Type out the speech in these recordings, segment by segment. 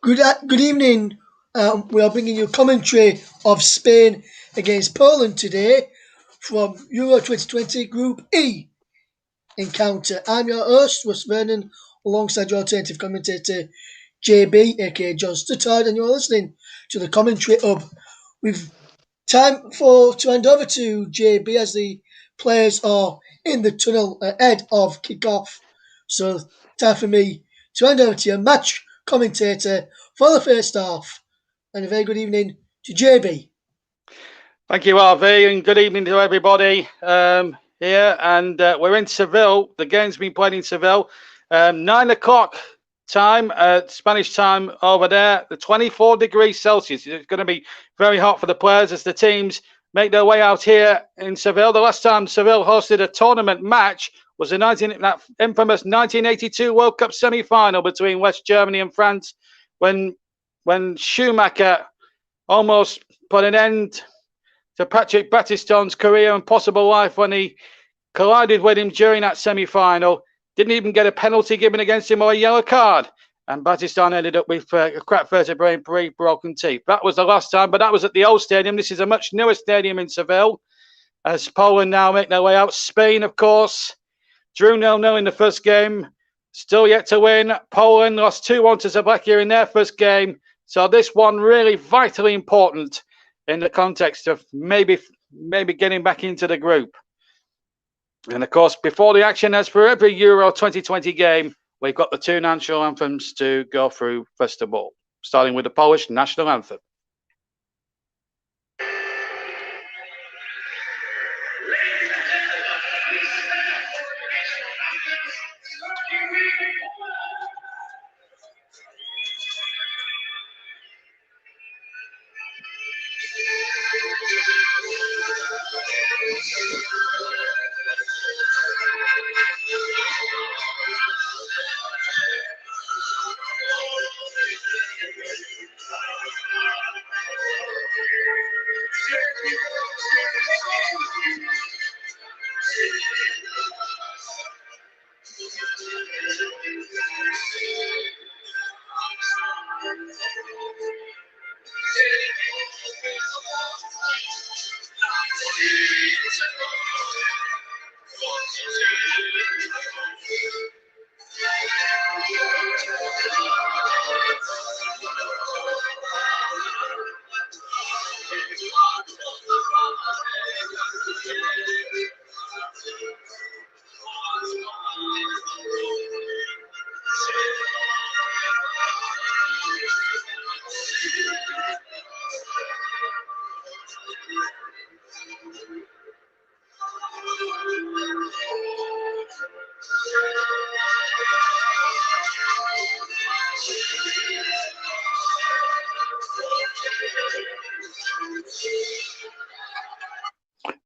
Good evening. We are bringing you commentary of Spain against Poland today from Euro 2020 Group E encounter. I'm your host, Russ Vernon, alongside your alternative commentator, JB, aka John Stuttard, and you're listening to the commentary hub. We've time to hand over to JB as the players are in the tunnel ahead of kick-off. So, time for me to hand over to your match commentator for the first half. And a very good evening to JB. Thank you, RV, and good evening to everybody here. And we're in Seville. The game's been played in Seville. 9 o'clock time, Spanish time over there. The 24 degrees Celsius. It's going to be very hot for the players as the teams make their way out here in Seville. The last time Seville hosted a tournament match was that infamous 1982 World Cup semi-final between West Germany and France, when Schumacher almost put an end to Patrick Battiston's career and possible life when he collided with him during that semi-final. Didn't even get a penalty given against him or a yellow card. And Battiston ended up with a cracked vertebrae and 3 broken teeth. That was the last time, but that was at the old stadium. This is a much newer stadium in Seville, as Poland now make their way out. Spain, of course, drew 0-0 in the first game. Still yet to win. Poland lost 2-1 to Slovakia in their first game. So this one really vitally important in the context of maybe getting back into the group. And of course, before the action, as for every Euro 2020 game, we've got the 2 national anthems to go through first of all, starting with the Polish national anthem.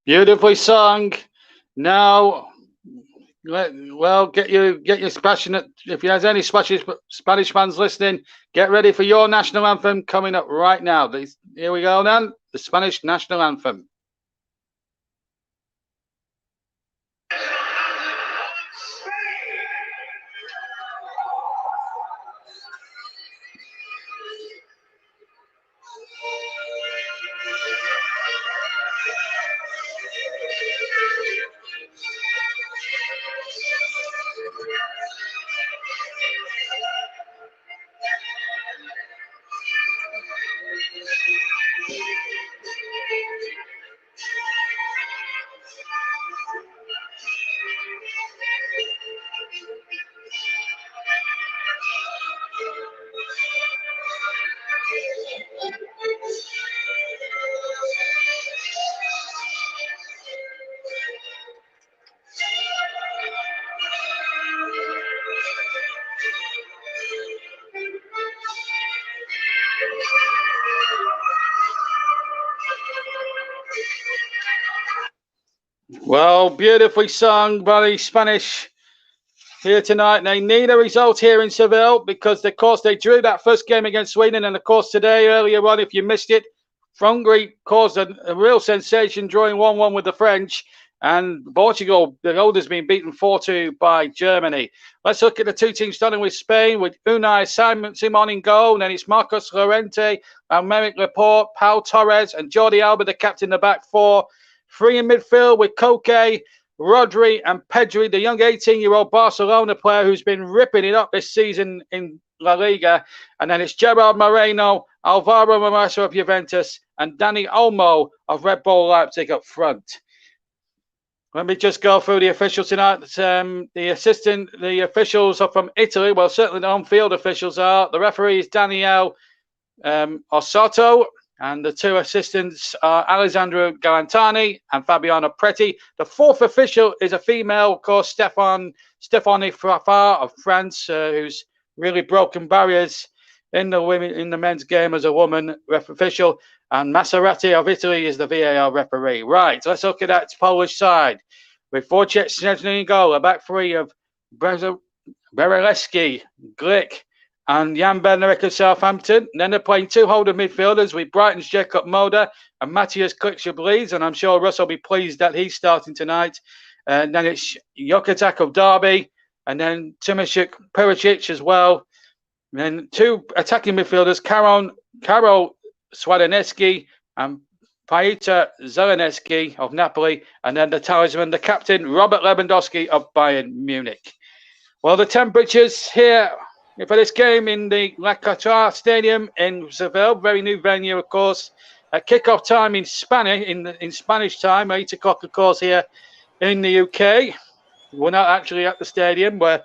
Beautifully sung. Now, well, get your passionate. If there's any Spanish fans listening, get ready for your national anthem coming up right now. Here we go, then. The Spanish national anthem. Well, beautifully sung by the Spanish here tonight. They need a result here in Seville because, of course, they drew that first game against Sweden. And, of course, today, earlier on, if you missed it, Hungary caused a real sensation drawing 1-1 with the French. And Portugal, the goal has been beaten 4-2 by Germany. Let's look at the two teams starting with Spain with Unai Simon in goal. And then it's Marcos Llorente, Aymeric Laporte, Pau Torres, and Jordi Alba, the captain, the back four. Three in midfield with Koke, Rodri, and Pedri, the young 18-year-old Barcelona player who's been ripping it up this season in La Liga. And then it's Gerard Moreno, Alvaro Morata of Juventus, and Dani Olmo of Red Bull Leipzig up front. Let me just go through the officials tonight. The officials are from Italy. Well, certainly the on-field officials are. The referee is Daniele Ossoto, and the two assistants are Alessandro Galantani and Fabiano Preti. The fourth official is a female, of course, Stéphanie Frappard of France, who's really broken barriers in the men's game as a woman official. And Maserati of Italy is the VAR referee. Right, let's look at that Polish side. With Wojciech Szczesny in goal, a back three of Bereleski, Glick, and Jan Bednarek of Southampton. And then they're playing two holding midfielders with Brighton's Jacob Moda and Matthias Klitsch of Leeds. And I'm sure Russ will be pleased that he's starting tonight. And then it's Joketak of Derby, and then Timashik Perisic as well. And then two attacking midfielders, Karol Swadanecki and Paita Zeleneski of Napoli, and then the talisman, the captain, Robert Lewandowski of Bayern Munich. Well, the temperatures here for this game in the La Qatar Stadium in Seville, very new venue, of course. At kickoff time in Spanish time, 8 o'clock, of course, here in the UK. We're not actually at the stadium. We're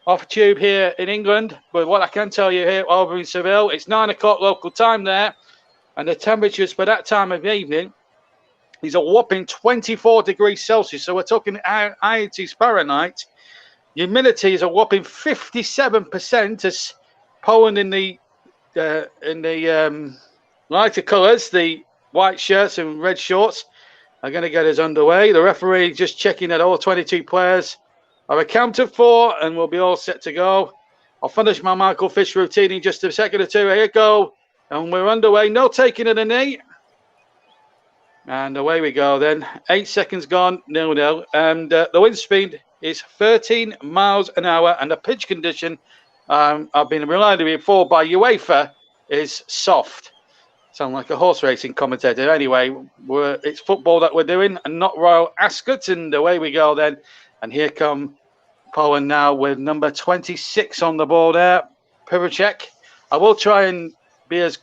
off tube here in England. But what I can tell you here over in Seville, it's 9 o'clock local time there. And the temperatures for that time of evening is a whopping 24 degrees Celsius. So we're talking 80 Fahrenheit. Humidity is a whopping 57%. As Poland in the lighter colours, the white shirts and red shorts, are going to get us underway. The referee just checking that all 22 players are accounted for and we'll be all set to go. I'll finish my Michael Fish routine in just a second or two. Here you go. And we're underway. No taking of the knee. And away we go then. 8 seconds gone, 0-0. And the wind speed is 13 miles an hour. And the pitch condition, I've been reliably informed by UEFA, is soft. Sound like a horse racing commentator. Anyway, it's football that we're doing and not Royal Ascot. And away we go then. And here come Poland now with number 26 on the ball there, Perisic. I will try and be as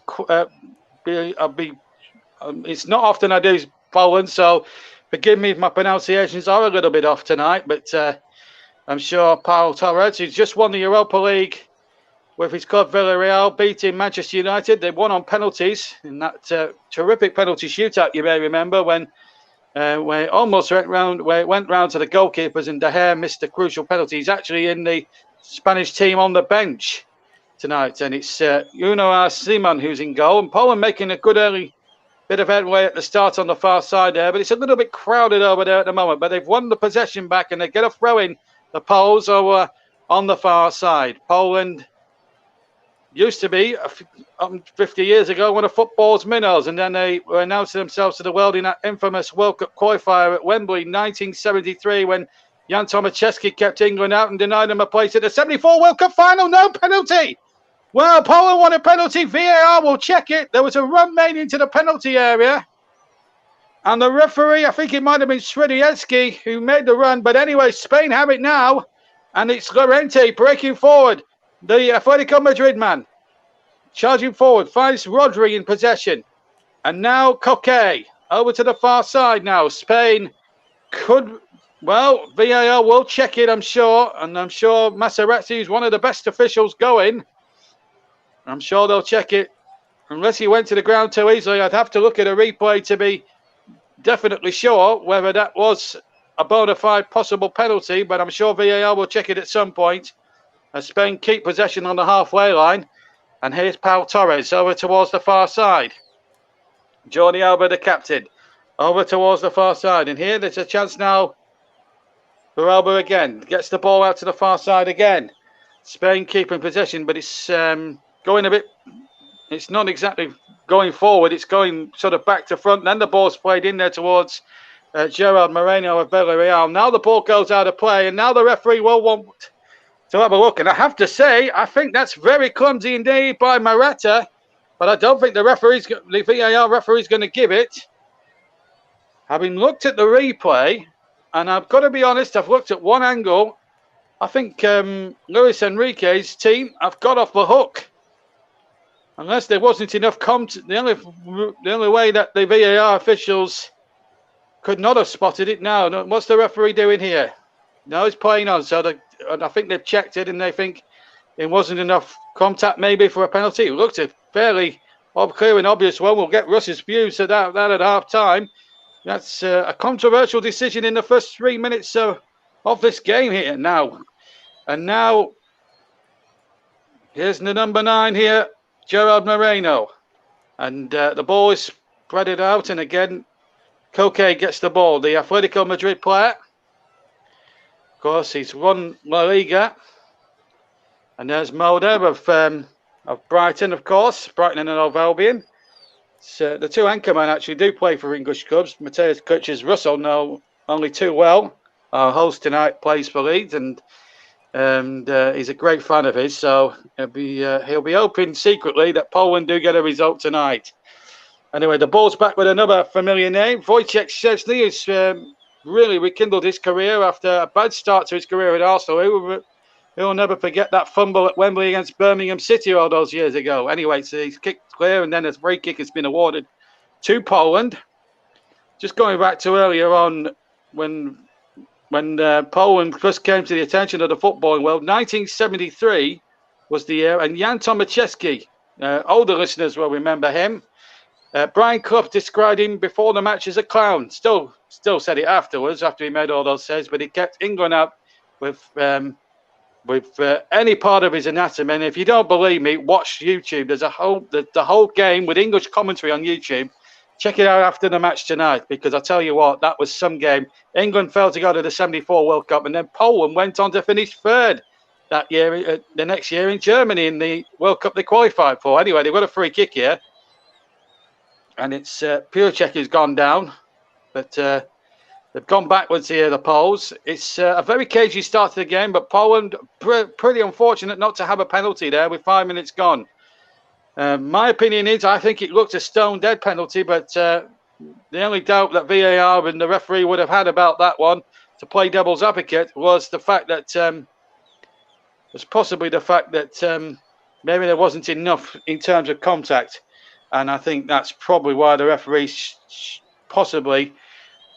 it's not often I do Poland, so forgive me if my pronunciations are a little bit off tonight, but I'm sure Pau Torres, who's just won the Europa League with his club Villarreal, beating Manchester United. They won on penalties in that terrific penalty shootout, you may remember, when it almost went round to the goalkeepers and De Gea missed the crucial penalty. He's actually in the Spanish team on the bench tonight, and it's Unai Simon who's in goal, and Poland making a good early bit of headway at the start on the far side there, but it's a little bit crowded over there at the moment, but they've won the possession back and they get a throw in, the Poles over on the far side. Poland used to be 50 years ago one of football's minnows, and then they were announcing themselves to the world in that infamous World Cup qualifier at Wembley 1973 when Jan Tomaszewski kept England out and denied them a place at the 74 World Cup final. No penalty. Well, Poland won a penalty. VAR will check it. There was a run made into the penalty area. And the referee, I think it might have been Swiderski who made the run. But anyway, Spain have it now. And it's Llorente breaking forward. The Atletico Madrid man charging forward. Finds Rodri in possession. And now Koke over to the far side now. Spain could... Well, VAR will check it, I'm sure. And I'm sure Maserati is one of the best officials going. I'm sure they'll check it. Unless he went to the ground too easily, I'd have to look at a replay to be definitely sure whether that was a bona fide possible penalty. But I'm sure VAR will check it at some point. As Spain keep possession on the halfway line. And here's Pau Torres over towards the far side. Jordi Alba, the captain, over towards the far side. And here there's a chance now for Alba again. Gets the ball out to the far side again. Spain keeping possession, but it's going a bit, it's not exactly going forward, it's going sort of back to front. Then the ball's played in there towards Gerard Moreno of Villarreal. Now the ball goes out of play, and now the referee will want to have a look. And I have to say, I think that's very clumsy indeed by Morata, but I don't think the VAR referee is going to give it. Having looked at the replay, and I've got to be honest, I've looked at one angle. I think Luis Enrique's team have got off the hook. Unless there wasn't enough contact, the only way that the VAR officials could not have spotted it. Now, what's the referee doing here? No, he's playing on. So I think they've checked it and they think it wasn't enough contact maybe for a penalty. It looked a fairly clear and obvious one. We'll get Russ's views to that at half time. That's a controversial decision in the first 3 minutes of this game here now. And now, here's the number 9 here, Gerard Moreno. And the ball is spread out. And again, Koke gets the ball. The Atletico Madrid player. Of course, he's won La Liga. And there's Mulder of Brighton, of course. Brighton and Hove Albion. So the two anchormen actually do play for English clubs. Mateus Kutcher's Russell know only too well. Our host tonight plays for Leeds, and he's a great fan of his. So he'll be hoping secretly that Poland do get a result tonight. Anyway, the ball's back with another familiar name, Wojciech Szczesny, who's really rekindled his career after a bad start to his career at Arsenal. He'll never forget that fumble at Wembley against Birmingham City all those years ago. Anyway, so he's kicked clear, and then a free kick has been awarded to Poland. Just going back to earlier on when Poland first came to the attention of the footballing world, 1973 was the year, and Jan Tomaszewski, older listeners will remember him. Brian Clough described him before the match as a clown. Still said it afterwards, after he made all those saves, but he kept England out with any part of his anatomy. And if you don't believe me, watch YouTube. There's the whole game with English commentary on YouTube. Check it out after the match tonight, because I tell you what, that was some game. England failed to go to the 74 World Cup, and then Poland went on to finish third that year, the next year in Germany in the World Cup they qualified for. Anyway, they've got a free kick here, and it's Piłczek who's gone down, but they've gone backwards here, the Poles. It's a very cagey start to the game, but Poland pretty unfortunate not to have a penalty there with 5 minutes gone. My opinion is I think it looked a stone-dead penalty, but the only doubt that VAR and the referee would have had about that one, to play devil's advocate, was the fact that maybe there wasn't enough in terms of contact. And I think that's probably why the referee possibly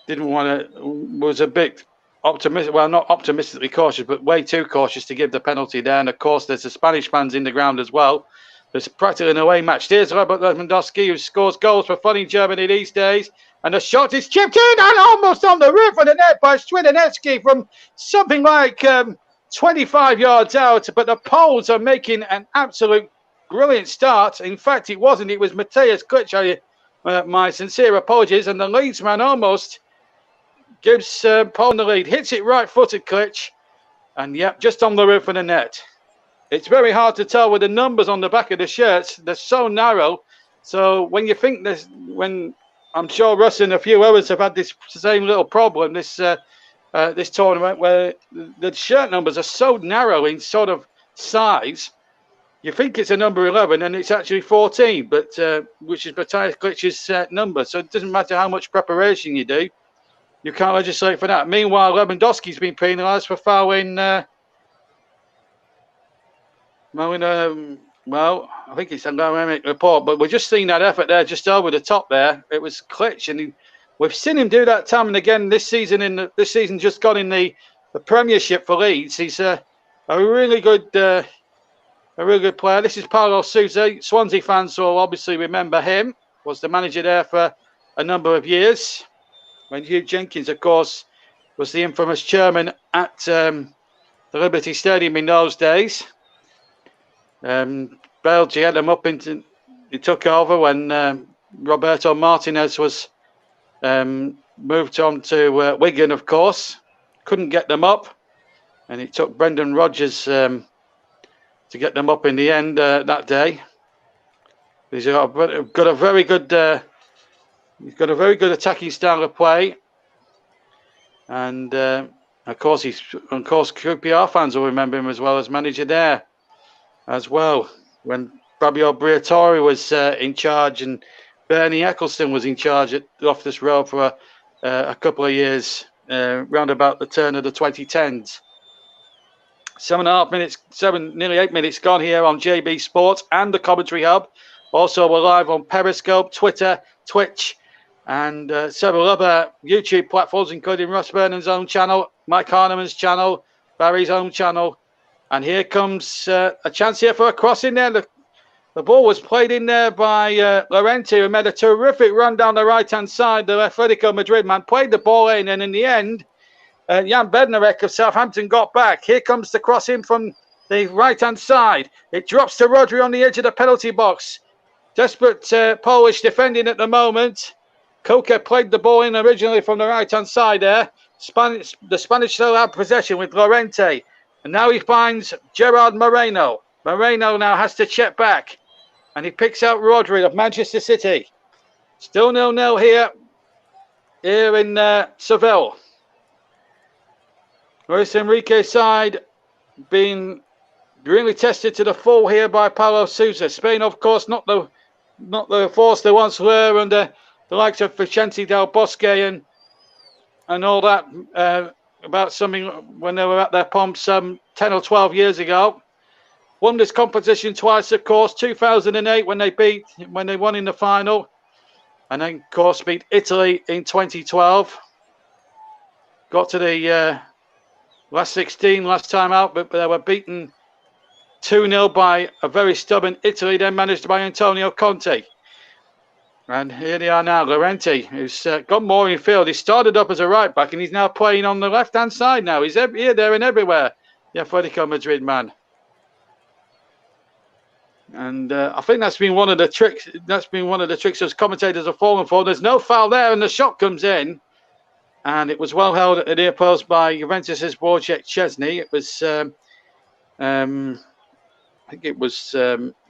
didn't want to, was a bit optimistic, well, not optimistically cautious, but way too cautious to give the penalty there. And of course, there's the Spanish fans in the ground as well. There's practically an away match. There's Robert Lewandowski, who scores goals for fun in Germany these days. And the shot is chipped in and almost on the roof of the net by Świderski from something like 25 yards out. But the Poles are making an absolute brilliant start. In fact, it wasn't. It was Mateus Kutcher. My sincere apologies. And the Leeds man almost gives Poland the lead. Hits it right-footed, Klitsch. And, yep, just on the roof of the net. It's very hard to tell with the numbers on the back of the shirts. They're so narrow. So when you think this, when I'm sure Russ and a few others have had this same little problem, this tournament, where the shirt numbers are so narrow in sort of size, you think it's a number 11 and it's actually 14, but which is Mateusz Klitsch's number. So it doesn't matter how much preparation you do, you can't legislate for that. Meanwhile, Lewandowski's been penalised for fouling. Well, I think it's a dynamic report, but we're just seeing that effort there, just over the top there. It was Klitsch, and we've seen him do that time and again this season. This season just got in the Premiership for Leeds. He's a really good player. This is Paulo Sousa. Swansea fans will obviously remember him. Was the manager there for a number of years. When Hugh Jenkins, of course, was the infamous chairman at the Liberty Stadium in those days. Belgium had them up into. He took over when Roberto Martinez was moved on to Wigan, of course. Couldn't get them up, and it took Brendan Rodgers to get them up in the end that day. He's got a very good. He's got a very good attacking style of play. And of course, QPR fans will remember him as well as manager there as well. When Fabio Briatore was in charge and Bernie Ecclestone was in charge at Loftus Road for a couple of years, round about the turn of the 2010s. 7.5 minutes, nearly 8 minutes gone here on JB Sports and the Commentary Hub. Also, we're live on Periscope, Twitter, Twitch, and several other YouTube platforms, including Ross Vernon's own channel, Mike Harneman's channel, Barry's own channel. And here comes a chance here for a cross in there. The ball was played in there by Llorente, who made a terrific run down the right-hand side. The Atletico Madrid man played the ball in, and in the end, Jan Bednarek of Southampton got back. Here comes the cross in from the right-hand side. It drops to Rodri on the edge of the penalty box. Desperate Polish defending at the moment. Koke played the ball in originally from the right-hand side there. The Spanish still have possession with Llorente. And now he finds Gerard Moreno. Moreno now has to check back. And he picks out Rodri of Manchester City. Still 0-0 here in Seville. Luis Enrique's side being really tested to the full here by Paulo Sousa. Spain, of course, not the force they once were under the likes of Vicente Del Bosque and all that about something when they were at their pomp some 10 or 12 years ago. Won this competition twice, of course. 2008 when they won in the final, and then, of course, beat Italy in 2012. Got to the last 16 last time out, but they were beaten 2-0 by a very stubborn Italy, then managed by Antonio Conte. And here they are now, Llorente, who's got more in field. He started up as a right back, and he's now playing on the left-hand side now. He's here, there, and everywhere. The Atletico Madrid man. And I think that's been one of the tricks. That's been one of the tricks as commentators have fallen for. There's no foul there, and the shot comes in. And it was well held at the near post by Juventus's Wojciech Szczesny. It was, I think it was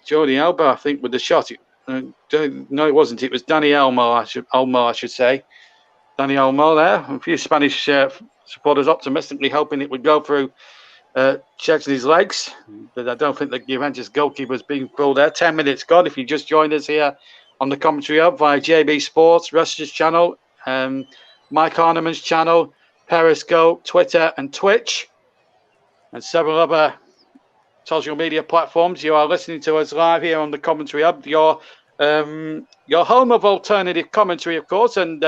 Jordi Alba, I think, with the shot. No, it wasn't. It was Dani Olmo, I should say. Dani Olmo there. A few Spanish supporters optimistically hoping it would go through Szczesny's legs. But I don't think the Juventus goalkeeper's been pulled there. 10 minutes gone. If you just joined us here on the Commentary Hub via JB Sports, Russ's channel, Mike Harneman's channel, Periscope, Twitter and Twitch, and several other social media platforms. You are listening to us live here on the Commentary Hub, your home of alternative commentary, of course. And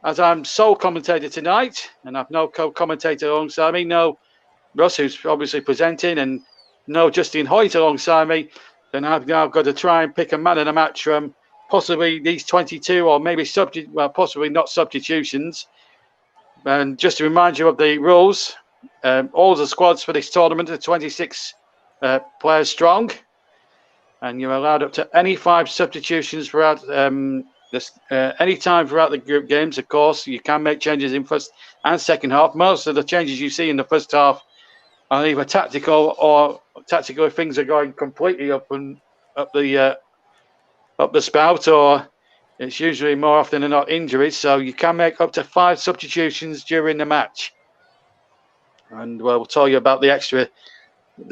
as I'm sole commentator tonight, and I've no co-commentator alongside me, no Russ, who's obviously presenting, and no Justin Hoyt alongside me, then I've now got to try and pick a man of the match from possibly these 22, or maybe possibly not substitutions. And just to remind you of the rules, all the squads for this tournament are 26 players strong, and you're allowed up to any 5 substitutions throughout any time throughout the group games. Of course, you can make changes in first and second half. Most of the changes you see in the first half are either tactical if things are going completely up the spout, or it's usually more often than not injuries. So you can make up to 5 substitutions during the match. And we'll tell you about the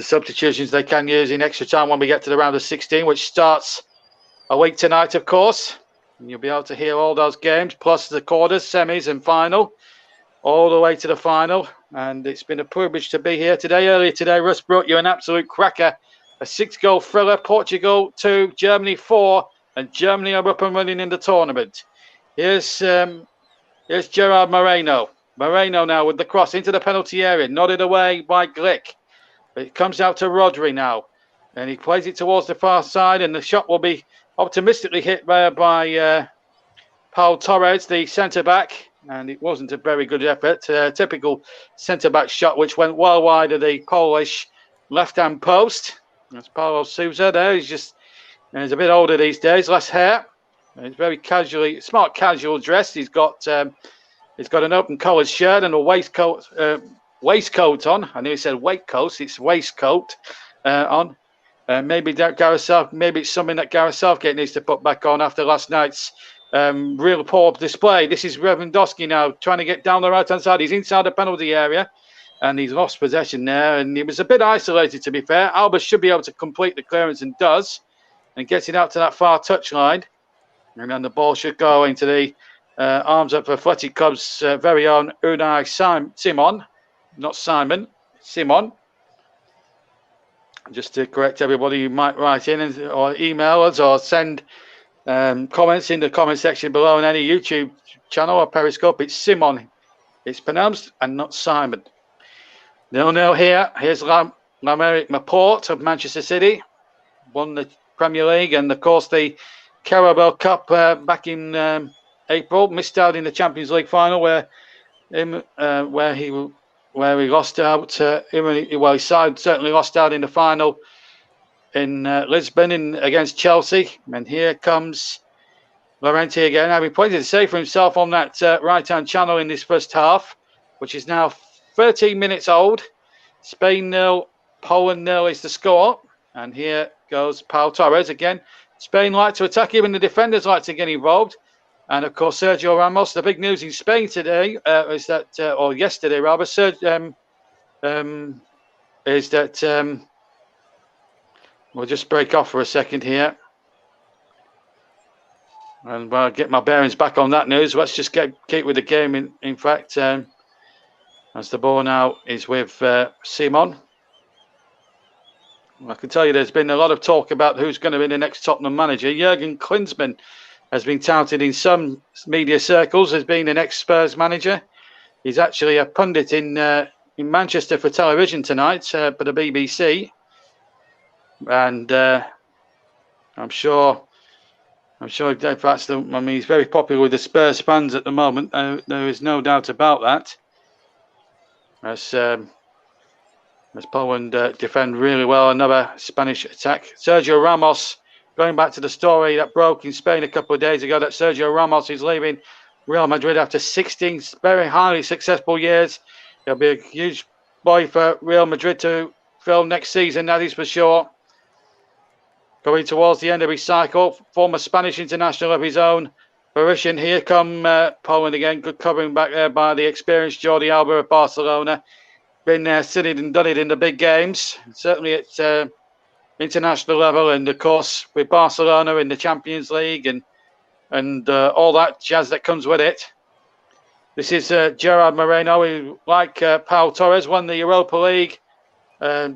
substitutions they can use in extra time when we get to the round of 16, which starts a week tonight, of course. And you'll be able to hear all those games, plus the quarters, semis and final, all the way to the final. And it's been a privilege to be here today. Earlier today, Russ brought you an absolute cracker, a 6-goal thriller, Portugal 2, Germany 4, and Germany are up and running in the tournament. Here's Gerard Moreno. Moreno now with the cross into the penalty area, nodded away by Glick. But it comes out to Rodri now, and he plays it towards the far side, and the shot will be optimistically hit by Paul Torres, the centre-back, and it wasn't a very good effort. Typical centre-back shot, which went well wide of the Polish left-hand post. That's Paulo Sousa there. He's a bit older these days, less hair. He's very smart casual dressed. He's got an open collared shirt and a waistcoat on. I knew he said waistcoat. It's waistcoat on. Maybe it's something that Gareth Southgate needs to put back on after last night's real poor display. This is Lewandowski now trying to get down the right-hand side. He's inside the penalty area, and he's lost possession there. And he was a bit isolated, to be fair. Alba should be able to complete the clearance and does, and gets it out to that far touchline. And then the ball should go into the arms of Athletic Club's very own Unai Simon. Not Simon, Simon. Just to correct everybody, you might write in or email us or send comments in the comment section below on any YouTube channel or Periscope. It's Simon. It's pronounced and not Simon. 0-0 here. Here's L'Amérique Laporte of Manchester City. Won the Premier League and, of course, the Carabao Cup back in April. Missed out in the Champions League final where he lost out. His side certainly lost out in the final in Lisbon against Chelsea. And here comes Llorente again, having plenty to say for himself on that right-hand channel in this first half, which is now 13 minutes old. Spain 0, Poland 0 is the score. And here goes Pau Torres again. Spain like to attack him and the defenders like to get involved. And, of course, Sergio Ramos. The big news in Spain today is that, or yesterday rather, is that we'll just break off for a second here. And I'll get my bearings back on that news. Let's just keep with the game, in fact, as the ball now is with Simon. I can tell you there's been a lot of talk about who's going to be the next Tottenham manager. Jurgen Klinsmann has been touted in some media circles as being the next Spurs manager. He's actually a pundit in Manchester for television tonight for the BBC. And I'm sure that's he's very popular with the Spurs fans at the moment. There is no doubt about that. As Poland defend really well, another Spanish attack. Sergio Ramos, going back to the story that broke in Spain a couple of days ago, that Sergio Ramos is leaving Real Madrid after 16 very highly successful years. He'll be a huge boy for Real Madrid to fill next season, that is for sure. Going towards the end of his cycle, former Spanish international of his own fruition. Here come Poland again, good covering back there by the experienced Jordi Alba of Barcelona. Been there, seen it and done it in the big games, certainly at international level, and of course with Barcelona in the Champions League and all that jazz that comes with it. This is Gerard Moreno, who, like Pau Torres, won the Europa League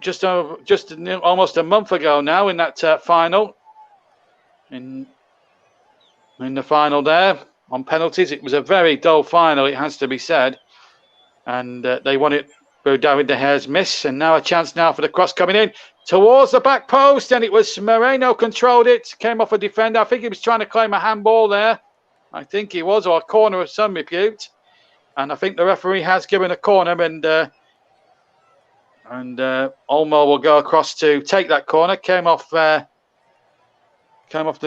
just almost a month ago now in that final. In the final there on penalties, it was a very dull final, it has to be said, and they won it through David De Gea's miss. And now a chance now for the cross coming in towards the back post, and it was Moreno controlled it, came off a defender. I think he was trying to claim a handball there. I think he was, or a corner of some repute. And I think the referee has given a corner, and Olmo will go across to take that corner. Came off the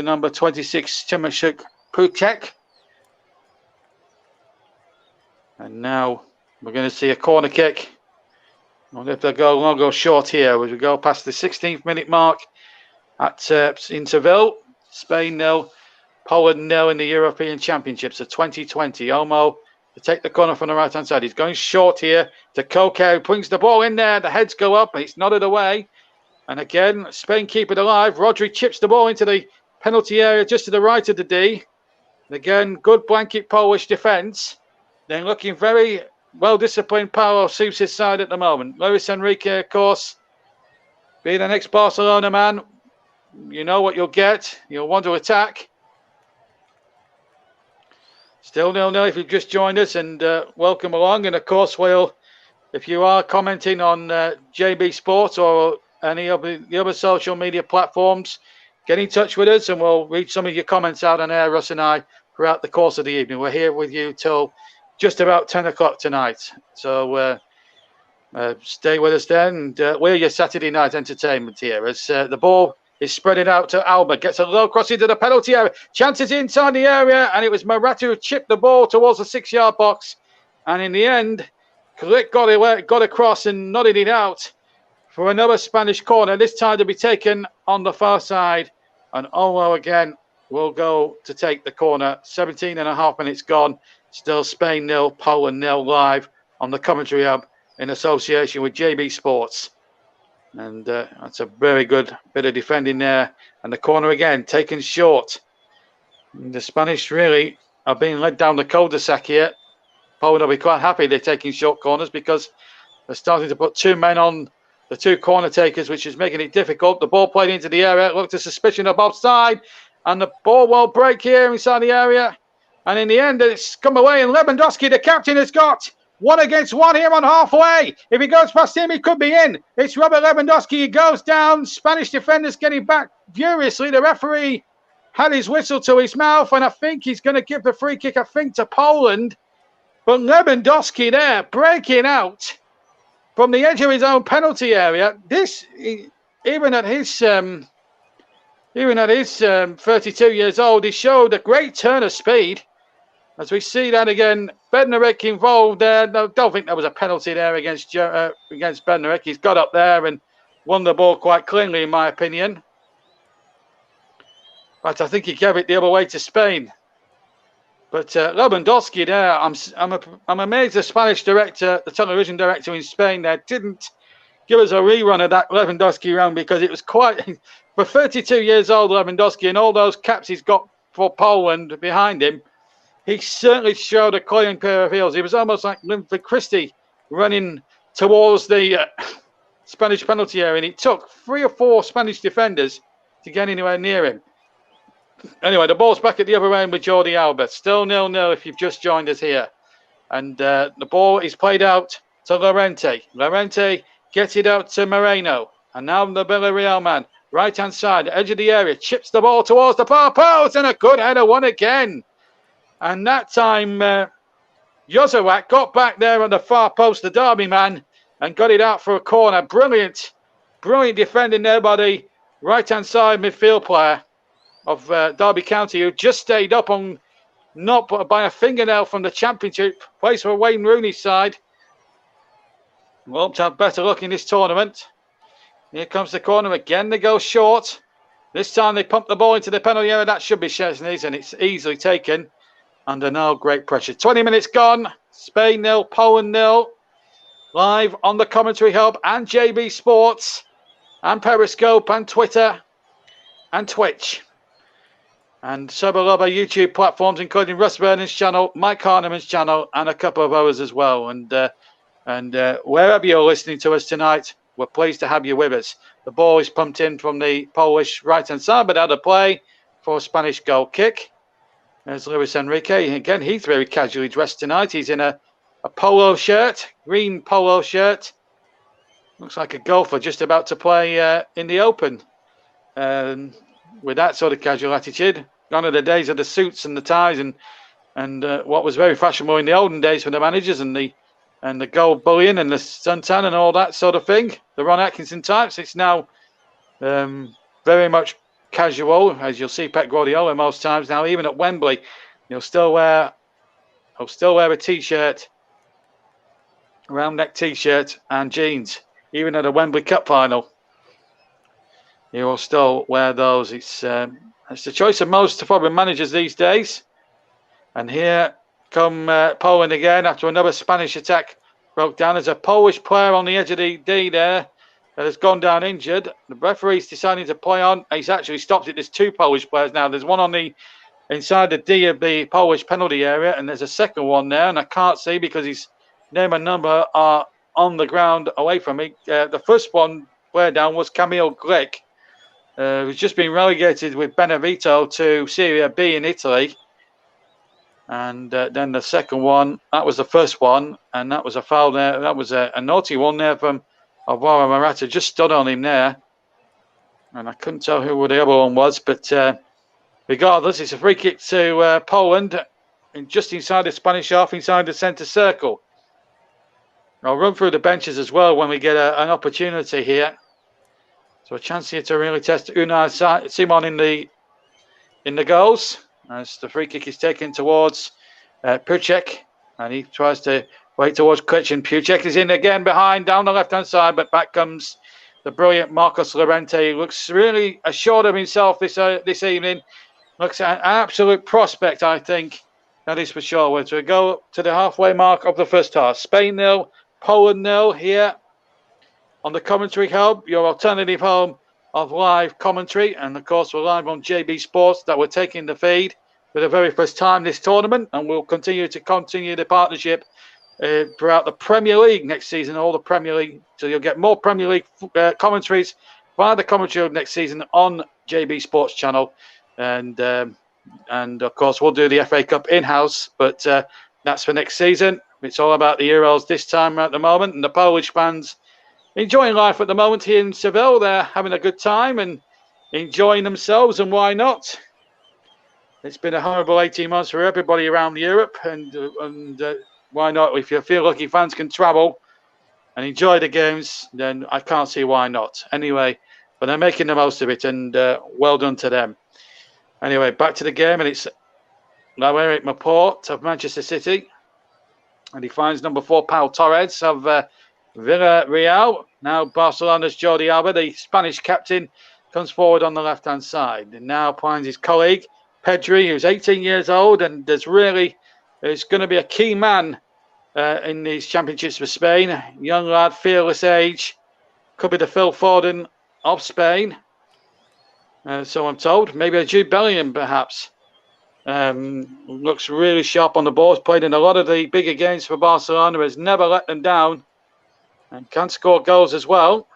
number 26, Timashuk Pucek. And now we're going to see a corner kick. I wonder if they'll go long or short here as we go past the 16th minute mark at in Seville. Spain 0, Poland 0 in the European Championships of 2020. Olmo to take the corner from the right-hand side. He's going short here to Koke, brings the ball in there. The heads go up, it's nodded away. And again, Spain keep it alive. Rodri chips the ball into the penalty area just to the right of the D. And again, good blanket Polish defence. Then looking very well-disciplined Paulo Sousa's side at the moment. Luis Enrique, of course, being the next Barcelona man, you know what you'll get. You'll want to attack. Still 0-0 if you've just joined us, and welcome along. And of course, if you are commenting on JB Sports or any of the other social media platforms, get in touch with us and we'll read some of your comments out on air, Russ and I, throughout the course of the evening. We're here with you till just about 10 o'clock tonight. So stay with us then. And we're your Saturday night entertainment here as the ball is spreading out to Alba. Gets a low cross into the penalty area. Chances inside the area, and it was Morata who chipped the ball towards the 6-yard box. And in the end, Klich got across and nodded it out for another Spanish corner, this time to be taken on the far side. And Olmo again will go to take the corner. 17 and a half minutes gone. Still Spain 0, Poland 0 live on the commentary hub in association with JB Sports. And that's a very good bit of defending there. And the corner again, taken short. And the Spanish really are being led down the cul-de-sac here. Poland will be quite happy they're taking short corners because they're starting to put two men on the two corner takers, which is making it difficult. The ball played into the area. Looked a suspicion of offside. And the ball will break here inside the area. And in the end, it's come away. And Lewandowski, the captain, has got 1 against 1 here on halfway. If he goes past him, he could be in. It's Robert Lewandowski. He goes down. Spanish defenders getting back furiously. The referee had his whistle to his mouth. And I think he's going to give the free kick, to Poland. But Lewandowski there, breaking out from the edge of his own penalty area. This, even at his 32 years old, he showed a great turn of speed. As we see that again, Bednarek involved there. No, don't think there was a penalty there against Bednarek. He's got up there and won the ball quite cleanly, in my opinion. But I think he gave it the other way to Spain. But Lewandowski there, I'm amazed the Spanish director, the television director in Spain there, didn't give us a rerun of that Lewandowski round, because it was quite, for 32 years old Lewandowski and all those caps he's got for Poland behind him, he certainly showed a clean pair of heels. He was almost like Linford Christie running towards the Spanish penalty area, and it took 3 or 4 Spanish defenders to get anywhere near him. Anyway, the ball's back at the other end with Jordi Alba. Still 0-0 if you've just joined us here. And the ball is played out to Llorente. Llorente gets it out to Moreno. And now the Villarreal man, right-hand side, edge of the area, chips the ball towards the far post, and a good header, one again. And that time, Jozowak got back there on the far post, the Derby man, and got it out for a corner. Brilliant defending there by the right-hand side midfield player of Derby County, who just stayed up on, not by a fingernail from the Championship, plays for Wayne Rooney's side. We'll hope to have better luck in this tournament. Here comes the corner again. They go short. This time they pump the ball into the penalty area. That should be Szczesny's, and it's easily taken under no great pressure. 20 minutes gone. Spain 0, Poland 0. Live on the commentary hub and JB Sports and Periscope and Twitter and Twitch and several other YouTube platforms, including Russ Vernon's channel, Mike Harneman's channel, and a couple of others as well. And wherever you're listening to us tonight, we're pleased to have you with us. The ball is pumped in from the Polish right-hand side, but out of play for a Spanish goal kick. There's Luis Enrique. Again, he's very casually dressed tonight. He's in a polo shirt, green polo shirt. Looks like a golfer just about to play in the Open. With that sort of casual attitude. Gone are the days of the suits and the ties and what was very fashionable in the olden days for the managers, and the gold bullion and the suntan and all that sort of thing. The Ron Atkinson types. It's now very much casual, as you'll see Pep Guardiola most times now. Even at Wembley, he'll still wear a t-shirt, round neck t-shirt and jeans. Even at a Wembley Cup final, he will still wear those. It's the choice of most foreign managers these days. And here come Poland again after another Spanish attack broke down. There's a Polish player on the edge of the D there that has gone down injured. The referee's deciding to play on. He's actually stopped it. There's 2 Polish players now. There's one on the inside the D of the Polish penalty area, and there's a second one there, and I can't see because his name and number are on the ground away from me. The first one player down was Kamil Glick, who's just been relegated with Benevento to Serie B in Italy. And then the second one, that was the first one, and that was a foul there. That was a naughty one there from Alvaro Morata, just stood on him there. And I couldn't tell who the other one was, but regardless, it's a free kick to Poland, and just inside the Spanish half, inside the centre circle. I'll run through the benches as well when we get an opportunity here. So a chance here to really test Unai Simon in the goals, as the free kick is taken towards Piszczek, and he tries to wait towards Klich, and Piszczek is in again behind down the left-hand side, but back comes the brilliant Marcos Llorente. He looks really assured of himself this evening. Looks an absolute prospect, I think. That is for sure. As we go to the halfway mark of the first half. Spain 0, Poland 0 here on the Commentary Hub, your alternative home of live commentary. And of course, we're live on JB Sports that we're taking the feed for the very first time this tournament. And we'll continue the partnership throughout the Premier League next season, all the Premier League. So you'll get more Premier League commentaries via the Commentary Hub next season on JB Sports channel. And of course, we'll do the FA Cup in-house, but that's for next season. It's all about the Euros this time at the moment, and the Polish fans enjoying life at the moment here in Seville. They're having a good time and enjoying themselves, and why not? It's been a horrible 18 months for everybody around Europe, and why not? If you feel lucky fans can travel and enjoy the games, then I can't see why not. Anyway, but they're making the most of it, and well done to them. Anyway, back to the game, and it's now Eric Laporte of Manchester City, and he finds number 4, Pau Torres of Villarreal. Now Barcelona's Jordi Alba, the Spanish captain, comes forward on the left-hand side, and now finds his colleague, Pedri, who's 18 years old, and is going to be a key man in these championships for Spain. Young lad, fearless age, could be the Phil Foden of Spain. So I'm told, maybe a Jude Bellingham perhaps. Looks really sharp on the ball. Played in a lot of the bigger games for Barcelona. Has never let them down, and can score goals as well.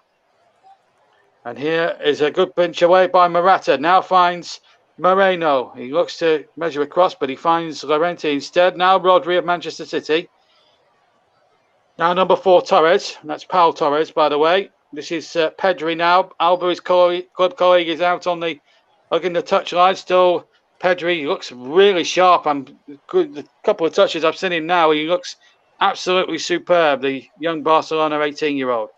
And here is a good pinch away by Morata. Now finds Moreno. He looks to measure across, but he finds Llorente instead. Now Rodri of Manchester City. Now number 4, Torres. That's Pau Torres, by the way. This is Pedri now. Alba, his club colleague, is out on the hugging the touchline. Still, Pedri looks really sharp. And the couple of touches I've seen him now, he looks absolutely superb. The young Barcelona 18-year-old.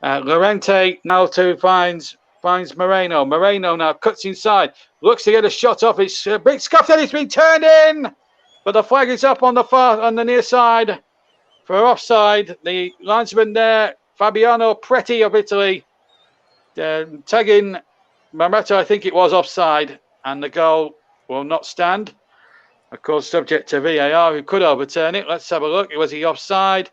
Llorente now too finds Moreno. Moreno now cuts inside. Looks to get a shot off. It's a big scuff that it's been turned in, but the flag is up on the near side for offside. The linesman there, Fabiano Preti of Italy, tagging Morata, I think it was, offside, and the goal will not stand. Of course, subject to VAR, who could overturn it. Let's have a look. Was he offside?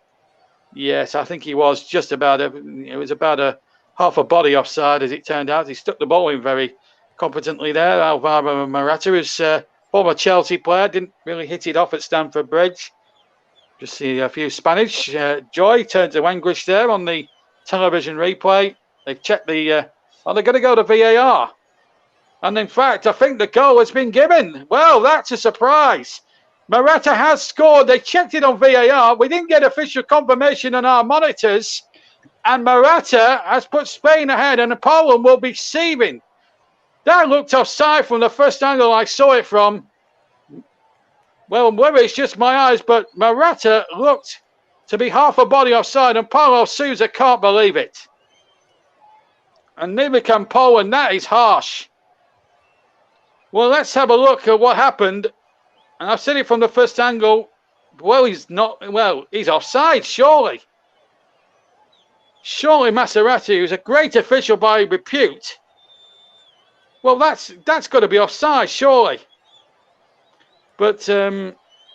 Yes, I think he was just about it was about a half a body offside, as it turned out. He stuck the ball in very competently there. Alvaro Morata, who's a former Chelsea player, didn't really hit it off at Stamford Bridge. Just see a few Spanish. Joy turned to anguish there on the television replay. They've checked they're going to go to VAR. And in fact, I think the goal has been given. Well, that's a surprise. Morata has scored. They checked it on VAR. We didn't get official confirmation on our monitors. And Morata has put Spain ahead, and Poland will be seething. That looked offside from the first angle I saw it from. Well, whether it's just my eyes, but Morata looked to be half a body offside, and Paulo Sousa can't believe it. And neither can Poland. That is harsh. Well, let's have a look at what happened. And I've seen it from the first angle. Well, he's offside, surely. Surely Maserati, who's a great official by repute. Well, that's got to be offside, surely. But,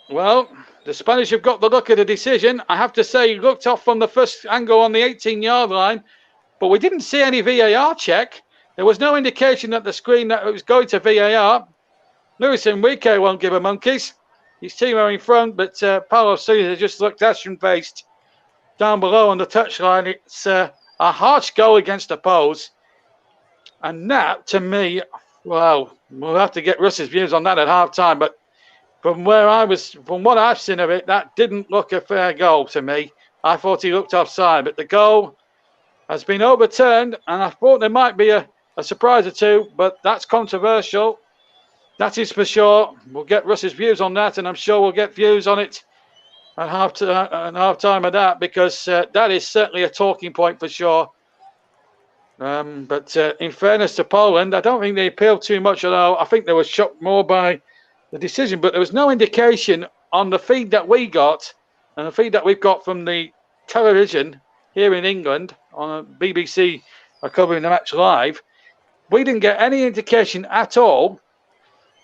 well, the Spanish have got the look of the decision. I have to say, he looked off from the first angle on the 18-yard line, but we didn't see any VAR check. There was no indication at the screen that it was going to VAR. Luis Enrique won't give a monkeys. His team are in front, but Paulo Sousa just looked ashen-faced down below on the touchline. It's a harsh goal against the post. And that, to me, well, we'll have to get Russ's views on that at half-time, but from what I've seen of it, that didn't look a fair goal to me. I thought he looked offside, but the goal has been overturned, and I thought there might be a surprise or two, but that's controversial. That is for sure. We'll get Russ's views on that, and I'm sure we'll get views on it at half-time of that, because that is certainly a talking point for sure. But in fairness to Poland, I don't think they appealed too much at all. I think they were shocked more by the decision, but there was no indication on the feed that we got, and the feed that we've got from the television here in England on BBC covering the match live. We didn't get any indication at all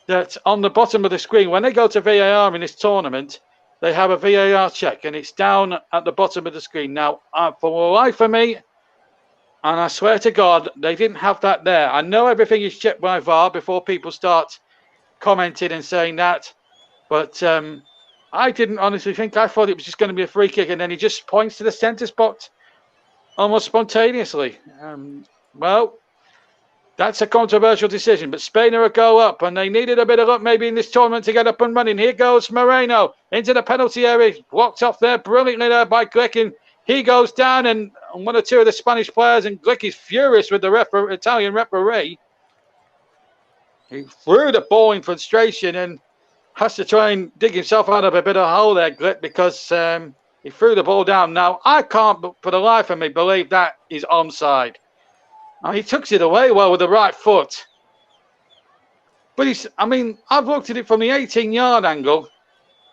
that on the bottom of the screen, when they go to VAR in this tournament, they have a VAR check, and it's down at the bottom of the screen. Now, for the life of me, and I swear to God, they didn't have that there. I know everything is checked by VAR before people start commenting and saying that, but I didn't honestly think. I thought it was just going to be a free kick, and then he just points to the centre spot almost spontaneously. Well, that's a controversial decision, but Spain are a goal up, and they needed a bit of luck maybe in this tournament to get up and running. Here goes Moreno into the penalty area, blocked off there brilliantly there by Glick, and he goes down, and one or two of the Spanish players, and Glick is furious with the Italian referee. He threw the ball in frustration and has to try and dig himself out of a bit of a hole there, Glick, because he threw the ball down. Now, I can't, for the life of me, believe that is onside. He took it away well with the right foot. But I've looked at it from the 18-yard angle,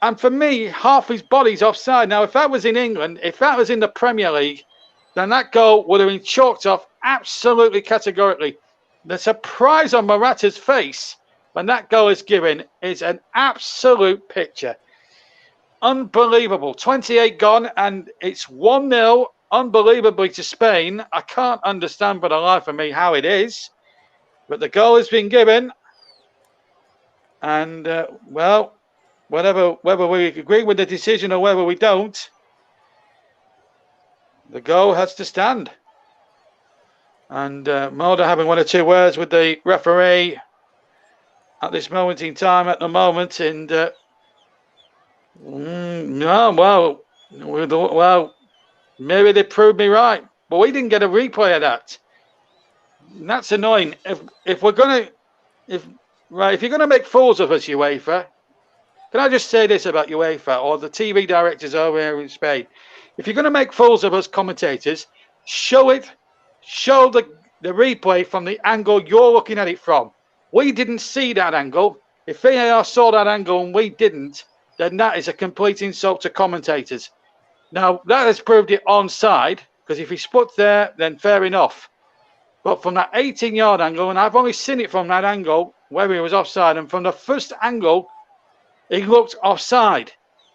and for me, half his body's offside. Now, if that was in England, if that was in the Premier League, then that goal would have been chalked off absolutely categorically. The surprise on Morata's face when that goal is given is an absolute picture. Unbelievable. 28 gone, and it's 1-0. Unbelievably to Spain. I can't understand for the life of me how it is, but the goal has been given, and well, whether we agree with the decision or whether we don't, the goal has to stand. And Mulder having one or two words with the referee at this moment in time at the moment, and well, maybe they proved me right, but we didn't get a replay of that. And that's annoying. If you're gonna make fools of us, UEFA, can I just say this about UEFA or the TV directors over here in Spain? If you're gonna make fools of us commentators, show the replay from the angle you're looking at it from. We didn't see that angle. If VAR saw that angle and we didn't, then that is a complete insult to commentators. Now, that has proved it onside, because if he split there, then fair enough. But from that 18-yard angle, and I've only seen it from that angle where he was offside, and from the first angle, he looked offside.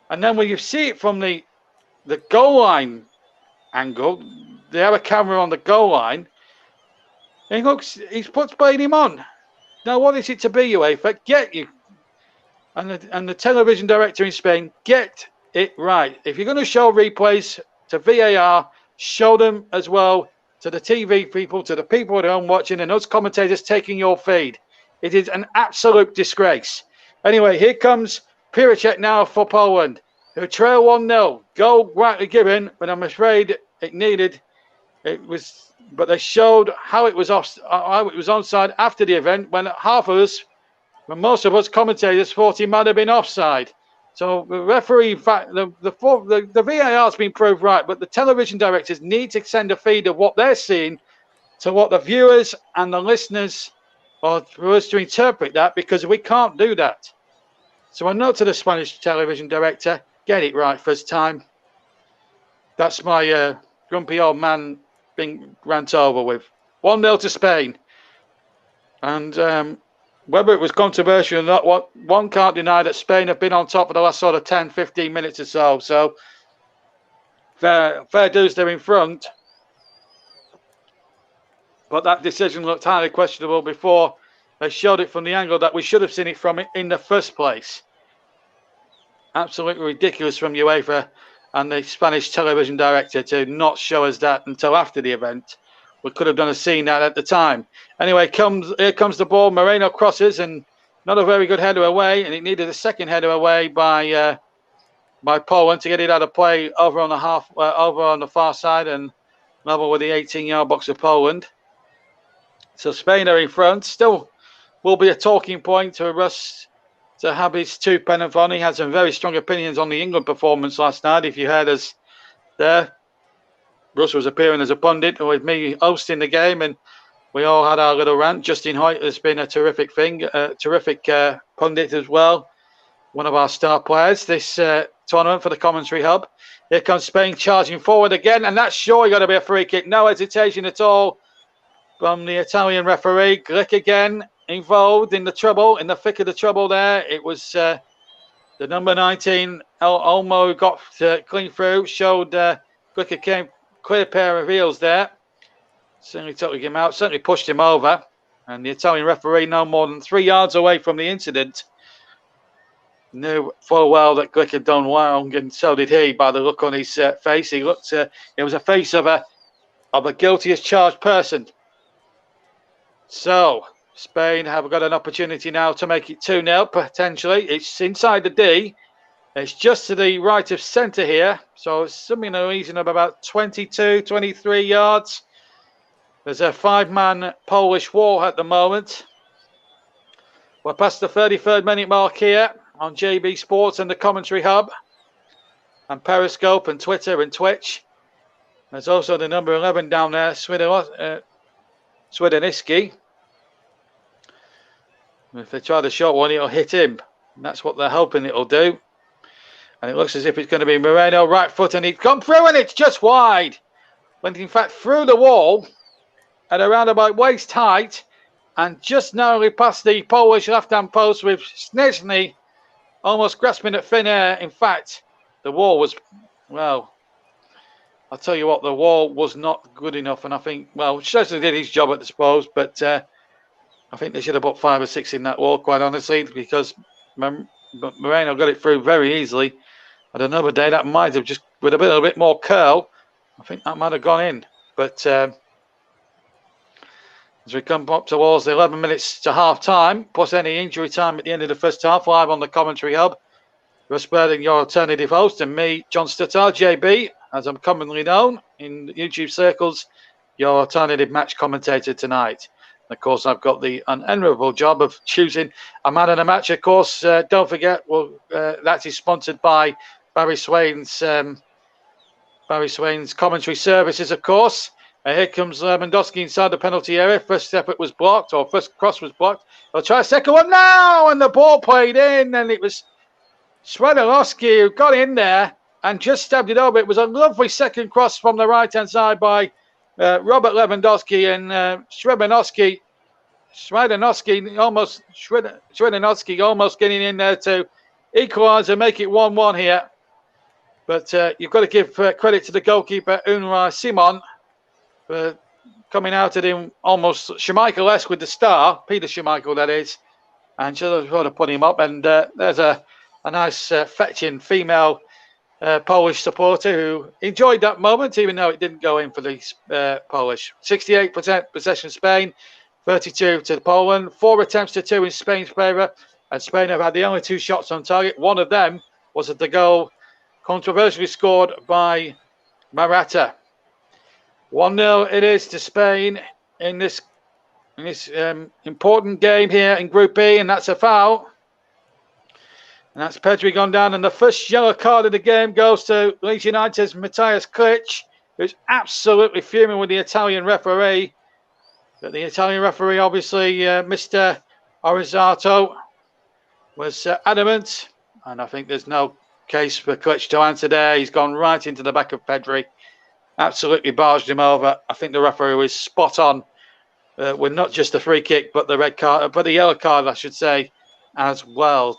And then when you see it from the goal line angle, they have a camera on the goal line, he's putting him on. Now, what is it to be, UEFA? And the television director in Spain, get it right. If you're going to show replays to VAR, show them as well to the TV people, to the people at home watching, and us commentators taking your feed. It is an absolute disgrace. Anyway, here comes Piracek now for Poland, who trail 1-0. Goal rightly given, but I'm afraid but they showed how it was onside after the event, when most of us commentators thought he might have been offside. So the referee, in fact, the VAR has been proved right, but the television directors need to send a feed of what they're seeing to what the viewers and the listeners, or for us to interpret that, because we can't do that. So a note to the Spanish television director, get it right first time. That's my grumpy old man being rant over with. 1-0 to Spain. And whether it was controversial or not, one can't deny that Spain have been on top for the last sort of 10, 15 minutes or so. So fair dues, they're in front. But that decision looked highly questionable before they showed it from the angle that we should have seen it from in the first place. Absolutely ridiculous from UEFA and the Spanish television director to not show us that until after the event. We could have seen that at the time. Anyway, here comes the ball. Moreno crosses, and not a very good header away, and it needed a second header away by Poland to get it out of play over on the far side and level with the 18-yard box of Poland. So Spain are in front. Still will be a talking point to Russ to have his two pennants on. He had some very strong opinions on the England performance last night. If you heard us there, Russ was appearing as a pundit with me hosting the game, and we all had our little rant. Justin Hoyt has been a terrific pundit as well. One of our star players this tournament for the commentary hub. Here comes Spain charging forward again, and that's surely going to be a free kick. No hesitation at all from the Italian referee. Glick again. involved in the trouble, in the thick of the trouble there. It was the number 19, Olmo, got clean through, showed Glicker came clear pair of heels there. Certainly took him out, certainly pushed him over. And the Italian referee, no more than 3 yards away from the incident, knew full well that Glick had done wrong, and so did he by the look on his face. He looked, it was a face of a guilty as charged person. So Spain have got an opportunity now to make it 2-0 potentially. It's inside the D. It's just to the right of centre here. So it's something in the region of about 22, 23 yards. There's a 5-man Polish wall at the moment. We're past the 33rd minute mark here on JB Sports and the Commentary Hub, and Periscope and Twitter and Twitch. There's also the number 11 down there, Swidaniski. If they try the short one, it'll hit him. And that's what they're hoping it'll do. And it looks as if it's going to be Moreno, right foot, and he's gone through, and it's just wide. Went in fact through the wall at around about waist height, and just narrowly past the Polish left-hand post, with Szczesny almost grasping at thin air. In fact, the wall was, well, I'll tell you what, the wall was not good enough. And I think, well, Szczesny did his job at the suppose, but I think they should have put 5 or 6 in that wall, quite honestly, because Moreno got it through very easily. At another day, that might have just, with a little bit more curl, I think that might have gone in. But as we come up towards the 11 minutes to half time, plus any injury time at the end of the first half, live on the Commentary Hub, you're spreading your alternative host, and me, John Stuttar, JB, as I'm commonly known in YouTube circles, your alternative match commentator tonight. And of course, I've got the unenviable job of choosing a man of the match. Of course, don't forget, well, that is sponsored by Barry Swain's commentary services, of course. Here comes Lewandowski inside the penalty area. First effort was blocked, or first cross was blocked. They'll try a second one now, and the ball played in, and it was Swidaniski who got in there and just stabbed it over. It was a lovely second cross from the right-hand side by Robert Lewandowski, and Swidaniski almost getting in there to equalise and make it 1-1 here. But you've got to give credit to the goalkeeper, Unai Simon, for coming out at him almost Schmeichel-esque with the star, Peter Schmeichel, that is, and just sort of put him up. And there's a nice fetching female Polish supporter who enjoyed that moment, even though it didn't go in for the Polish. 68% possession Spain, 32 to Poland, 4 attempts to 2 in Spain's favour, and Spain have had the only 2 shots on target. One of them was at the goal controversially scored by Morata. 1-0 it is to Spain in this important game here in Group B, and that's a foul. And that's Pedri gone down, and the first yellow card of the game goes to Leeds United's Matthias Klich, who's absolutely fuming with the Italian referee. But the Italian referee, obviously, Mr. Orizato, was adamant, and I think there's no case for Klich to answer there. He's gone right into the back of Pedri, absolutely barged him over. I think the referee was spot on with not just the free kick, but the red card, but the yellow card, I should say, as well.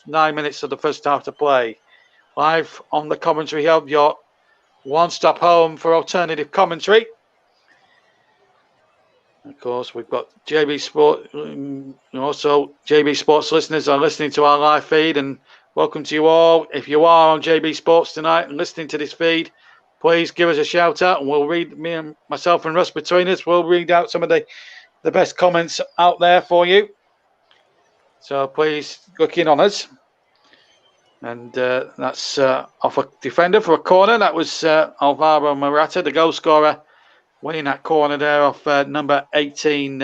9 minutes of the first half to play. Live on the Commentary Hub, your one-stop home for alternative commentary. Of course, we've got JB Sport. Also, JB Sports listeners are listening to our live feed, and welcome to you all. If you are on JB Sports tonight and listening to this feed, please give us a shout out, and we'll read, me and myself and Russ between us, we'll read out some of the best comments out there for you. So please look in on us. And that's off a defender for a corner. That was Alvaro Morata, the goal scorer, winning that corner there off number 18,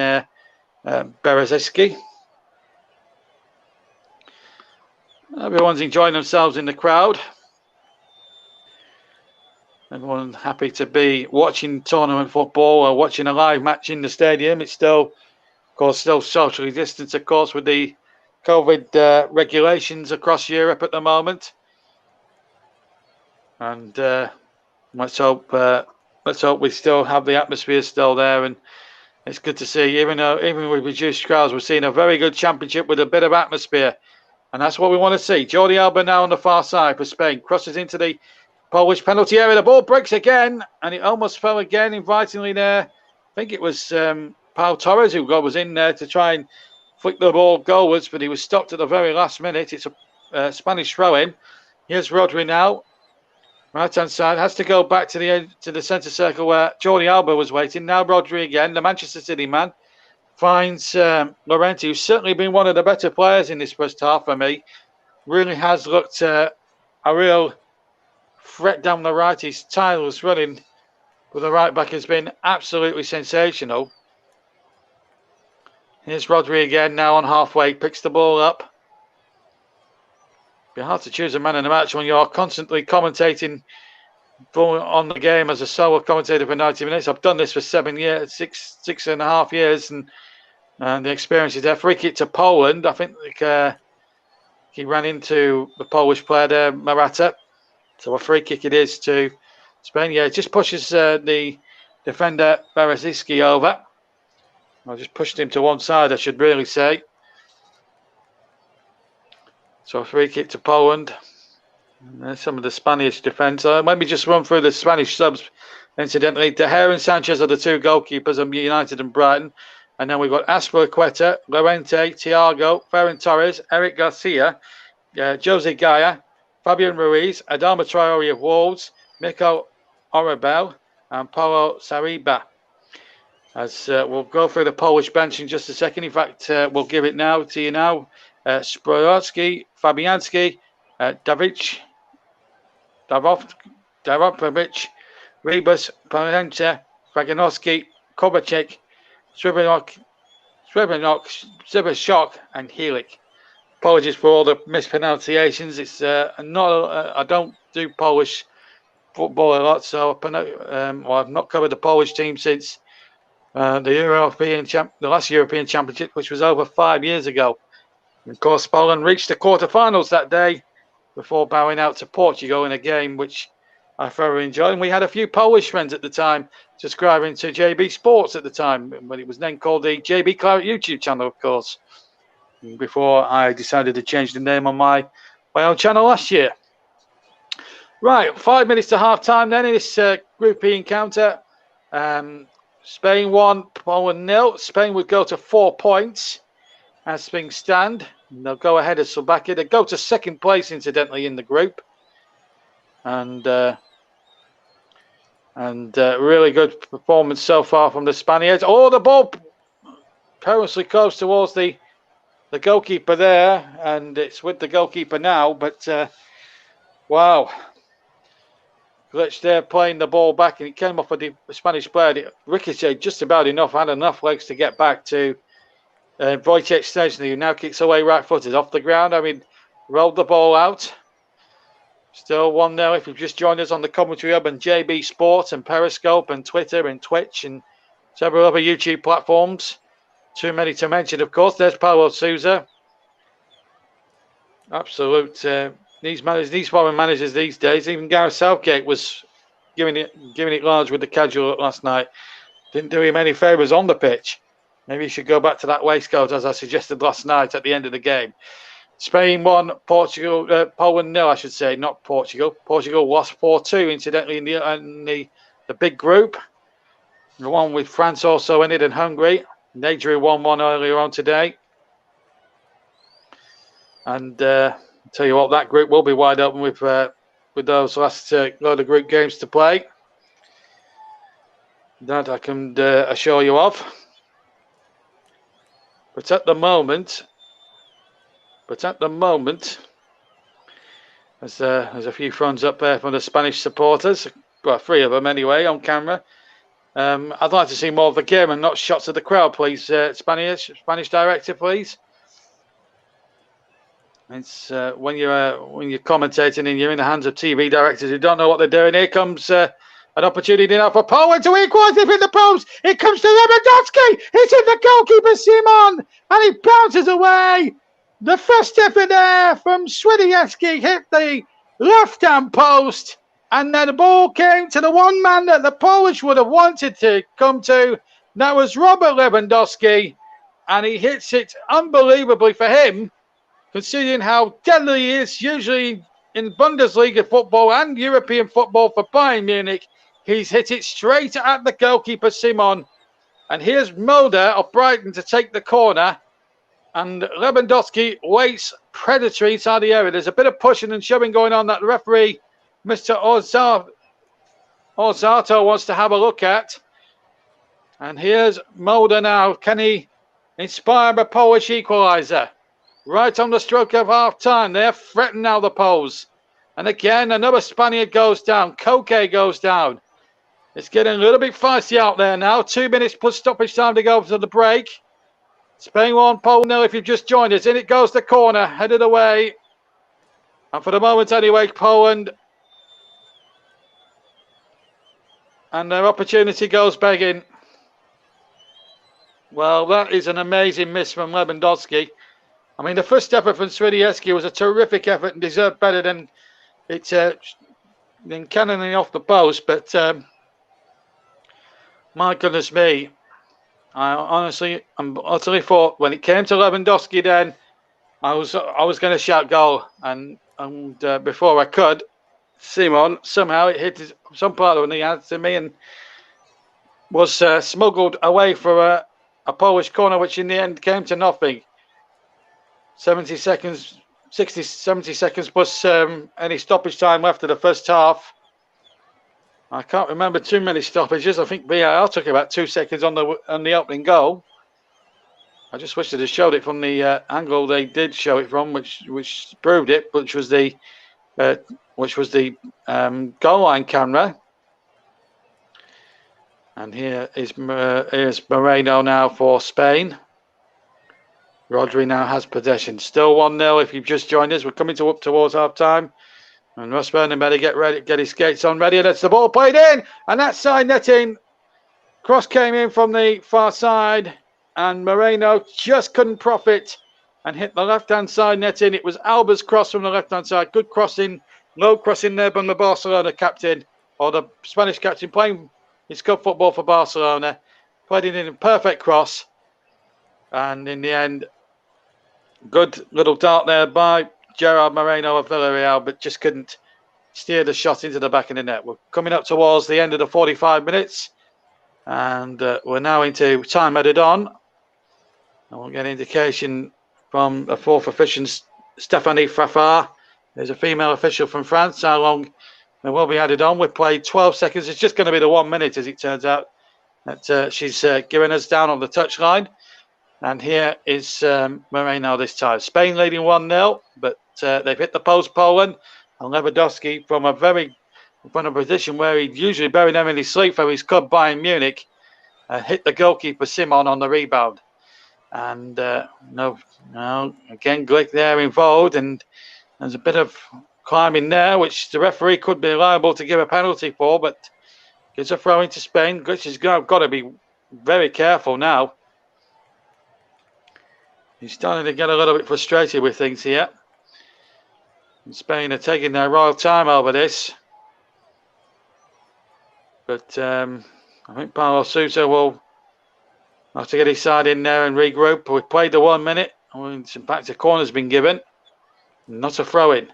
Berezinski. Everyone's enjoying themselves in the crowd. Everyone happy to be watching tournament football or watching a live match in the stadium. It's still, of course, still socially distanced, of course, with the COVID regulations across Europe at the moment. And let's hope we still have the atmosphere still there, and It's good to see, even with reduced crowds, we're seeing a very good championship with a bit of atmosphere. And that's what we want to see. Jordi Alba now on the far side for Spain. Crosses into the Polish penalty area. The ball breaks again, and it almost fell again, invitingly there. I think it was Pau Torres who was in there to try and flick the ball goalwards, but he was stopped at the very last minute. It's a Spanish throw-in. Here's Rodri now. Right-hand side, has to go back to the centre circle where Jordi Alba was waiting. Now Rodri again, the Manchester City man, finds Llorente, who's certainly been one of the better players in this first half for me. Really has looked a real threat down the right. His tireless running with the right back has been absolutely sensational. Here's Rodri again now on halfway, picks the ball up. Be hard to choose a man in the match when you're constantly commentating on the game as a solo commentator for 90 minutes. I've done this for 6 and a half years, and the experience is there. Free kick to Poland. I think he ran into the Polish player there, Morata. So a free kick it is to Spain. Yeah, it just pushes the defender Berezinski over. I just pushed him to one side, I should really say. So a free kick to Poland. And there's some of the Spanish defence. Let me just run through the Spanish subs, incidentally. De Gea and Sanchez are the two goalkeepers of United and Brighton. And then we've got Azpilicueta, Llorente, Thiago, Ferran Torres, Eric Garcia, Jose Gaya, Fabian Ruiz, Adama Traore of Wolves, Mikel Oyarzabal, and Paulo Saliba. As we'll go through the Polish bench in just a second. In fact, we'll give it now to you now. Sproyowski, Fabianski, Davic, Daropovic, Ribas, Palencia, Draganowski, Kovacic, Swibernik, Sibashok, and Helik. Apologies for all the mispronunciations. It's I don't do Polish football a lot, so I've not covered the Polish team since the last European Championship, which was over 5 years ago. And of course, Poland reached the quarterfinals that day before bowing out to Portugal in a game which I thoroughly enjoyed. And we had a few Polish friends at the time subscribing to JB Sports at the time, when it was then called the JB Claret YouTube channel, of course, before I decided to change the name on my own channel last year. Right, 5 minutes to half time then in this Group E encounter. Spain 1, Poland 0. Spain would go to 4 points as things stand. They'll go ahead of Slovakia. They go to second place, incidentally, in the group. And really good performance so far from the Spaniards. Oh, the ball perilously close towards the goalkeeper there, and it's with the goalkeeper now. But wow, Glitch there playing the ball back, and it came off of the Spanish player. It ricocheted just about enough, had enough legs to get back to Wojciech Szczęsny, who now kicks away right-footed off the ground. I mean, rolled the ball out. Still 1-0 if you've just joined us on the Commentary Hub and JB Sport and Periscope and Twitter and Twitch and several other YouTube platforms. Too many to mention, of course. There's Paulo Sousa. Absolute. These foreign managers these days, even Gareth Southgate was giving it large with the casual last night. Didn't do him any favours on the pitch. Maybe he should go back to that waistcoat, as I suggested last night at the end of the game. Spain 1, Poland 0, I should say, not Portugal. Portugal lost 4-2, incidentally, in the big group. The one with France also in it, and Hungary. They drew 1-1 earlier on today. And I'll tell you what, that group will be wide open with those last load of group games to play. That I can assure you of. But at the moment, there's a few thumbs up there from the Spanish supporters. Well, 3 of them anyway on camera. I'd like to see more of the game and not shots of the crowd, please. Spanish director, please. It's when you're commentating and you're in the hands of TV directors who don't know what they're doing. Here comes an opportunity now for Poland to equalise it in the post. It comes to Lewandowski. It's in the goalkeeper, Simon, and he bounces away. The first step in there from Swiderski hit the left-hand post, and then the ball came to the one man that the Polish would have wanted to come to, That was Robert Lewandowski, and he hits it unbelievably for him, considering how deadly he is usually in Bundesliga football and European football for Bayern Munich. He's hit it straight at the goalkeeper, Simon. And here's Mulder of Brighton to take the corner. And Lewandowski waits predatory inside the area. There's a bit of pushing and shoving going on that the referee, Mr. Orzato, wants to have a look at. And here's Mulder now. Can he inspire a Polish equaliser? Right on the stroke of half-time. They're threatening now the Poles. And again, another Spaniard goes down. Koke goes down. It's getting a little bit feisty out there now. 2 minutes plus stoppage time to go to the break. Spain 1, Poland 0 if you've just joined us. In it goes the corner, headed away. And for the moment anyway, Poland. And their opportunity goes begging. Well, that is an amazing miss from Lewandowski. I mean, the first effort from Swiatkowski was a terrific effort and deserved better than it than cannoning off the post. But my goodness me, I honestly, I'm utterly thought when it came to Lewandowski, then I was going to shout goal, and before I could, Simon somehow it hit some part of the hand to me and was smuggled away for a Polish corner, which in the end came to nothing. 70 seconds plus any stoppage time left of the first half. I can't remember too many stoppages. I think VAR took about 2 seconds on the opening goal. I just wish they'd have showed it from the angle they did show it from, which proved it, which was the goal line camera. And here's Moreno now for Spain. Rodri now has possession. Still 1-0 if you've just joined us. We're coming up towards half-time. And Russ Burnham better get ready, get his skates on ready. And that's the ball played in. And that side netting. Cross came in from the far side. And Moreno just couldn't profit and hit the left-hand side netting. It was Alba's cross from the left-hand side. Good crossing. Low crossing there from the Barcelona captain. Or the Spanish captain playing his club football for Barcelona. Played it in a perfect cross. And in the end, good little dart there by Gerard Moreno of Villarreal, but just couldn't steer the shot into the back of the net. We're coming up towards the end of the 45 minutes, and we're now into time added on. And we'll get an indication from the fourth official, Stéphanie Fraffard. There's a female official from France. How long it will be added on? We've played 12 seconds. It's just going to be the 1 minute, as it turns out, that she's giving us down on the touchline. And here is Moreno this time. Spain leading 1-0, but they've hit the post, Poland. And Lewandowski from a position where he'd usually bury them in his sleep for his club Bayern Munich, hit the goalkeeper Simon on the rebound. And no, again, Glick there involved, and there's a bit of climbing there, which the referee could be liable to give a penalty for, but gives a throw into Spain. Glick has got to be very careful now. He's starting to get a little bit frustrated with things here. And Spain are taking their royal time over this. But I think Paulo Sousa will have to get his side in there and regroup. We've played the 1 minute. In fact, a corner's been given. Not a throw-in.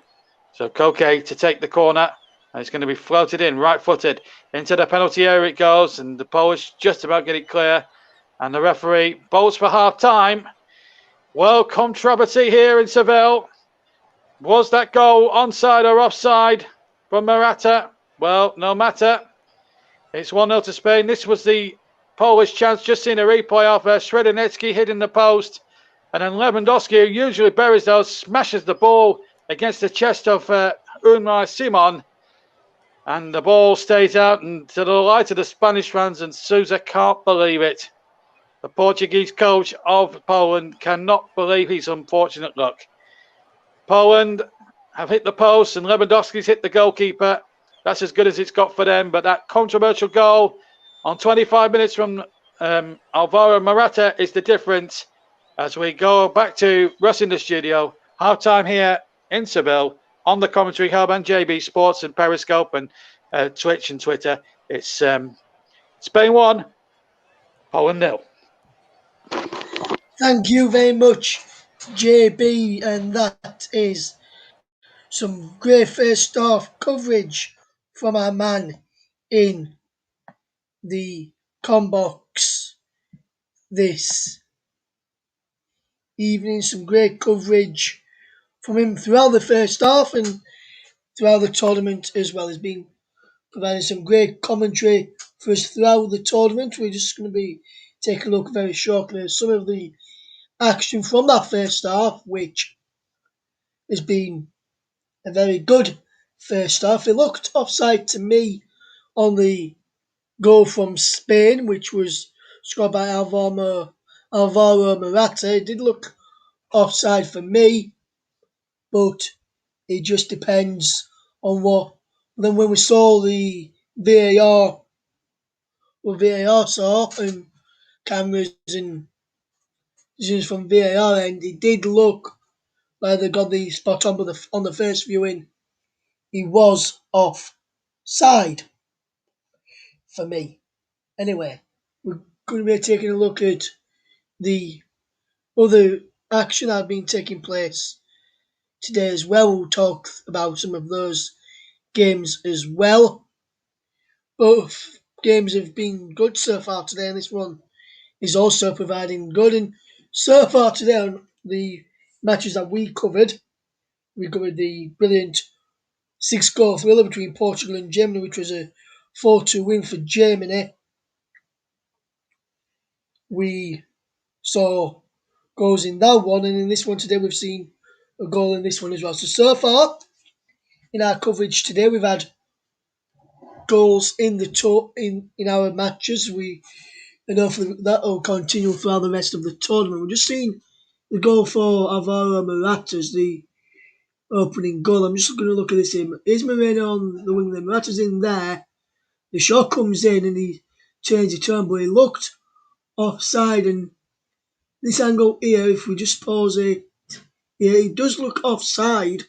So Koke to take the corner. And it's going to be floated in, right-footed. Into the penalty area it goes. And the Polish just about get it clear. And the referee bowls for half-time. Well, controversy here in Seville. Was that goal onside or offside from Morata? Well, no matter. It's 1-0 to Spain. This was the Polish chance. Just seen a replay of Sredonetsky hitting the post. And then Lewandowski, who usually buries those, smashes the ball against the chest of Unai Simon. And the ball stays out. And to the delight of the Spanish fans, and Sousa can't believe it. The Portuguese coach of Poland cannot believe his unfortunate luck. Poland have hit the post and Lewandowski's hit the goalkeeper. That's as good as it's got for them. But that controversial goal on 25 minutes from Alvaro Morata is the difference. As we go back to Russ in the studio, half-time here in Seville on the Commentary Hub and JB Sports and Periscope and Twitch and Twitter. It's Spain 1, Holland 0. Thank you very much, JB, and that is some great first half coverage from our man in the Combox this evening. Some great coverage from him throughout the first half and throughout the tournament as well. He's been providing some great commentary for us throughout the tournament. We're just going to be taking a look very shortly at some of the action from that first half, which has been a very good first half. It looked offside to me on the goal from Spain, which was scored by Alvaro Morata. It did look offside for me, but it just depends on what. Then when we saw the VAR, what VAR saw and cameras and decisions from VAR, and it did look like they got the spot on, but on the first viewing, he was offside for me. Anyway, we're going to be taking a look at the other action that had been taking place today as well. We'll talk about some of those games as well. Both games have been good so far today, and this one is also providing good. And so far today, on the matches that we covered the brilliant 6-goal thriller between Portugal and Germany, which was a 4-2 win for Germany. We saw goals in that one, and in this one today we've seen a goal in this one as well. So far in our coverage today, we've had goals in in our matches. And hopefully that will continue throughout the rest of the tournament. We're just seeing the goal for Alvaro Morata as the opening goal. I'm just going to look at this here. Is Moreno on the wing there? Morata's in there. The shot comes in and he turns it on, but he looked offside. And this angle here, if we just pause it, yeah, it does look offside.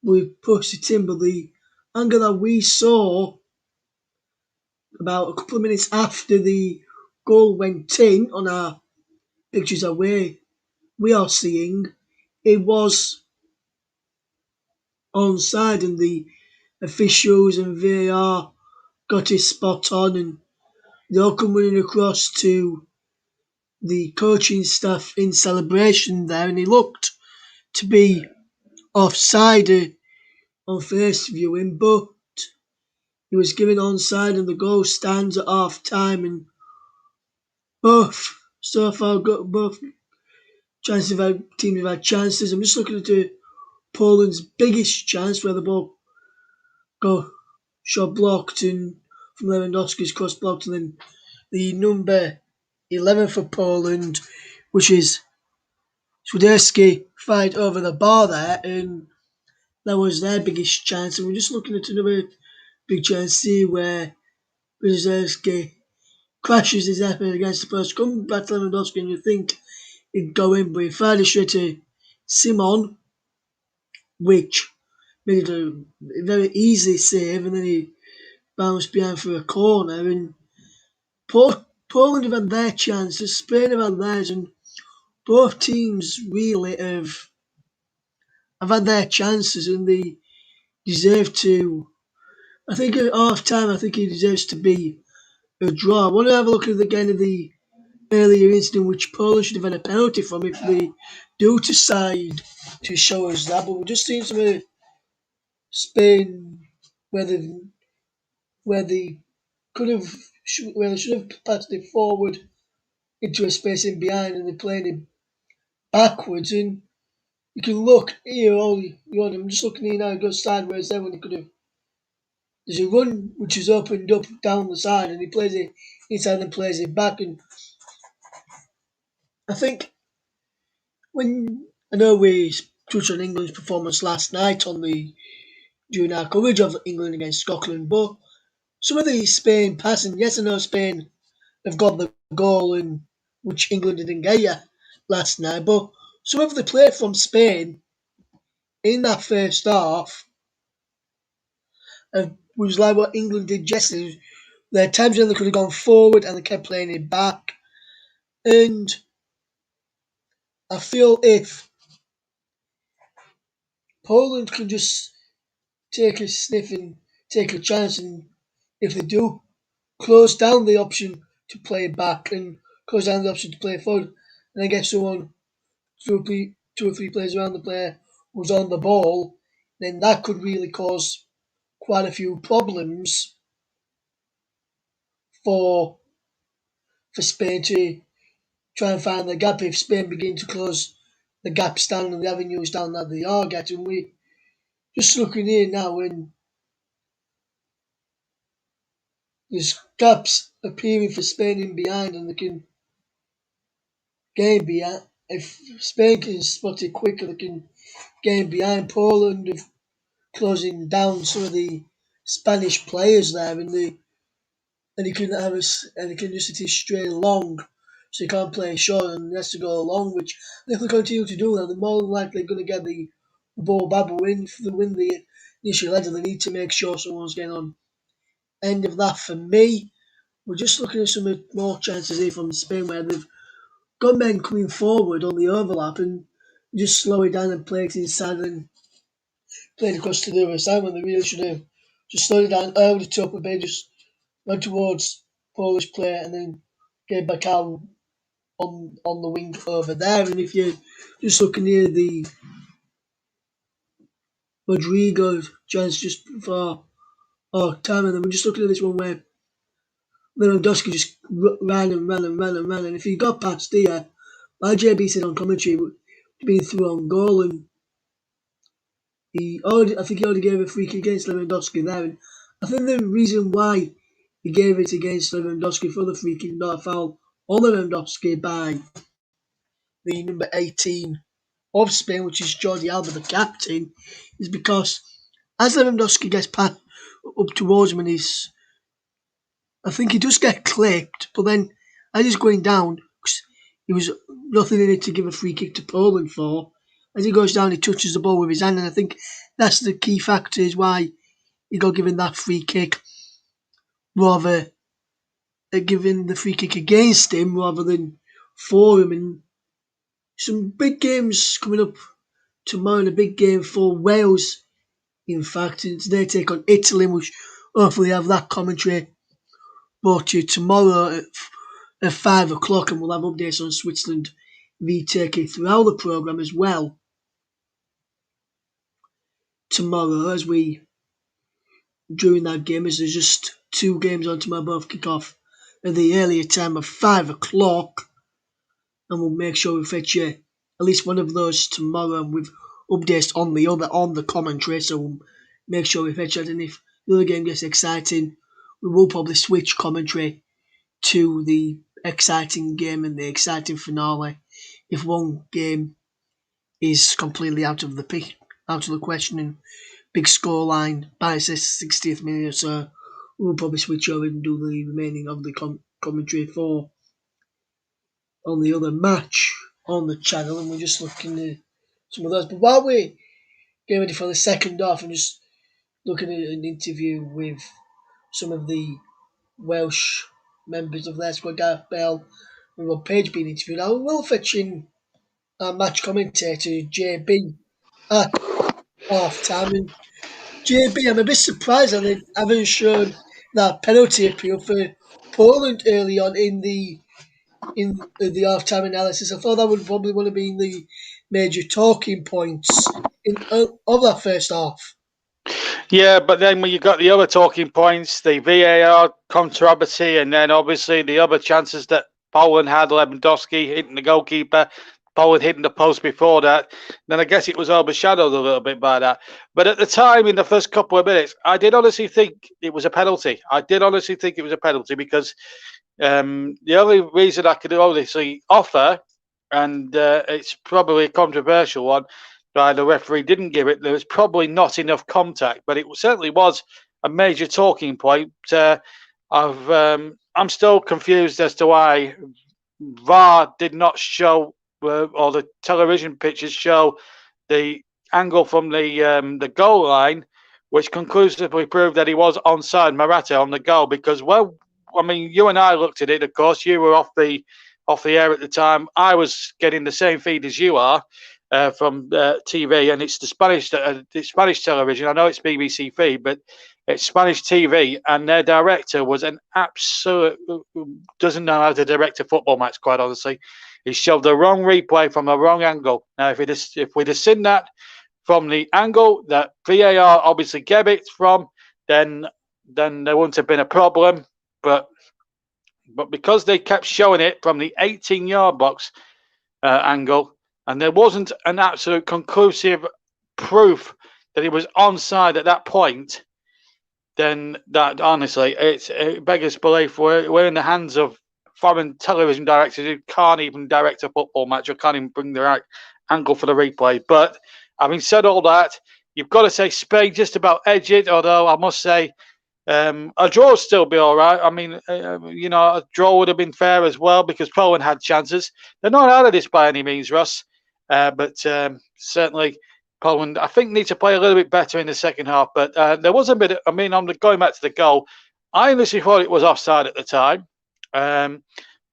We pushed it in, but the angle that we saw about a couple of minutes after the goal went in on our pictures that we are seeing, it was onside, and the officials and VAR got it spot on, and they all come running across to the coaching staff in celebration there, and he looked to be offside on first viewing, but he was given onside, and the goal stands at half time, and both so far got both teams have had chances. I'm just looking at Poland's biggest chance where the ball got shot blocked and from Lewandowski's cross blocked, and then the number 11 for Poland, which is Swiderski, fired over the bar there, and that was their biggest chance. And we're just looking at another big chance here where Swiderski crashes his effort against the post, comes back to Lewandowski, and you think he'd go in, but he fired it straight to Simon, which made it a very easy save, and then he bounced behind for a corner. And Poland have had their chances, Spain have had theirs, and both teams really have had their chances, and they deserve to. I think at half time, I think it deserves to be a draw. I want to have a look at again at the earlier incident, which Poland should have had a penalty from if they do decide to show us that. But we're just seeing some of Spain where they could have where they should have passed it forward into a space in behind, and they're playing it backwards. And you can look here, all you want. I'm just looking here now. It goes sideways there when he could have. There's a run which is opened up down the side, and he plays it inside and plays it back. And I think I know we touched on England's performance last night during our coverage of England against Scotland, but some of the Spain passing, yes, I know Spain have got the goal in which England didn't get yet last night, but some of the play from Spain in that first half was like what England did yesterday. There are times when they could have gone forward and they kept playing it back. And I feel if Poland can just take a sniff and take a chance, and if they do, close down the option to play back and close down the option to play forward, and then get someone, two or three players around the player who's on the ball, then that could really cause quite a few problems for Spain to try and find the gap if Spain begin to close the gaps down and the avenues down that they are getting. We just looking here now when there's gaps appearing for Spain in behind and they can gain behind. If Spain can spot it quicker, they can gain behind Poland of closing down some of the Spanish players there and he can have and he can just hit it straight long. So he can't play short and he has to go long, which if they continue to do that, they're more than likely going to get the ball back. But if they win the initial header, they need to make sure someone's getting on end of that. For me, we're just looking at some more chances here from Spain where they've got men coming forward on the overlap and just slow it down and play it inside and play it across to the other side when they really should have just slowed it down early to top and they just went towards Polish player and then get back out on the wing over there. And if you're just looking near the Rodrigo chance just before time, and then we're just looking at this one where Lewandowski just ran and ran and ran and ran. And if he got past here, like JB said on commentary, being through on goal, and I think he already gave a free kick against Lewandowski there. And I think the reason why he gave it against Lewandowski for the free kick, not a foul on Lewandowski by the number 18 of Spain, which is Jordi Alba, the captain, is because as Lewandowski gets up towards him and I think he does get clipped, but then as he's going down, he was nothing in it to give a free kick to Poland for. As he goes down, he touches the ball with his hand, and I think that's the key factor is why he got given that free kick rather than giving the free kick against him rather than for him. And some big games coming up tomorrow, and a big game for Wales. In fact, it's their take on Italy, which hopefully have that commentary brought to you tomorrow at 5 o'clock, and we'll have updates on Switzerland v Turkey throughout the programme as well. Tomorrow, as we during that game, as there's just two games on tomorrow, both kick off at the earlier time of 5 o'clock, and we'll make sure we fetch you at least one of those tomorrow with updates on the other on the commentary. So we'll make sure we fetch that, and if the other game gets exciting, we will probably switch commentary to the exciting game and the exciting finale. If one game is completely out of the question and big scoreline by the 60th minute or so, we'll probably switch over and do the remaining of the commentary for on the other match on the channel, and we're just looking at some of those. But while we're getting ready for the second half and just looking at an interview with some of the Welsh members of their squad, Gareth Bale and Rob Page being interviewed, I will fetch in our match commentator JB at half time. And JB, I'm a bit surprised that they haven't shown that penalty appeal for Poland early on in the half time analysis. I thought that would probably would have been the major talking points of that first half. Yeah, but then when you got the other talking points, the VAR controversy, and then obviously the other chances that Poland had, Lewandowski hitting the goalkeeper, Poland hitting the post before that, then I guess it was overshadowed a little bit by that. But at the time, in the first couple of minutes, I did honestly think it was a penalty. Because the only reason I could obviously offer, and it's probably a controversial one, by the referee didn't give it, there was probably not enough contact, but it certainly was a major talking point. I'm still confused as to why VAR did not show, or the television pictures show the angle from the goal line which conclusively proved that he was onside Morata on the goal. Because, well, I mean, you and I looked at it. Of course, you were off the air at the time. I was getting the same feed as you are from TV, and it's the Spanish television. I know it's BBC feed, but it's Spanish TV, and their director was an absolute doesn't know how to direct a football match. Quite honestly, he showed the wrong replay from the wrong angle. Now, if we'd have seen that from the angle that VAR obviously gave it from, then there wouldn't have been a problem. But because they kept showing it from the 18-yard box angle, and there wasn't an absolute conclusive proof that he was onside at that point, then that honestly, it beggars belief. We're in the hands of foreign television directors who can't even direct a football match or can't even bring the right angle for the replay. But having said all that, you've got to say Spain just about edged it, although I must say a draw would still be all right. I mean, a draw would have been fair as well because Poland had chances. They're not out of this by any means, Russ, but certainly Poland, I think, need to play a little bit better in the second half. But there was a bit, going back to the goal, I initially thought it was offside at the time. But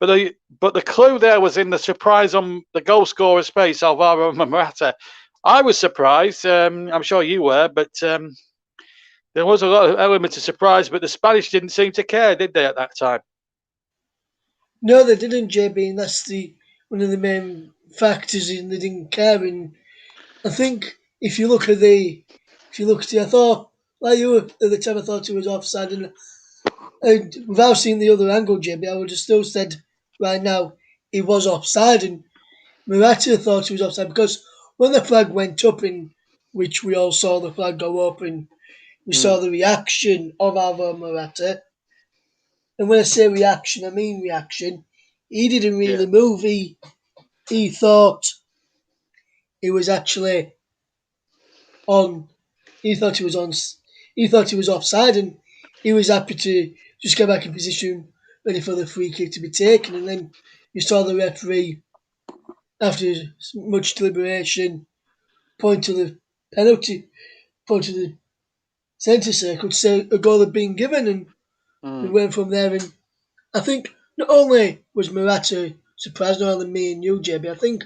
the clue there was in the surprise on the goal scorer's face, Alvaro Morata. I was surprised. I'm sure you were, but there was a lot of element of surprise. But the Spanish didn't seem to care, did they, at that time? No, they didn't, JB, and that's one of the main factors in they didn't care. And I think if you look at it, I thought, like you were at the time, I thought it was offside, and without seeing the other angle, JB, I would have still said right now he was offside, and Morata thought he was offside because when the flag went up, in which we all saw the flag go up, and we saw the reaction of Alvaro Morata. And when I say reaction, I mean reaction. He didn't really move. He thought he was actually on. He thought he was on. He thought he was offside, and he was happy to just get back in position, ready for the free kick to be taken. And then you saw the referee, after much deliberation, point to the penalty, point to the centre circle to say a goal had been given, and we went from there. And I think not only was Morata surprised, not only me and you, JB, I think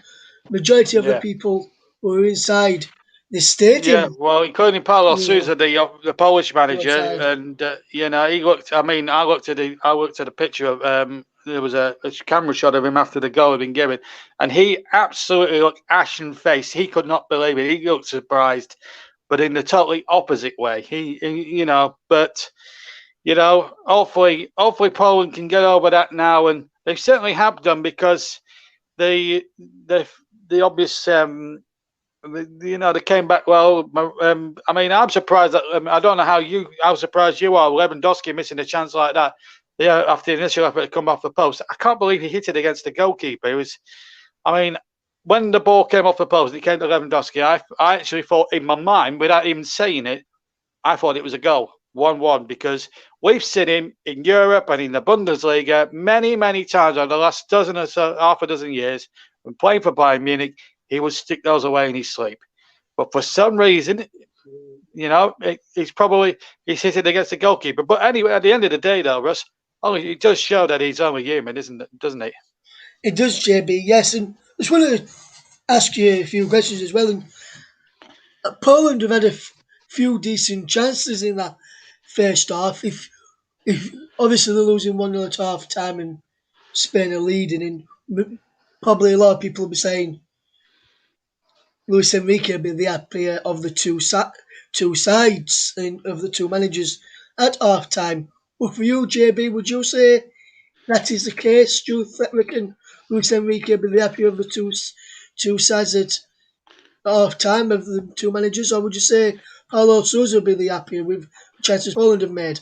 majority of the people who were inside the stadium. Yeah, well, including Paulo Sousa, the Polish manager, and he looked. I mean, I looked at the picture of there was a camera shot of him after the goal had been given, and he absolutely looked ashen faced. He could not believe it. He looked surprised, but in the totally opposite way. Hopefully Poland can get over that now, and they certainly have done because the obvious. They came back well. I'm surprised that I don't know how surprised you are. Lewandowski missing a chance like that. Yeah, after the initial effort to come off the post, I can't believe he hit it against the goalkeeper. It was, when the ball came off the post, it came to Lewandowski. I actually thought in my mind, without even saying it, I thought it was a goal, 1-1, because we've seen him in Europe and in the Bundesliga many, many times over the last dozen or so, half a dozen years, when playing for Bayern Munich. He would stick those away in his sleep. But for some reason, he's hit it against the goalkeeper. But anyway, at the end of the day, though, Russ, it does show that he's only human, doesn't it? It does, JB, yes. And I just want to ask you a few questions as well. And Poland have had a few decent chances in that first half. If obviously they're losing 1-0 at half time and Spain are leading, and probably a lot of people will be saying Luis Enrique will be the happier of the two sides and of the two managers at half time. But for you, JB, would you say that is the case? Do you reckon Luis Enrique will be the happier of the two sides at half time of the two managers, or would you say Paulo Sousa will be the happier with the chances Poland have made?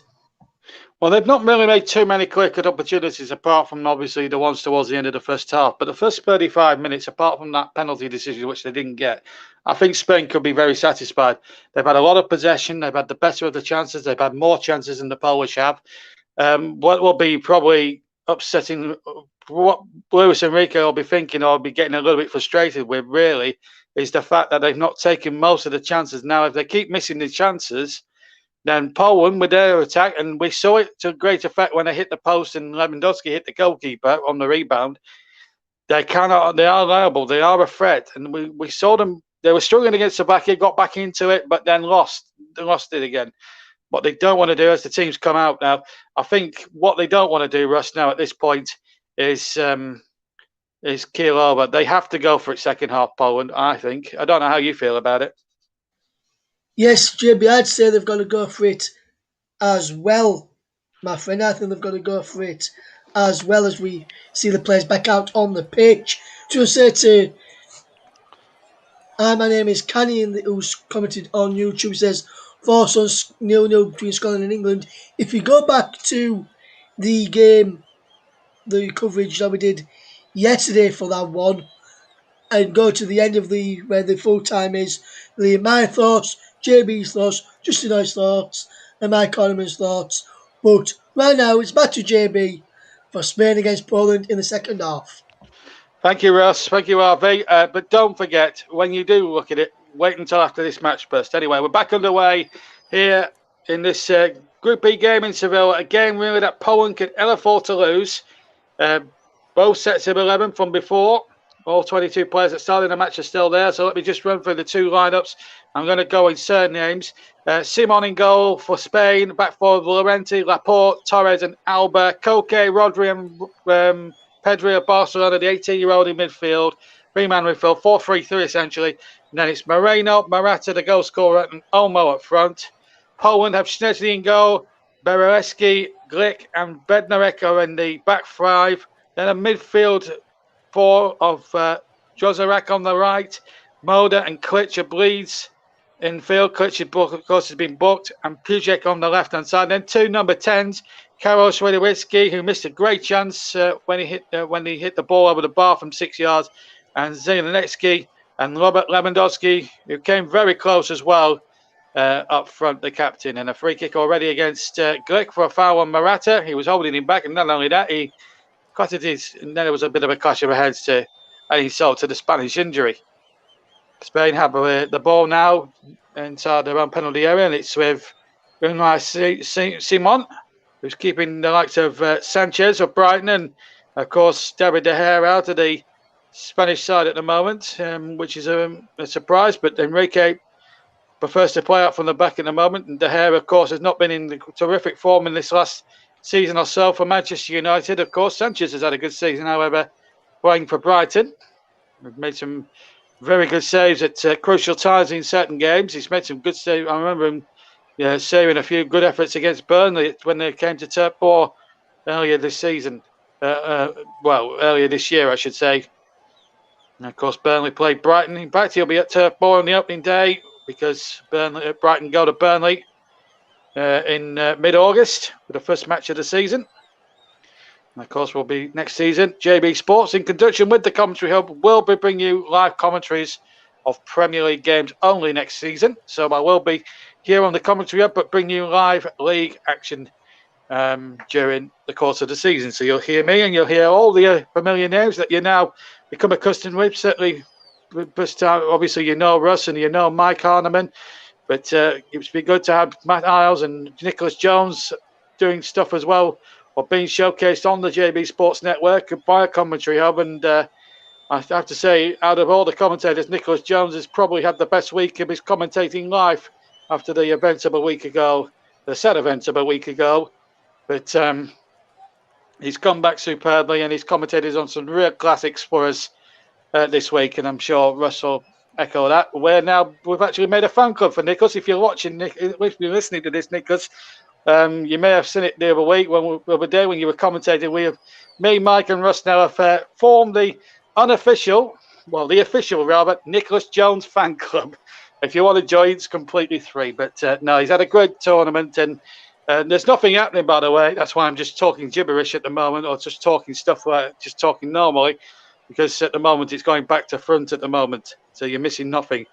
Well, they've not really made too many clear-cut opportunities, apart from obviously the ones towards the end of the first half. But the first 35 minutes, apart from that penalty decision, which they didn't get, I think Spain could be very satisfied. They've had a lot of possession. They've had the better of the chances. They've had more chances than the Polish have. What will be probably upsetting, what Luis Enrique will be thinking or be getting a little bit frustrated with, really, is the fact that they've not taken most of the chances. Now, if they keep missing the chances, Then Poland with their attack, and we saw it to great effect when they hit the post and Lewandowski hit the goalkeeper on the rebound. They are liable, they are a threat. And we saw them, they were struggling against Slovakia, got back into it, but then lost it again. What they don't want to do as the teams come out now, I think what they don't want to do, Russ, now at this point is keel over. They have to go for it second half, Poland, I think. I don't know how you feel about it. Yes, JB, I'd say they've got to go for it as well, my friend. I think they've got to go for it as well as we see the players back out on the pitch. Just say to my name is Canny, who's commented on YouTube, says 4 Sons 0-0 between Scotland and England. If you go back to the game, the coverage that we did yesterday for that one, and go to the end of where the full time is, my thoughts, JB's thoughts, Justin I's thoughts, and Mike Orneman's thoughts. But right now, it's back to JB for Spain against Poland in the second half. Thank you, Russ. Thank you, RV. But don't forget, when you do look at it, wait until after this match burst. Anyway, we're back underway here in this Group B game in Seville. A game really that Poland can ill afford to lose. Both sets of 11 from before. All 22 players that started the match are still there. So let me just run through the two lineups. I'm going to go in surnames. Simon in goal for Spain. Back forward, Llorente, Laporte, Torres and Alba. Koke, Rodri and Pedri of Barcelona, the 18-year-old in midfield. Three-man midfield, 4-3-3 essentially. And then it's Moreno, Morata, the goal scorer, and Olmo up front. Poland have Szczesny in goal. Bereski, Glick and Bednarek are in the back five. Then a midfield four of Jozerek on the right, Moda and Klitsch bleeds in field. Klitsch, of course, has been booked, and Pujek on the left-hand side. Then two number 10s, Karol Swiderwicki, who missed a great chance when he hit the ball over the bar from 6 yards, and Zielinski and Robert Lewandowski, who came very close as well up front, the captain. And a free kick already against Glick for a foul on Morata. He was holding him back, and not only that, he cutted his, and then there was a bit of a clash of heads to any salt to the Spanish injury. Spain have the ball now inside their own penalty area, and it's with Unai Simon, who's keeping the likes of Sanchez of Brighton, and of course David De Gea out of the Spanish side at the moment, which is a surprise. But Enrique prefers to play out from the back at the moment, and De Gea, of course, has not been in the terrific form in this last season or so for Manchester United. Of course, Sanchez has had a good season, however, playing for Brighton. We've made some very good saves at crucial times in certain games. He's made some good saves. I remember him saving a few good efforts against Burnley when they came to Turf Moor earlier this season. Earlier this year, I should say. And of course, Burnley played Brighton. In fact, he'll be at Turf Moor on the opening day because Brighton go to Burnley in mid-August for the first match of the season. And of course, will be next season. JB Sports, in conjunction with the Commentary Hub, will be bringing you live commentaries of Premier League games only next season. So I will be here on the Commentary Hub, but bring you live league action during the course of the season. So you'll hear me and you'll hear all the familiar names that you now become accustomed with. Certainly, this time, obviously, you know Russ and you know Mike Orneman. But it's been good to have Matt Isles and Nicholas Jones doing stuff as well, or being showcased on the JB Sports Network by a Commentary Hub. And I have to say, out of all the commentators, Nicholas Jones has probably had the best week of his commentating life after the events of a week ago, the said events of a week ago. But he's come back superbly, and he's commentated on some real classics for us this week, and I'm sure Russell echo that. We've actually made a fan club for Nicholas. If you're watching, if you're listening to this, Nicholas, you may have seen it the other day when you were commentating. Me, Mike, and Russ now have formed the official Nicholas Jones fan club. If you want to join, it's completely free. But no, he's had a great tournament, and there's nothing happening, by the way. That's why I'm just talking gibberish at the moment, or just talking stuff like just talking normally, because at the moment it's going back to front at the moment. So you're missing nothing.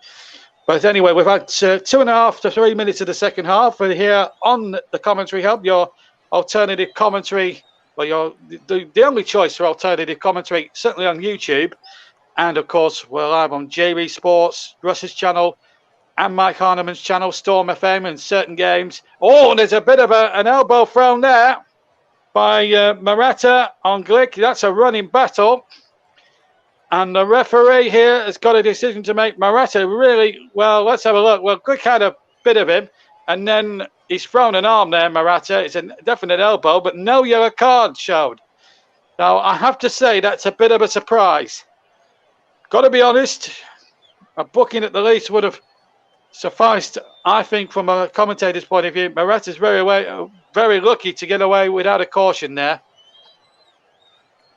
But anyway, we've had 2.5 to 3 minutes of the second half. We're here on the Commentary Hub, your alternative commentary, or the only choice for alternative commentary, certainly on YouTube. And of course, we're live on JB Sports, Russ's channel, and Mike Harneman's channel, Storm FM, and certain games. Oh, and there's a bit of an elbow thrown there by Murata on Glick. That's a running battle. And the referee here has got a decision to make. Murata really, well, let's have a look. Well, Glick had a bit of him, and then he's thrown an arm there, Murata. It's a definite elbow, but no yellow card showed. Now, I have to say that's a bit of a surprise. Got to be honest, a booking at the least would have sufficed, I think, from a commentator's point of view. Murata's very lucky to get away without a caution there.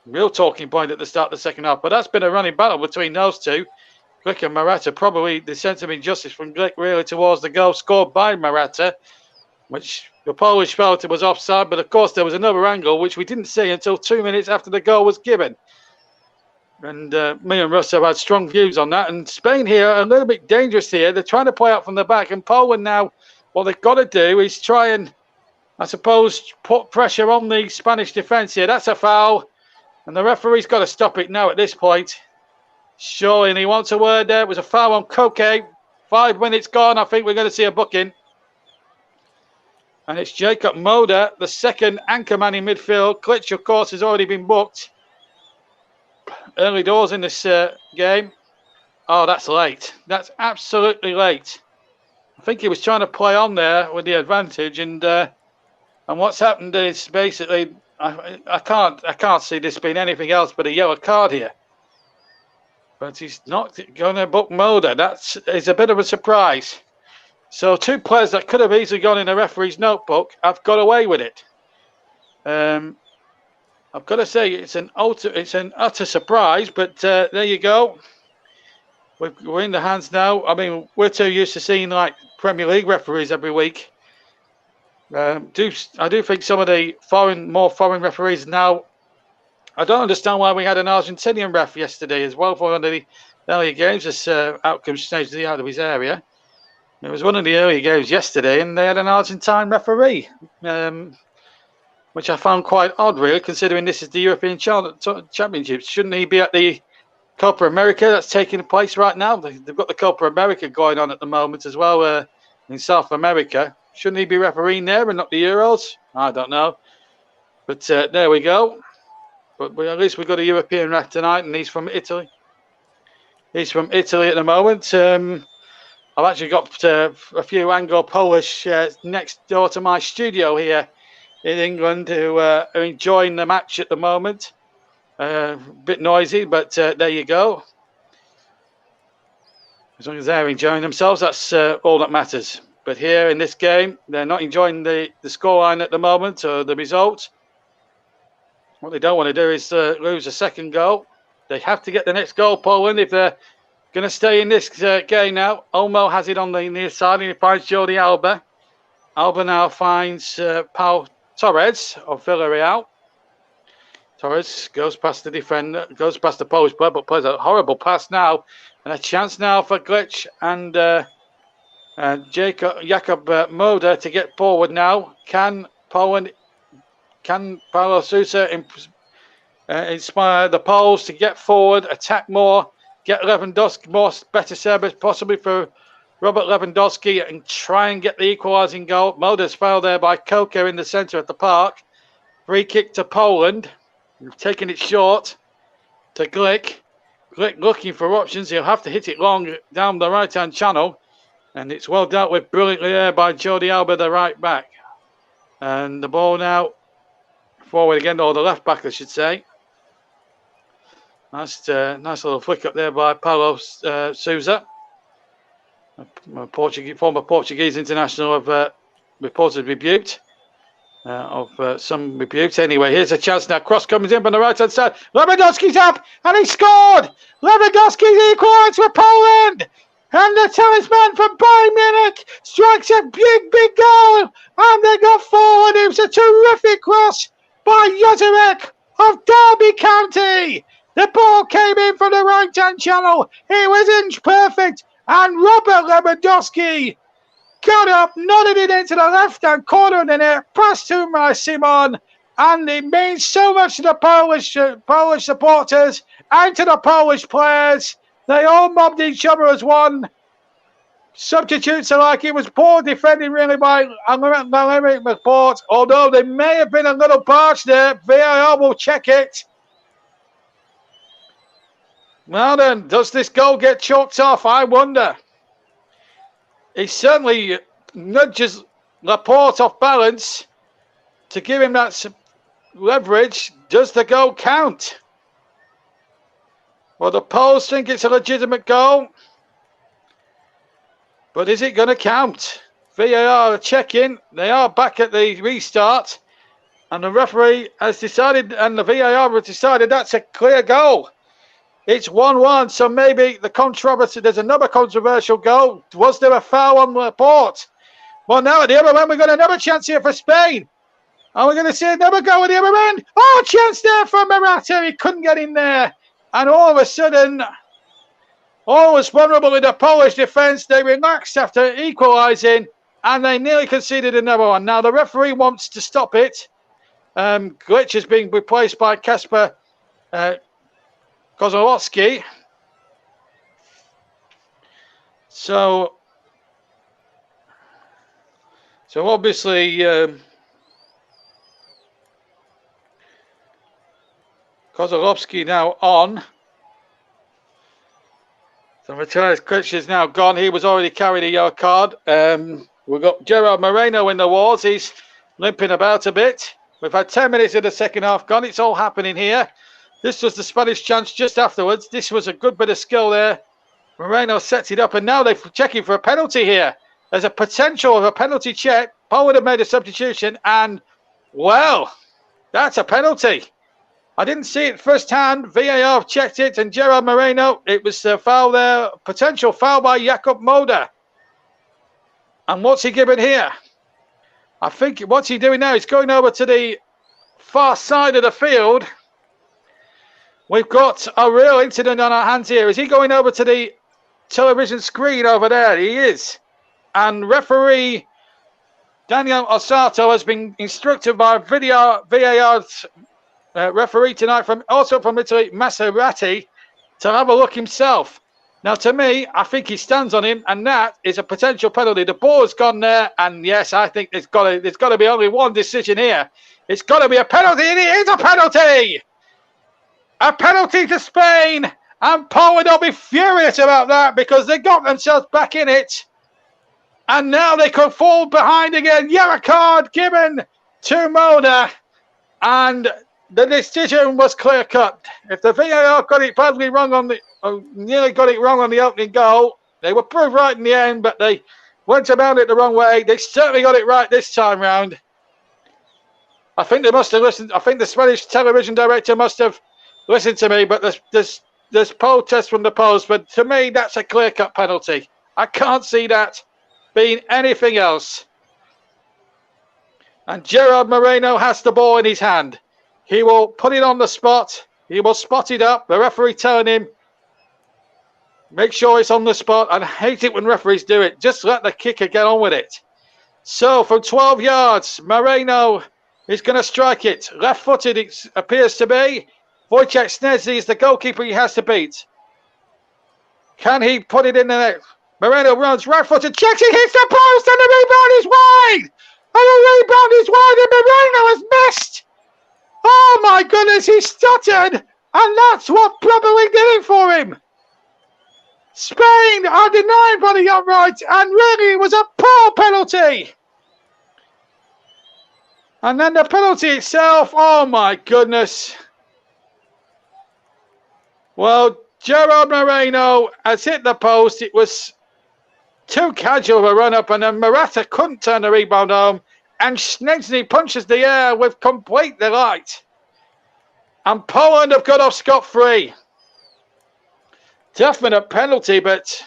Real talking point at the start of the second half, but that's been a running battle between those two. Glick and Murata, probably the sense of injustice from Glick really towards the goal scored by Murata, which the Polish felt it was offside, but of course there was another angle which we didn't see until 2 minutes after the goal was given. And me and Russ have had strong views on that. And Spain here are a little bit dangerous here. They're trying to play out from the back. And Poland now, what they've got to do is try and, I suppose, put pressure on the Spanish defence here. That's a foul. And the referee's got to stop it now at this point. Surely, and he wants a word there. It was a foul on Koke. 5 minutes gone. I think we're going to see a booking. And it's Jacob Moder, the second anchor man in midfield. Glick, of course, has already been booked early doors in this game. Oh, that's late. That's absolutely late. I think he was trying to play on there with the advantage, and what's happened is basically I can't see this being anything else but a yellow card here. But he's not going to book Moder. It's a bit of a surprise. So 2 players that could have easily gone in the referee's notebook have got away with it. I've got to say it's an utter surprise, but there you go. We're in the hands now. I mean, we're too used to seeing like Premier League referees every week. I do think some of the more foreign referees now. I don't understand why we had an Argentinian ref yesterday as well for one of the earlier games. This outcome changed out of his area. It was one of the earlier games yesterday, and they had an Argentine referee. Which I found quite odd, really, considering this is the European Championships. Shouldn't he be at the Copa America that's taking place right now? They've got the Copa America going on at the moment as well in South America. Shouldn't he be refereeing there and not the Euros? I don't know. But there we go. But at least we've got a European ref tonight, and he's from Italy. He's from Italy at the moment. I've actually got a few Anglo-Polish next door to my studio here in England who are enjoying the match at the moment. A bit noisy, but there you go. As long as they're enjoying themselves, that's all that matters. But here in this game, they're not enjoying the scoreline at the moment or the result. What they don't want to do is lose a second goal. They have to get the next goal, Poland, if they're going to stay in this game now. Olmo has it on the near side, and he finds Jordi Alba. Alba now finds Pau Torres of Villarreal. Torres goes past the defender, goes past the Polish player, but plays a horrible pass now. And a chance now for Glick and Jacob Moder to get forward now. Can Paulo Sousa inspire the Poles to get forward, attack more, get Lewandowski more, better service possibly for Robert Lewandowski, and try and get the equalising goal. Moder's fouled there by Koke in the centre of the park. Free kick to Poland. We've taken it short to Glick. Glick looking for options. He'll have to hit it long down the right-hand channel. And it's well dealt with brilliantly there by Jordi Alba, the right back. And the ball now forward again, or the left back, I should say. Nice little flick up there by Paulo Sousa. Former Portuguese international of reported rebuked. Some rebukes. Anyway, here's a chance now. Cross comes in from the right-hand side. Lewandowski's up, and he scored! Lewandowski's equalised for Poland! And the talisman from Bayern Munich strikes a big goal, and they got forward. It was a terrific cross by Jozerek of Derby County. The ball came in from the right-hand channel. It was inch perfect, and Robert Lewandowski got up, nodded it into the left-hand corner of the net, passed to my Simon, and it means so much to the Polish supporters and to the Polish players. They all mobbed each other as one. substitutes alike. It was poor defending really by Emerick Laporte, although there may have been a little barge there. VAR will check it. Well then, does this goal get chalked off? I wonder. He certainly nudges Laporte off balance to give him that leverage. Does the goal count? Well, the Poles think it's a legitimate goal. But is it going to count? VAR are checking. They are back at the restart. And the referee has decided, and the VAR has decided that's a clear goal. It's 1-1, so maybe the controversy, there's another controversial goal. Was there a foul on Laporte? Well, now at the other end, we've got another chance here for Spain. Are we going to see another goal at the other end? Oh, chance there for Morata. He couldn't get in there. And all of a sudden, all was vulnerable in the Polish defence. They relaxed after equalising, and they nearly conceded another one. Now, the referee wants to stop it. Glitch is being replaced by Kasper Kozłowski. So obviously, Kozłowski now on. So Matthias Glitch is now gone. He was already carrying a yellow card. We've got Gerard Moreno in the walls. He's limping about a bit. We've had 10 minutes of the second half gone. It's all happening here. This was the Spanish chance just afterwards. This was a good bit of skill there. Moreno sets it up, and now they're checking for a penalty here. There's a potential of a penalty check. Poland have made a substitution, and, well, that's a penalty. I didn't see it firsthand. VAR checked it, and Gerard Moreno, it was a foul there, potential foul by Jakub Moder. And what's he given here? I think what's he doing now? He's going over to the far side of the field. We've got a real incident on our hands here. Is he going over to the television screen over there? He is. And referee Daniel Osato has been instructed by VAR's referee tonight, also from Italy, Maserati, to have a look himself. Now, to me, I think he stands on him, and that is a potential penalty. The ball has gone there, and yes, I think there's got to be only one decision here. It's got to be a penalty, and it is a penalty! A penalty to Spain, and Poland will be furious about that because they got themselves back in it, and now they could fall behind again. Yellow card given to Moder, and the decision was clear cut. If the VAR got it badly wrong nearly got it wrong on the opening goal, they were proved right in the end, but they went about it the wrong way. They certainly got it right this time round. I think they must have listened. I think the Spanish television director must have listened to me, but there's protests from the Poles, but to me, that's a clear-cut penalty. I can't see that being anything else. And Gerard Moreno has the ball in his hand. He will put it on the spot. He will spot it up. The referee telling him, make sure it's on the spot. I hate it when referees do it. Just let the kicker get on with it. So from 12 yards, Moreno is going to strike it. Left-footed it appears to be. Wojciech Szczesny is the goalkeeper he has to beat. Can he put it in the net? Moreno runs right-footed, checks it, hits the post, and the rebound is wide! And the rebound is wide, and Moreno has missed! Oh my goodness, he stuttered! And that's what probably did it for him! Spain are denied by the upright, and really it was a poor penalty! And then the penalty itself, oh my goodness. Well, Gerard Moreno has hit the post. It was too casual of a run-up, and then Morata couldn't turn the rebound home, and Szczesny punches the air with complete delight. And Poland have got off scot-free. Definite penalty, but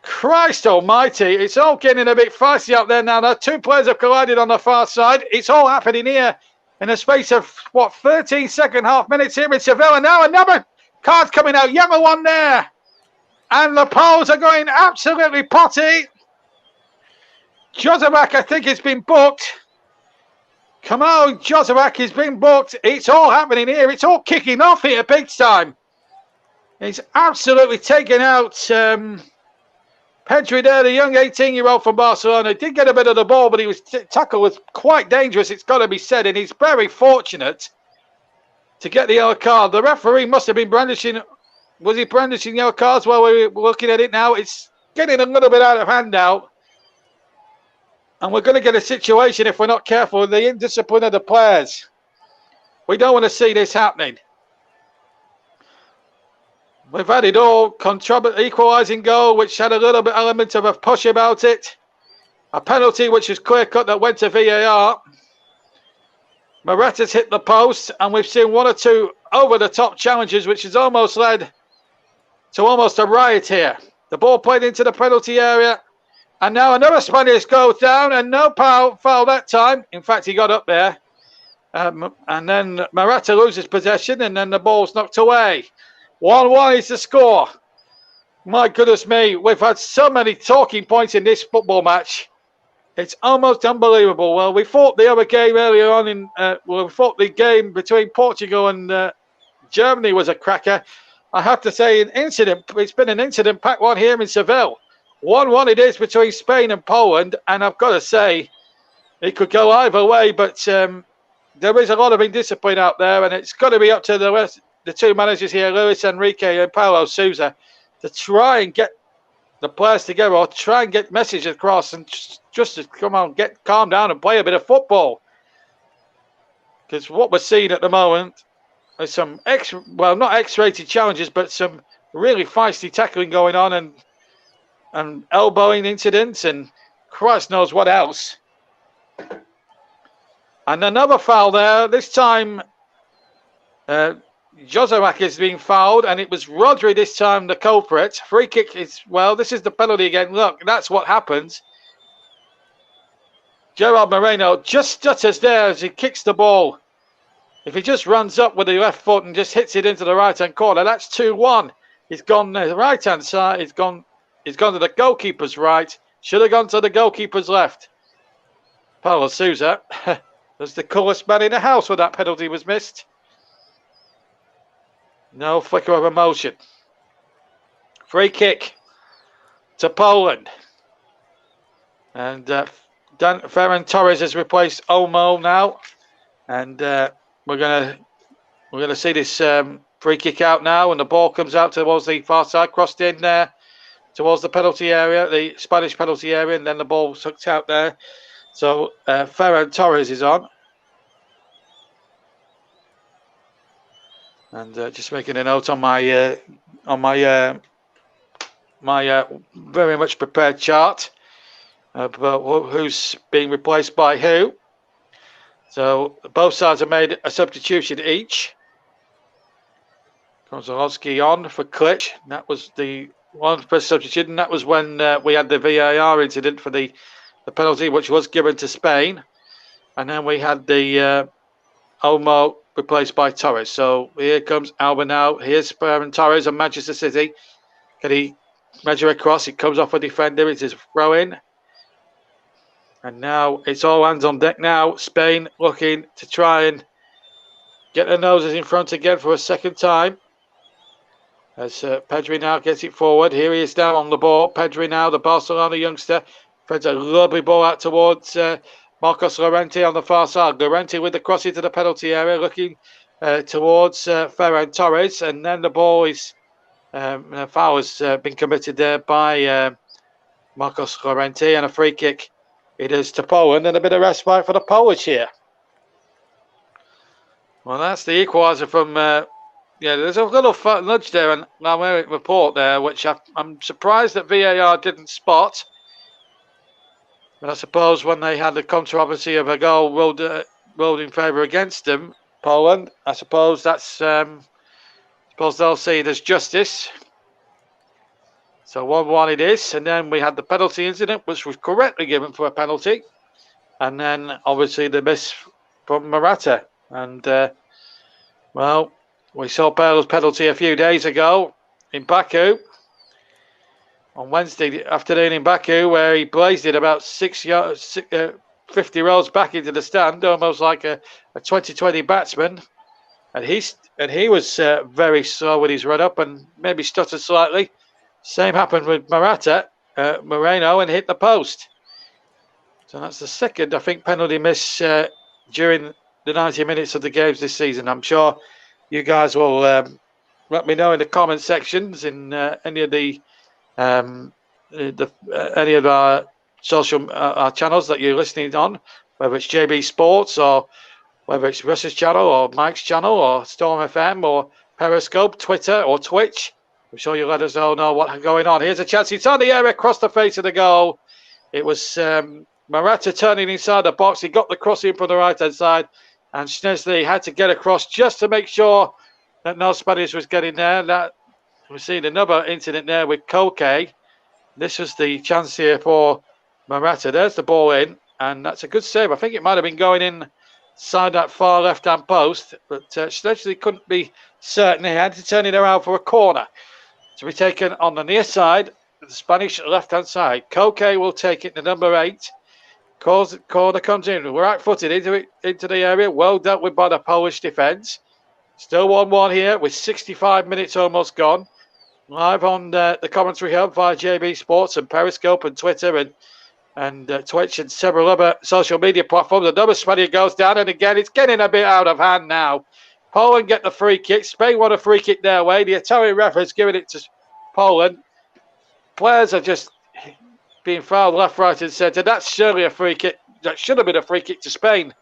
Christ almighty, it's all getting a bit feisty out there now. Two players have collided on the far side. It's all happening here in the space of, 13 second half minutes here in Seville. And now another card coming out, yellow one there. And the Poles are going absolutely potty. Jozowak, I think, has been booked. Kamal Jozowak has been booked. It's all happening here. It's all kicking off here big time. He's absolutely taken out Pedri there, the young 18-year-old from Barcelona, did get a bit of the ball, but he was tackle was quite dangerous, it's got to be said, and he's very fortunate to get the yellow card. The referee must have been brandishing. Was he brandishing yellow cards while we were looking at it now? It's getting a little bit out of hand now. And we're going to get a situation, if we're not careful, with the indiscipline of the players. We don't want to see this happening. We've had it all. Equalising goal, which had a little bit element of a push about it. A penalty, which was clear-cut, that went to VAR. Morata's hit the post, and we've seen one or two over-the-top challenges, which has almost led to almost a riot here. The ball played into the penalty area, and now another Spanish goes down, and no foul that time. In fact, he got up there. And then Morata loses possession, and then the ball's knocked away. 1-1 is the score. My goodness me, we've had so many talking points in this football match. It's almost unbelievable. Well, we fought the other game earlier on we fought the game between Portugal and Germany was a cracker. I have to say, it's been an incident-packed one here in Seville. 1-1 it is between Spain and Poland, and I've got to say, it could go either way, but there is a lot of indiscipline out there, and it's got to be up to the two managers here, Luis Enrique and Paulo Sousa, to try and get the players together, or try and get messages across, and just to come on, calm down and play a bit of football. Because what we're seeing at the moment is some not X-rated challenges, but some really feisty tackling going on, and elbowing incidents, and Christ knows what else. And another foul there. This time, Jozovac is being fouled, and it was Rodri this time, the culprit. Free kick is, well, this is the penalty again. Look, that's what happens. Gerard Moreno just stutters there as he kicks the ball. If he just runs up with the left foot and just hits it into the right-hand corner, that's 2-1. He's gone the right-hand side. He's gone to the goalkeeper's right. Should have gone to the goalkeeper's left. Paulo Sousa was the coolest man in the house when that penalty was missed. No flicker of emotion. Free kick to Poland. And Ferran Torres has replaced Olmo now. And we're gonna see this free kick out now, and the ball comes out towards the far side, crossed in there towards the penalty area, the Spanish penalty area, and then the ball sucked out there. So Ferran Torres is on. And just making a note on my very much prepared chart about who's being replaced by who. So both sides have made a substitution each. Kozlowski on for Klich. That was the one first substitution. And that was when we had the VAR incident for the penalty, which was given to Spain. And then we had the Olmo replaced by Torres. So here comes Alba now. Here's Ferran Torres of Manchester City. Can he measure across? It comes off a defender. It's his throw in. And now it's all hands on deck now. Spain looking to try and get their noses in front again for a second time. As Pedri now gets it forward. Here he is down on the ball. Pedri now, the Barcelona youngster. Threads a lovely ball out towards Marcos Llorente on the far side. Llorente with the cross into the penalty area, looking towards Ferran Torres. And then the ball is, a foul has been committed there by Marcos Llorente, and a free kick it is to Poland, and a bit of respite for the Polish here. Well, that's the equaliser from, there's a little nudge there and Lameric report there, which I'm surprised that VAR didn't spot. But I suppose when they had the controversy of a goal ruled in favour against them, Poland, I suppose that's, suppose they'll see it as justice. So 1-1 it is, and then we had the penalty incident, which was correctly given for a penalty. And then, obviously, the miss from Morata. And, well, we saw Bale's penalty a few days ago in Baku. On Wednesday afternoon in Baku, where he blazed it about 50 rows back into the stand, almost like a 2020 batsman. And he was very slow with his run up and maybe stuttered slightly. Same happened with Morata, Moreno and hit the post. So that's the second, I think, penalty miss during the 90 minutes of the games this season. I'm sure you guys will let me know in the comment sections in any of any of our social our channels that you're listening on, whether it's JB Sports or whether it's Russ's channel or Mike's channel or Storm FM or Periscope, Twitter or Twitch. I'm sure you'll let us all know what's going on. Here's a chance. It's on the air across the face of the goal. It was Morata turning inside the box. He got the cross in from the right-hand side, and Szczesny had to get across just to make sure that no Spanish was getting there. That we're seeing another incident there with Koke. This was the chance here for Morata. There's the ball in, and that's a good save. I think it might have been going inside that far left-hand post, but Szczesny couldn't be certain. He had to turn it around for a corner to be taken on the near side, the Spanish left-hand side. Koke will take it to number 8. Corner comes in, right-footed into the area. Well dealt with by the Polish defence. Still 1-1 here with 65 minutes almost gone. Live on the commentary hub via JB Sports and Periscope and Twitter and Twitch and several other social media platforms. Another Spaniard goes down, and again it's getting a bit out of hand now. Poland get the free kick. Spain want a free kick their way. The Italian referee's giving it to Poland. Players are just being fouled left, right, and centre. That's surely a free kick. That should have been a free kick to Spain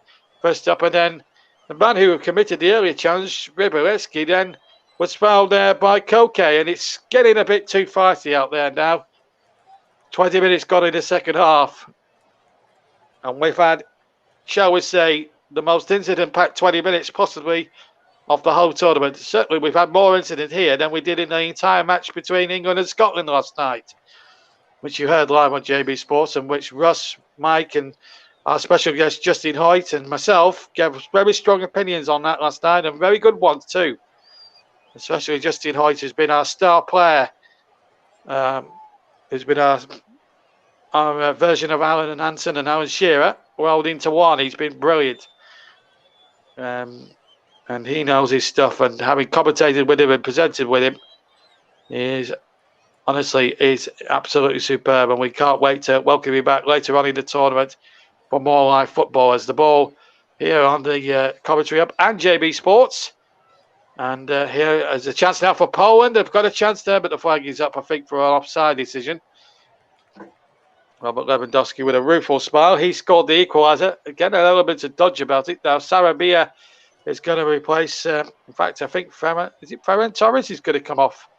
first up, and then the man who committed the earlier challenge, Rybelewski, then was fouled there by Koke, and it's getting a bit too feisty out there now. 20 minutes gone in the second half, and we've had, shall we say, the most incident-packed 20 minutes possibly of the whole tournament. Certainly we've had more incident here than we did in the entire match between England and Scotland last night, which you heard live on JB Sports, and which Russ, Mike, and our special guest Justin Hoyt and myself gave very strong opinions on that last night, and very good ones too. Especially Justin Hoyt, who's been our star player, who's been our version of Alan and Hansen and Alan Shearer, rolled into one. He's been brilliant. And he knows his stuff, and having commentated with him and presented with him is absolutely superb, and we can't wait to welcome you back later on in the tournament for more live football. As the ball here on the commentary up and JB Sports, and here is a chance now for Poland. They've got a chance there, but the flag is up, I think, for an offside decision. Robert Lewandowski with a rueful smile. He scored the equaliser. Again, an element of dodge about it. Now Sarabia is going to replace, in fact, I think Ferran Torres is going to come off.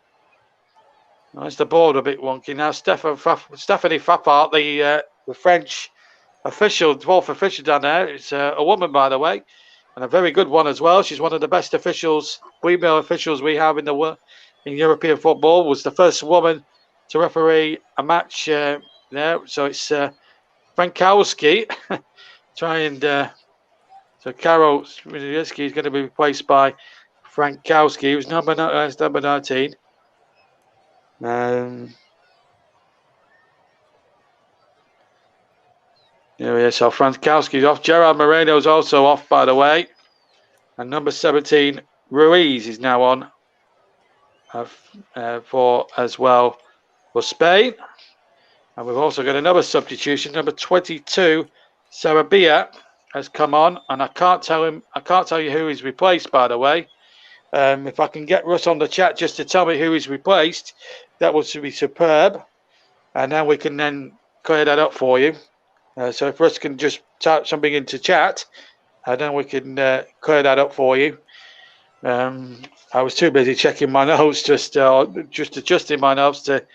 It's the board a bit wonky now. Stephanie Frappart, the French official, 12th official down there, is a woman, by the way, and a very good one as well. She's one of the best officials, female officials we have in European football. Was the first woman to referee a match there. So it's Frankowski. So Karol Swiderski is going to be replaced by Frankowski, who's number 19. There he is. So Frankowski's off. Gerard Moreno's also off, by the way. And number 17, Ruiz, is now on for Spain. And we've also got another substitution. Number 22, Sarabia, has come on, and I can't tell you who he's replaced, by the way. If I can get Russ on the chat just to tell me who he's replaced, that would be superb. And then we can then clear that up for you. So if Russ can just type something into chat, then we can clear that up for you. I was too busy checking my notes, just adjusting my notes to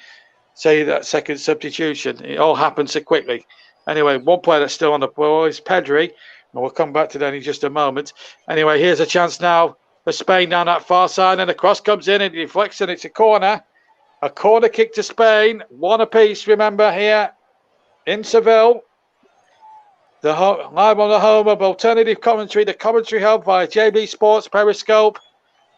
say that second substitution. It all happened so quickly. Anyway, one player that's still on the ball is Pedri, and we'll come back to that in just a moment. Anyway, here's a chance now for Spain down that far side, and the cross comes in and deflects, and it's a corner. A corner kick to Spain. One apiece, remember, here in Seville. Live on the home of alternative commentary, the commentary hub via JB Sports, Periscope,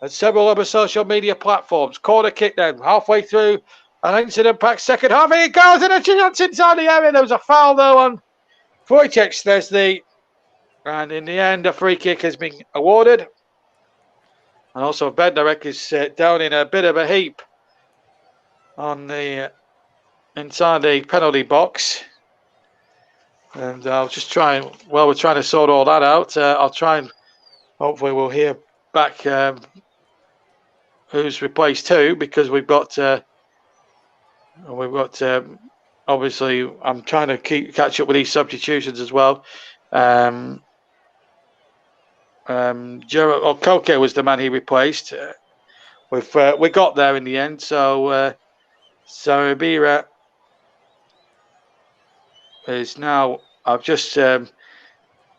and several other social media platforms. Corner kick then, halfway through an incident-packed second half. Here it goes, and a chance inside the area. There was a foul, though, on Wojciech Szczesny. And in the end, a free kick has been awarded. And also Bednarek is down in a bit of a heap on the inside the penalty box. And I'll just try and, while we're trying to sort all that out, I'll try and hopefully we'll hear back who's replaced who, because we've got obviously I'm trying to catch up with these substitutions as well. Gerald Koke was the man he replaced. We got there in the end, so Sarabia is now.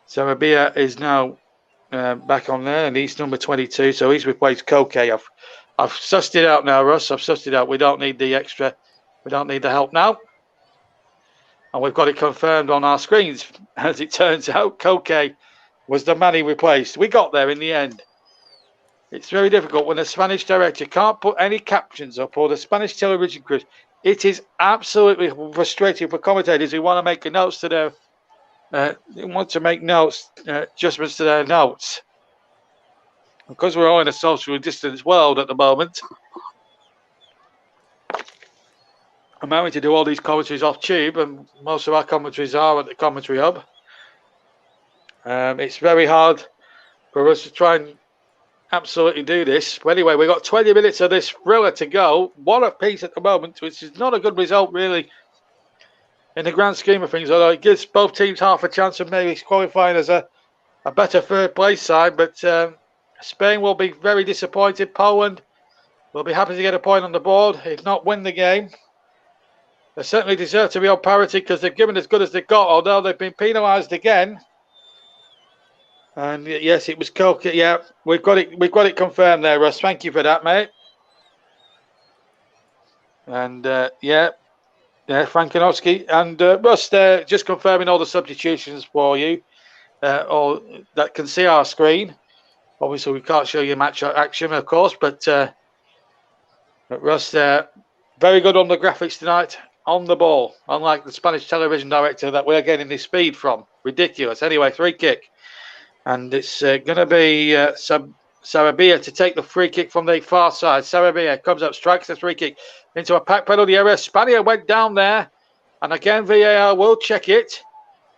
Sarabia is now back on there, and he's number 22, so he's replaced Koke. I've sussed it out now, Russ. I've sussed it out. We don't need the extra. We don't need the help now, and we've got it confirmed on our screens. As it turns out, Koke was the man he replaced. We got there in the end. It's very difficult when the Spanish director can't put any captions up, or the Spanish television crews. It is absolutely frustrating for commentators who want to make notes to their, adjustments to their notes. Because we're all in a socially distanced world at the moment, I'm having to do all these commentaries off tube, and most of our commentaries are at the commentary hub. It's very hard for us to try and absolutely do this. But anyway, we've got 20 minutes of this thriller to go. One apiece at the moment, which is not a good result really in the grand scheme of things, although it gives both teams half a chance of maybe qualifying as a better third place side. But Spain will be very disappointed. Poland will be happy to get a point on the board, if not win the game. They certainly deserve to be on parity because they've given as good as they've got, although they've been penalised again. And yes, it was Koke. Yeah, we've got it confirmed there, Russ. Thank you for that, mate. And Frankenowski and Russ, just confirming all the substitutions for you, all that can see our screen. Obviously, we can't show you match action, of course, but Russ, very good on the graphics tonight, on the ball, unlike the Spanish television director that we're getting this speed from. Ridiculous. Anyway, free kick. And it's going to be Sarabia to take the free kick from the far side. Sarabia comes up, strikes the free kick into a pack penalty area. Spania went down there. And again, VAR will check it.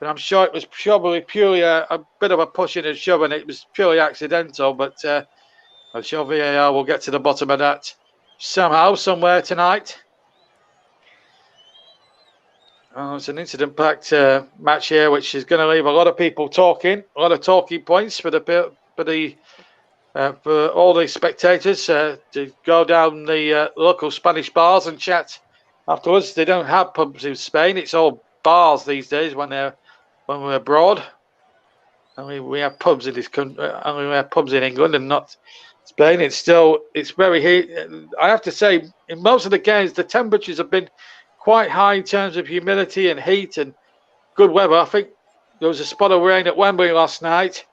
But I'm sure it was probably purely a bit of a pushing and shoving. It was purely accidental. But I'm sure VAR will get to the bottom of that somehow, somewhere tonight. Oh, it's an incident-packed match here, which is going to leave a lot of people talking, a lot of talking points for all the spectators to go down the local Spanish bars and chat afterwards. They don't have pubs in Spain; it's all bars these days when we're abroad. And we have pubs in this country, and we have pubs in England and not Spain. It's very heat. I have to say, in most of the games, the temperatures have been quite high in terms of humidity and heat and good weather. I think there was a spot of rain at Wembley last night.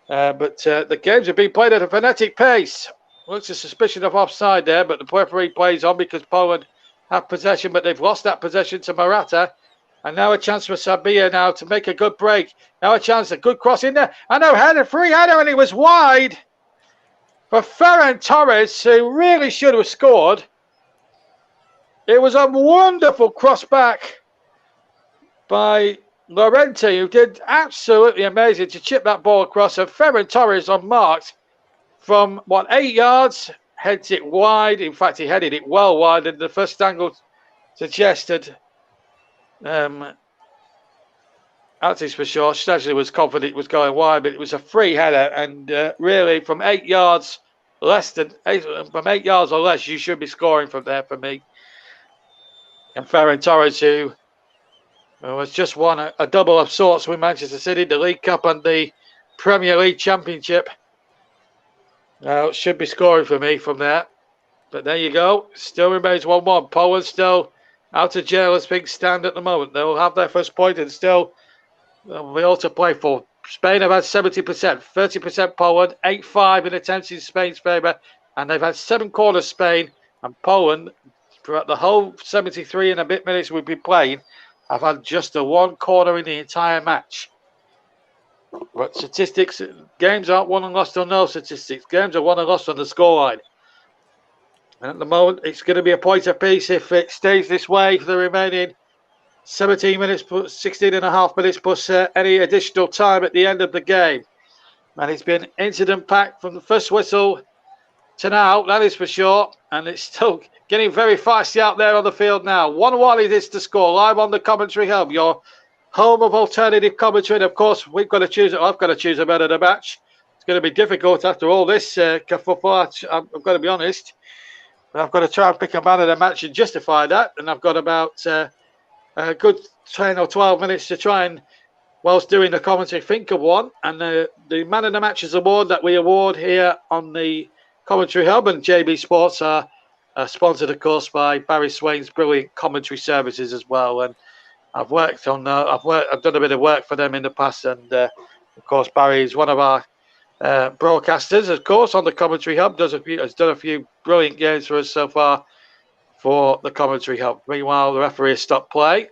But the games have been played at a frenetic pace. Looks a suspicion of offside there, but the referee plays on because Poland have possession, but they've lost that possession to Morata. And now a chance for Sarabia now to make a good break. Now a chance, a good cross in there. And a free header, and it was wide for Ferran Torres, who really should have scored. It was a wonderful cross back by Llorente, who did absolutely amazing to chip that ball across. And Ferran Torres unmarked from 8 yards, heads it wide. In fact, he headed it well wide, and the first angle suggested Altis for sure. Stajli was confident it was going wide, but it was a free header, and really from 8 yards from 8 yards or less, you should be scoring from there for me. And Ferran Torres, who has just won a double of sorts with Manchester City, the League Cup and the Premier League Championship, should be scoring for me from there. But there you go. Still remains 1-1. Poland still out of jail as things stand at the moment. They'll have their first point and still they'll be all to play for. Spain have had 70%, 30% Poland, 8-5 in attempts in Spain's favour, and they've had 7 corners, Spain, and Poland, throughout the whole 73 and a bit minutes we've been playing, have had just the 1 corner in the entire match. But statistics, games aren't won and lost on no statistics. Games are won and lost on the scoreline. And at the moment, it's going to be a point apiece if it stays this way for the remaining 17 minutes, plus 16 and a half minutes, plus any additional time at the end of the game. And it's been incident-packed from the first whistle to now, that is for sure. And it's still getting very feisty out there on the field now. 1-1 it is to score, live on the commentary hub, your home of alternative commentary. And of course, we've got to choose. I've got to choose a man of the match. It's going to be difficult after all this kerfuffle. I've got to be honest. But I've got to try and pick a man of the match and justify that. And I've got about a good 10 or 12 minutes to try and, whilst doing the commentary, think of one. And the man of the matches award that we award here on the Commentary Hub and JB Sports are sponsored, of course, by Barry Swain's brilliant commentary services as well. And I've done a bit of work for them in the past, and of course Barry is one of our broadcasters, of course, on the Commentary Hub. Has done a few brilliant games for us so far for the Commentary Hub. Meanwhile, the referee has stopped play,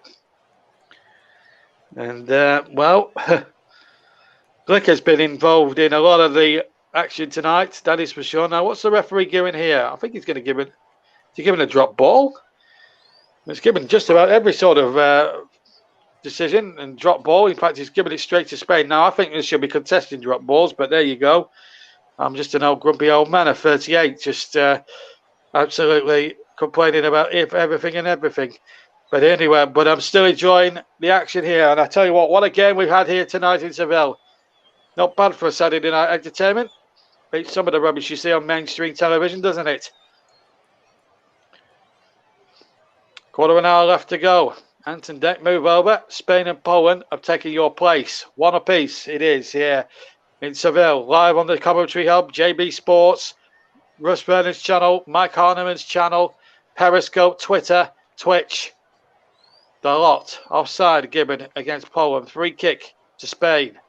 and well, Glick has been involved in a lot of the action tonight. That is for sure. Now, what's the referee giving here? I think he's going to give it. Is he giving a drop ball? He's given just about every sort of decision and drop ball. In fact, he's giving it straight to Spain. Now, I think this should be contesting drop balls, but there you go. I'm just an old grumpy old man of 38, just absolutely complaining about everything and everything. But anyway, I'm still enjoying the action here. And I tell you what a game we've had here tonight in Seville. Not bad for a Saturday night entertainment. Beats some of the rubbish you see on mainstream television, doesn't it? Quarter of an hour left to go. Anton Deck move over. Spain and Poland have taken your place. One apiece it is here in Seville. Live on the Commentary Hub, JB Sports, Russ Bernard's channel, Mike Harneman's channel, Periscope, Twitter, Twitch. The lot. Offside given against Poland. Free kick to Spain.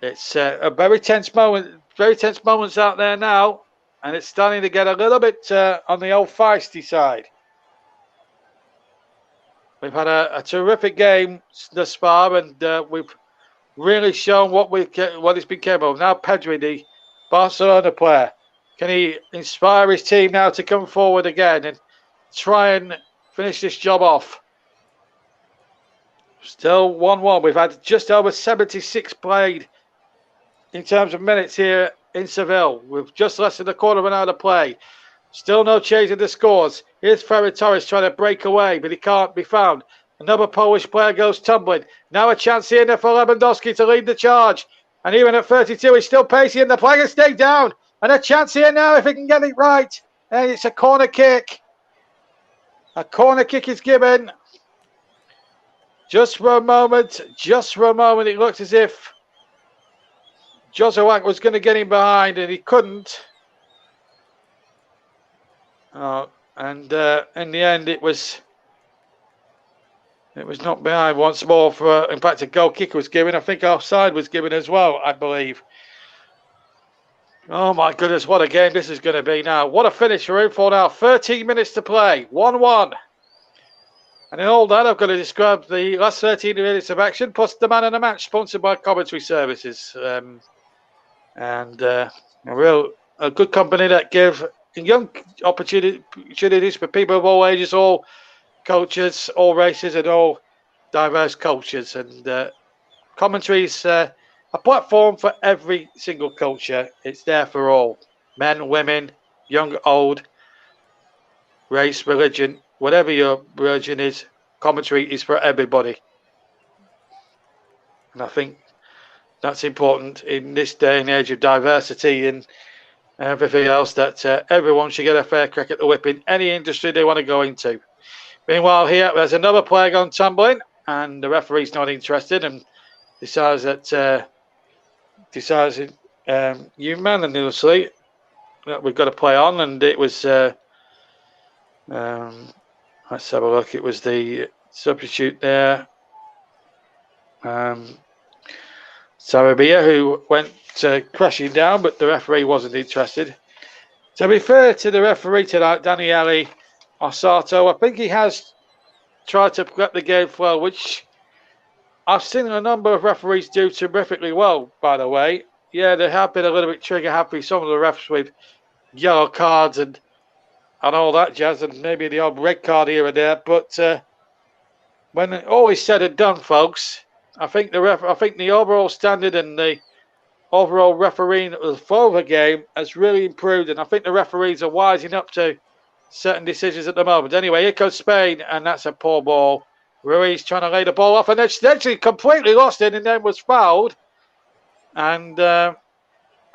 It's a very tense moment. Very tense moments out there now. And it's starting to get a little bit on the old feisty side. We've had a terrific game thus far, and we've really shown what it's been capable of. Now Pedri, the Barcelona player, can he inspire his team now to come forward again and try and finish this job off? Still 1-1. We've had just over 76 played in terms of minutes here in Seville. With just less than a quarter of an hour to play. Still no change in the scores. Here's Ferran Torres trying to break away, but he can't be found. Another Polish player goes tumbling. Now a chance here for Lewandowski to lead the charge. And even at 32, he's still pacey and the player can stay down. And a chance here now if he can get it right. And it's a corner kick. A corner kick is given. Just for a moment, it looked as if Jozowak was going to get him behind and he couldn't. And in the end, it was not behind once more. In fact, a goal kick was given. I think offside was given as well, I believe. Oh my goodness, what a game this is going to be now. What a finish we're in for now. 13 minutes to play, 1-1. And in all that, I've got to describe the last 13 minutes of action, plus the man of the match, sponsored by Commentary Services. A good company that give young opportunities for people of all ages, all cultures, all races, and all diverse cultures. And Commentary's a platform for every single culture. It's there for all. Men, women, young, old, race, religion, whatever your religion is, Commentary is for everybody. And I think that's important in this day and age of diversity and everything else, that everyone should get a fair crack at the whip in any industry they want to go into. Meanwhile, here there's another player gone tumbling, and the referee's not interested and decides unanimously that we've got to play on. And it was let's have a look. It was the substitute there, Sarabia, who went crashing down, but the referee wasn't interested. To be fair to the referee tonight, Daniele Ossato, I think he has tried to let the game flow, which I've seen a number of referees do terrifically well, by the way. Yeah, they have been a little bit trigger happy, some of the refs with yellow cards and and all that jazz, and maybe the odd red card here and there. But when all is said and done, folks, I think the overall standard and the overall refereeing for the game has really improved, and I think the referees are wising up to certain decisions at the moment. Anyway, here comes Spain, and that's a poor ball. Ruiz trying to lay the ball off, and then actually completely lost it, and then was fouled. And I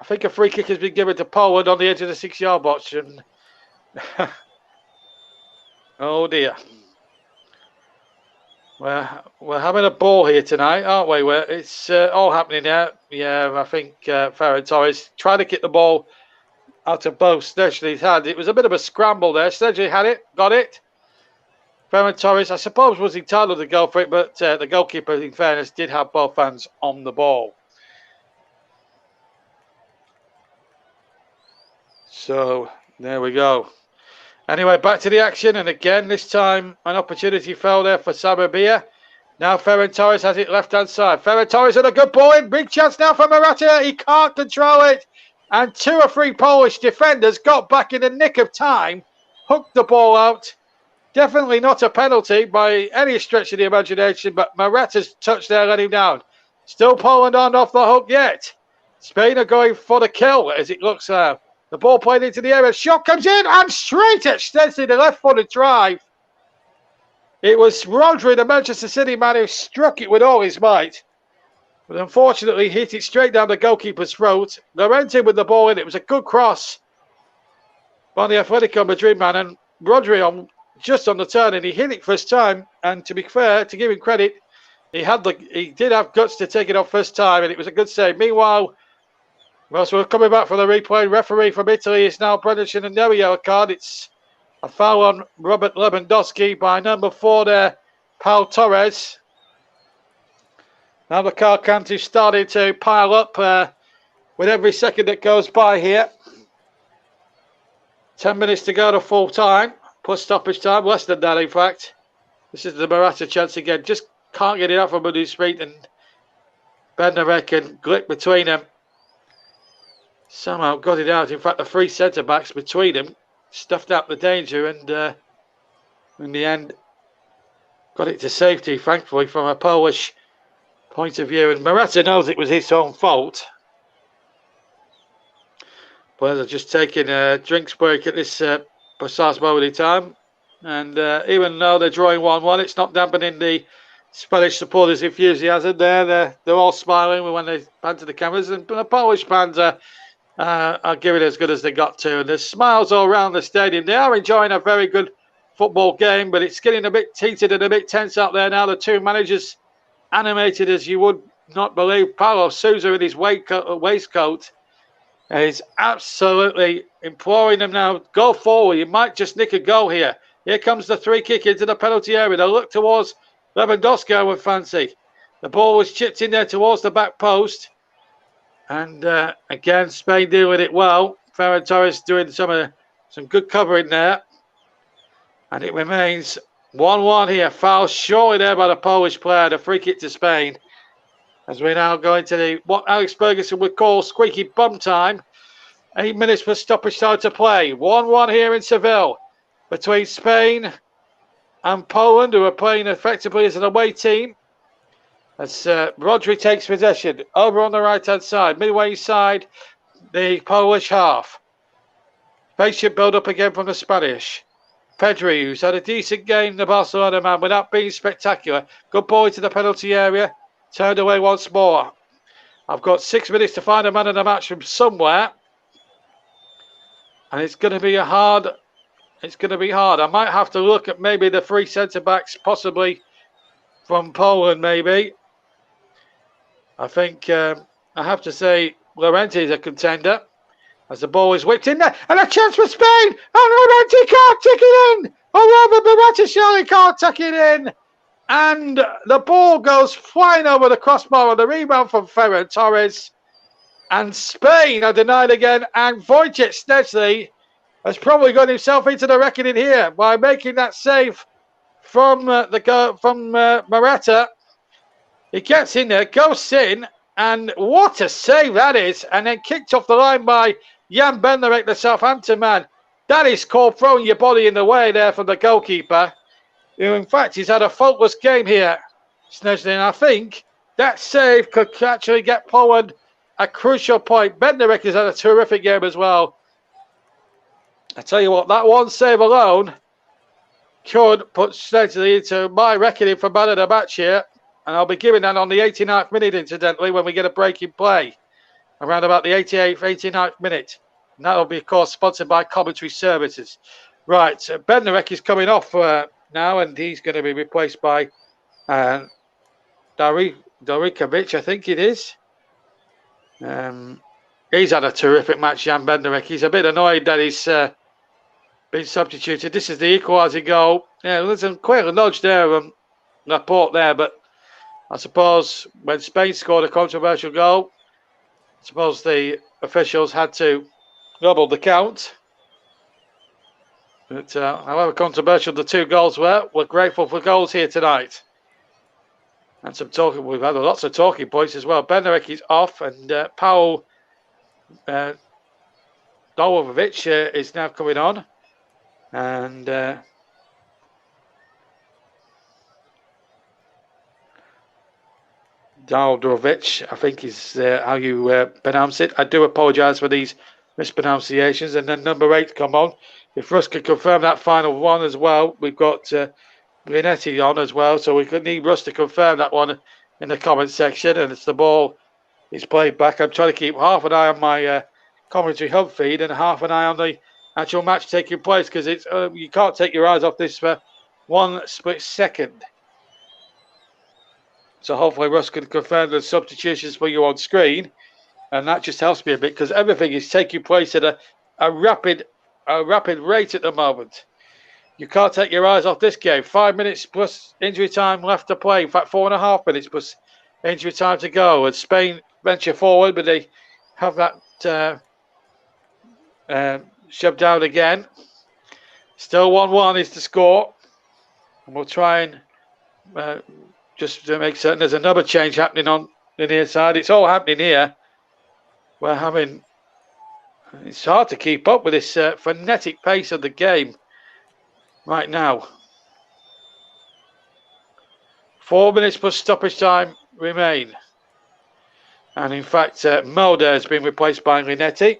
think a free kick has been given to Poland on the edge of the 6-yard box. And oh dear. We're having a ball here tonight, aren't we? It's all happening now. Yeah, I think Ferran Torres tried to kick the ball out of both Sledgley's hand. It was a bit of a scramble there. Sledgley had it, got it. Ferran Torres, I suppose, was entitled to go for it, but the goalkeeper, in fairness, did have both hands on the ball. So, there we go. Anyway, back to the action, and again, this time, an opportunity fell there for Sarabia. Now Ferran Torres has it left-hand side. Ferran Torres had a good ball in. Big chance now for Morata. He can't control it. And 2 or 3 Polish defenders got back in the nick of time, hooked the ball out. Definitely not a penalty by any stretch of the imagination, but Morata's touch there let him down. Still Poland aren't off the hook yet. Spain are going for the kill, as it looks now. The ball played into the area. Shot comes in and straight at Szczesny, the left-footed drive. It was Rodri, the Manchester City man, who struck it with all his might. But unfortunately, hit it straight down the goalkeeper's throat. Llorente with the ball in. It was a good cross by the Atletico Madrid man. And Rodri just on the turn, and he hit it first time. And to be fair, to give him credit, he did have guts to take it off first time, and it was a good save. Meanwhile, well, so we're coming back for the replay. Referee from Italy is now brandishing another yellow card. It's a foul on Robert Lewandowski by number 4 there, Pau Torres. Now the card count is starting to pile up with every second that goes by here. 10 minutes to go to full time, plus stoppage time, less than that in fact. This is the Morata chance again. Just can't get it out from under his feet, and Bednarek and Glick between them. Somehow got it out. In fact, the 3 centre-backs between them stuffed out the danger, and in the end got it to safety, thankfully, from a Polish point of view. And Morata knows it was his own fault. Players are just taking a drinks break at this precise moment in time. And even though they're drawing 1-1, it's not dampening the Spanish supporters' enthusiasm there. They're all smiling when they pan to the cameras. And the Polish fans are giving it as good as they got to. And there's smiles all around the stadium. They are enjoying a very good football game, but it's getting a bit heated and a bit tense out there now. The 2 managers animated as you would not believe. Paulo Sousa in his waistcoat is absolutely imploring them now, go forward. You might just nick a goal here. Here comes the 3 kick into the penalty area. They look towards Lewandowski, I would fancy. The ball was chipped in there towards the back post. And again, Spain deal with it well. Ferran Torres doing some good covering there. And it remains 1-1 here. Foul surely there by the Polish player. The free kick to Spain. As we now go into what Alex Ferguson would call squeaky bum time. 8 minutes for stoppage time to play. 1-1 here in Seville between Spain and Poland, who are playing effectively as an away team. As Rodri takes possession over on the right-hand side, midway side, the Polish half. Patient build-up again from the Spanish. Pedri, who's had a decent game, the Barcelona man, without being spectacular. Good ball into the penalty area. Turned away once more. I've got 6 minutes to find a man of the match from somewhere. And it's going to be hard. I might have to look at maybe the 3 centre-backs, possibly from Poland, maybe. I think I have to say Llorente is a contender. As the ball is whipped in there. And a chance for Spain. And Llorente can't take it in. Oh, Robert Morata surely can't take it in. And the ball goes flying over the crossbar on the rebound from Ferran Torres. And Spain are denied again. And Wojciech Szczesny has probably got himself into the reckoning here by making that save from Morata. He gets in there, goes in, and what a save that is. And then kicked off the line by Jan Bednarek, the Southampton man. That is called throwing your body in the way there from the goalkeeper, who in fact he's had a faultless game here, Snezlin. I think that save could actually get Poland a crucial point. Bednarek has had a terrific game as well. I tell you what, that one save alone could put Snezlin into my reckoning for man of the match here. And I'll be giving that on the 89th minute, incidentally, when we get a break in play. Around about the 88th, 89th minute. And that'll be, of course, sponsored by Commentary Services. Right, Bednarek is coming off now, and he's going to be replaced by Darikovic, I think it is. He's had a terrific match, Jan Bednarek. He's a bit annoyed that he's been substituted. This is the equalising goal. Yeah, there's quite a nudge there, Laporte there, but I suppose when Spain scored a controversial goal, I suppose the officials had to double the count. But however controversial the two goals were, we're grateful for goals here tonight. And some talking, we've had lots of talking points as well. Bednarek is off, and Paul Dolovic is now coming on. And Daldrovic, I think is how you pronounce it. I do apologise for these mispronunciations. And then number 8 come on. If Russ could confirm that final one as well, we've got Linetti on as well. So we could need Russ to confirm that one in the comment section. And it's the ball is played back. I'm trying to keep half an eye on my commentary hub feed and half an eye on the actual match taking place, because it's you can't take your eyes off this for one split second. So hopefully Russ can confirm the substitutions for you on screen, and that just helps me a bit, because everything is taking place at a rapid rate at the moment. You can't take your eyes off this game. 5 minutes plus injury time left to play. In fact, 4.5 minutes plus injury time to go. And Spain venture forward, but they have that shoved down again. Still 1-1 is the score. And we'll try and just to make certain there's another change happening on the near side. It's all happening here. We're having... It's hard to keep up with this frenetic pace of the game right now. 4 minutes plus stoppage time remain. And in fact, Mulder has been replaced by Linetti.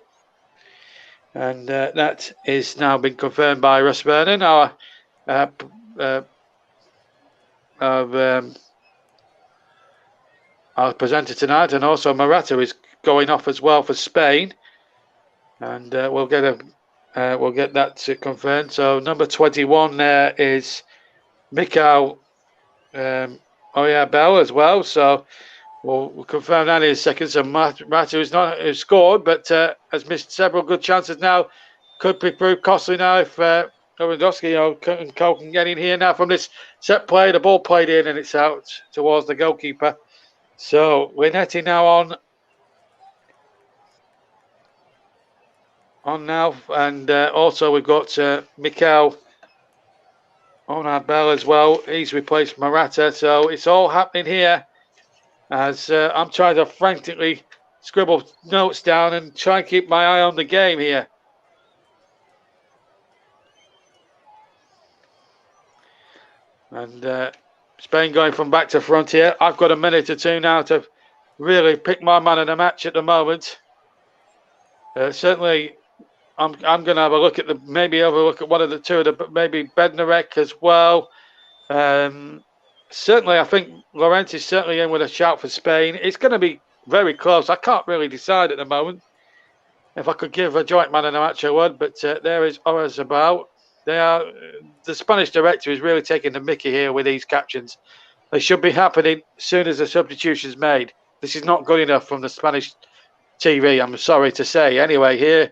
And that is now been confirmed by Russ Vernon, our presenter tonight. And also Morata is going off as well for Spain. And we'll get that confirmed. So number 21 there is Mikhail Oyabel as well. So we'll confirm that in a second. So Morata who's scored, but has missed several good chances now. Could be proved costly now if Lewandowski and Cole can get in here now from this set play. The ball played in and it's out towards the goalkeeper. So Linetti now on now, and also we've got Mikhail Oyabel as well. He's replaced Morata, so it's all happening here as I'm trying to frantically scribble notes down and try and keep my eye on the game here. And Spain going from back to front here. I've got a minute or two now to really pick my man of the match at the moment. Certainly, I'm going to have a look at one of the two of the, maybe Bednarek as well. Certainly, I think Llorente is certainly in with a shout for Spain. It's going to be very close. I can't really decide at the moment. If I could give a joint man of the match, I would. But there is Oyabel. The Spanish director is really taking the mickey here with these captions. They should be happening as soon as the substitution is made. This is not good enough from the Spanish TV, I'm sorry to say. Anyway, here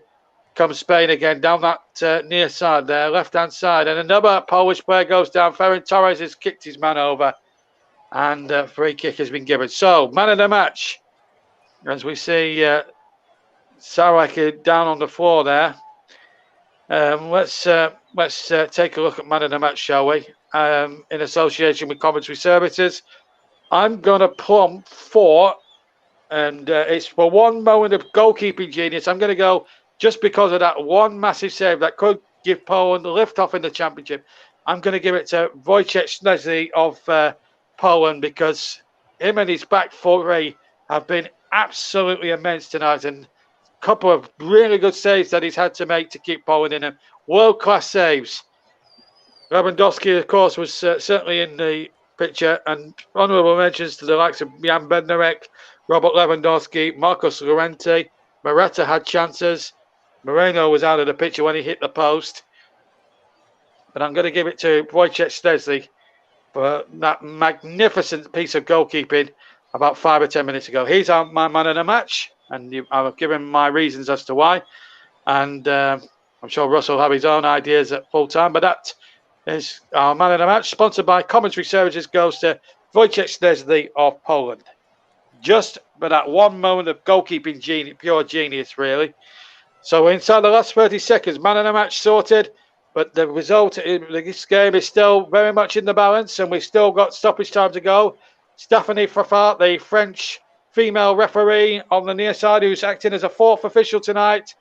comes Spain again down that near side there, left-hand side. And another Polish player goes down. Ferran Torres has kicked his man over. And free kick has been given. So, man of the match. As we see Sarek down on the floor there. Let's take a look at man of the match, shall we? In association with Commentary Services. I'm going to plump for, and it's for one moment of goalkeeping genius. I'm going to go just because of that one massive save that could give Poland the lift off in the championship. I'm going to give it to Wojciech Szczesny of Poland, because him and his back three have been absolutely immense tonight, and a couple of really good saves that he's had to make to keep Poland in him. World-class saves. Lewandowski, of course, was certainly in the picture, and honourable mentions to the likes of Jan Bednarek, Robert Lewandowski, Marcos Llorente. Morata had chances. Moreno was out of the picture when he hit the post. But I'm going to give it to Wojciech Szczesny for that magnificent piece of goalkeeping about 5 or 10 minutes ago. He's my man of the match, and I've given my reasons as to why. And I'm sure Russ will have his own ideas at full time, but that is our man of the match, sponsored by Commentary Services, goes to Wojciech Szczesny of Poland. Just for that one moment of goalkeeping genius, pure genius, really. So we're inside the last 30 seconds. Man of the match sorted, but the result in this game is still very much in the balance, and we've still got stoppage time to go. Stephanie Fraffat, the French female referee on the near side, who's acting as a fourth official tonight,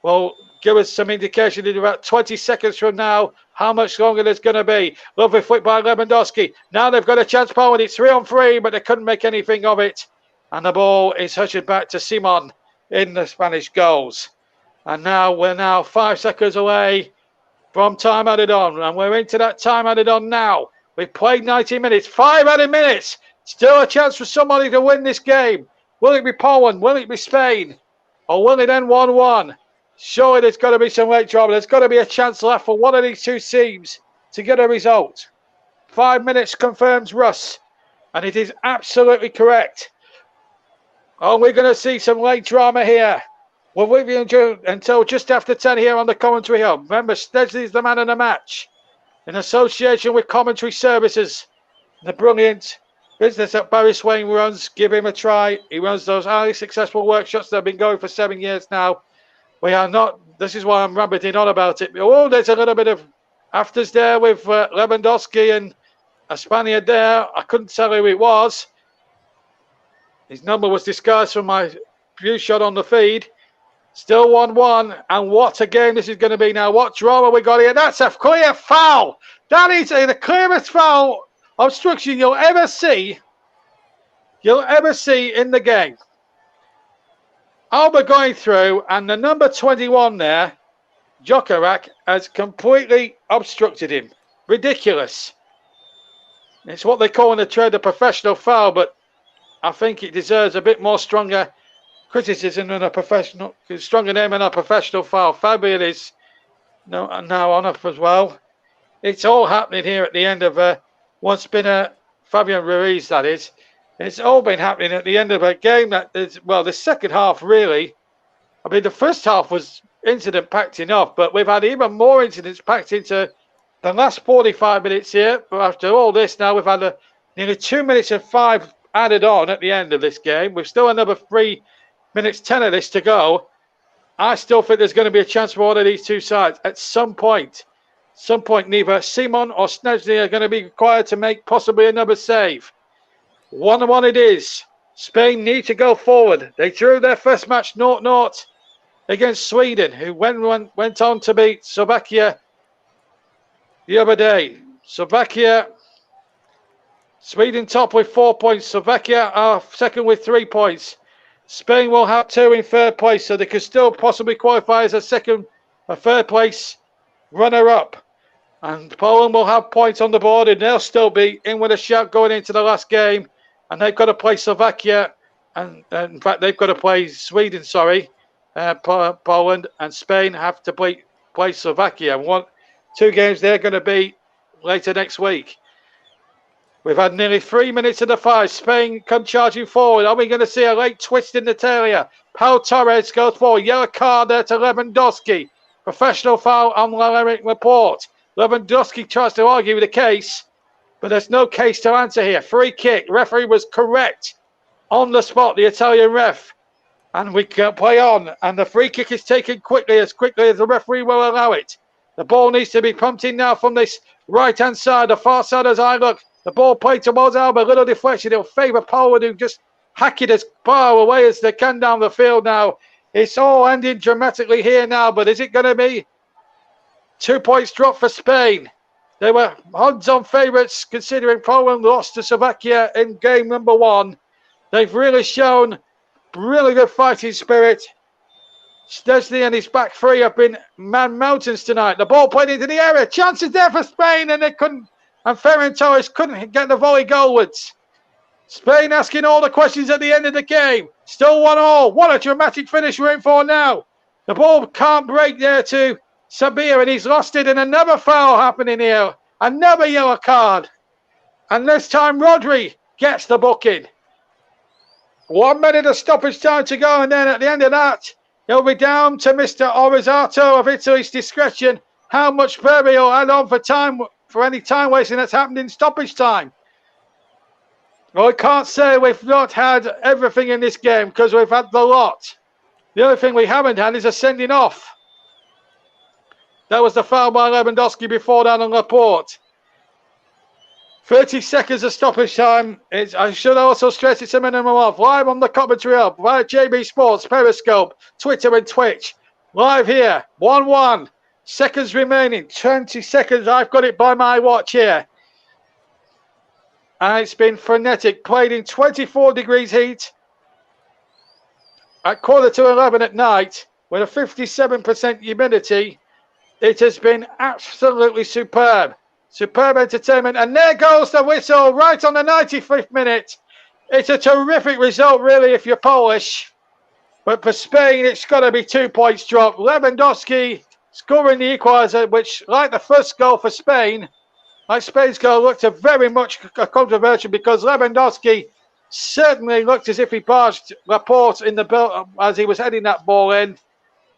will give us some indication in about 20 seconds from now how much longer there's going to be. Lovely flick by Lewandowski. Now they've got a chance, Poland. It's 3-on-3, but they couldn't make anything of it. And the ball is hushed back to Simon in the Spanish goals. And now we're 5 seconds away from time added on. And we're into that time added on now. We've played 90 minutes. 5 added minutes. Still a chance for somebody to win this game. Will it be Poland? Will it be Spain? Or will it end 1-1? Surely there's got to be some late drama. There's got to be a chance left for one of these two teams to get a result. 5 minutes confirms Russ. And it is absolutely correct. Oh, we're going to see some late drama here. We're with you until just after 10 here on the Commentary Hub. Remember, Szczesny is the man of the match. In association with Commentary Services. The brilliant business that Barry Swain runs. Give him a try. He runs those highly successful workshops that have been going for 7 years now. We are not, this is why I'm rabbiting on about it. Oh, there's a little bit of afters there with Lewandowski and a Spaniard there. I couldn't tell who it was. His number was disguised from my view shot on the feed. Still 1-1. And what a game this is going to be now. What drama we got here. That's a clear foul. That is the clearest foul obstruction you'll ever see in the game. Alba going through, and the number 21 there, Djokovic, has completely obstructed him. Ridiculous. It's what they call in the trade a professional foul, but I think it deserves a bit more stronger criticism than stronger name than a professional foul. Fabian is now on up as well. It's all happening here at the end of what's been a Fabian Ruiz, that is. It's all been happening at the end of a game that is, well, the second half really. I mean, the first half was incident packed enough, but we've had even more incidents packed into the last 45 minutes here. But after all this, now we've had nearly 2 minutes and 5 added on at the end of this game. We've still another 3 minutes 10 of this to go. I still think there's going to be a chance for one of these two sides at some point. Neither Simon or Szczesny are going to be required to make possibly another save. 1-1 it is. Spain need to go forward. They drew their first match 0-0 against Sweden, who went on to beat Slovakia the other day. Sweden top with 4 points. Slovakia are second with 3 points. Spain will have 2 in third place, so they could still possibly qualify as a third place runner-up. And Poland will have points on the board, and they'll still be in with a shout going into the last game. And they've got to play Slovakia, and in fact, they've got to play Sweden, Poland, and Spain have to play Slovakia. 2 games they're going to be later next week. We've had nearly 3 minutes of the 5. Spain come charging forward. Are we going to see a late twist in the tail here? Pau Torres goes forward. Yellow card there to Lewandowski. Professional foul on Laurent Laporte. Lewandowski tries to argue the case, but there's no case to answer here. Free kick. Referee was correct on the spot, the Italian ref. And we can play on. And the free kick is taken quickly as the referee will allow it. The ball needs to be pumped in now from this right-hand side, the far side as I look. The ball played towards Alba, a little deflection. It'll favour Poland, who just hack it as far away as they can down the field now. It's all ending dramatically here now, but is it going to be 2 points drop for Spain? They were odds-on favourites considering Poland lost to Slovakia in game number 1. They've really shown really good fighting spirit. Szczesny and his back three have been man mountains tonight. The ball played into the area. Chances there for Spain, and they couldn't. And Ferran Torres couldn't get the volley goalwards. Spain asking all the questions at the end of the game. Still 1-1. What a dramatic finish we're in for now. The ball can't break there to Sabir, and he's lost it, and another foul happening here. Another yellow card. And this time Rodri gets the booking. 1 minute of stoppage time to go, and then at the end of that, it'll be down to Mr. Orizato of Italy's discretion how much further he'll add on for any time wasting that's happened in stoppage time. Well, I can't say we've not had everything in this game because we've had the lot. The only thing we haven't had is a sending off. That was the foul by Lewandowski before that on Laporte. 30 seconds of stoppage time. I should also stress it's a minimum of. Live on the commentary hub via JB Sports, Periscope, Twitter and Twitch. Live here, 1-1. Seconds remaining, 20 seconds. I've got it by my watch here. And it's been frenetic. Played in 24 degrees heat at 11:15 at night with a 57% humidity. It has been absolutely superb. Superb entertainment. And there goes the whistle right on the 95th minute. It's a terrific result, really, if you're Polish. But for Spain, it's got to be 2 points drop. Lewandowski scoring the equaliser, which, like the first goal for Spain, like Spain's goal, looked very much controversial because Lewandowski certainly looked as if he barged Laporte in the bill as he was heading that ball in.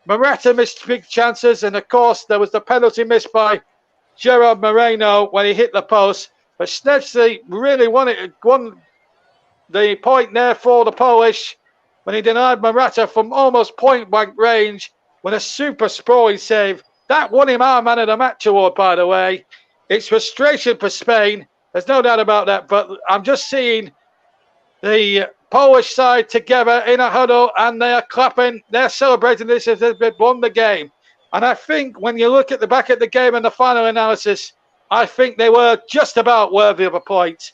Morata missed big chances, and of course, there was the penalty missed by Gerard Moreno when he hit the post. But Szczesny really won the point there for the Polish when he denied Morata from almost point-blank range with a super sprawling save. That won him our Man of the Match award, by the way. It's frustration for Spain. There's no doubt about that. But I'm just seeing the Polish side together in a huddle, and they are clapping. They're celebrating this as if they've won the game. And I think when you look at the back of the game and the final analysis, I think they were just about worthy of a point.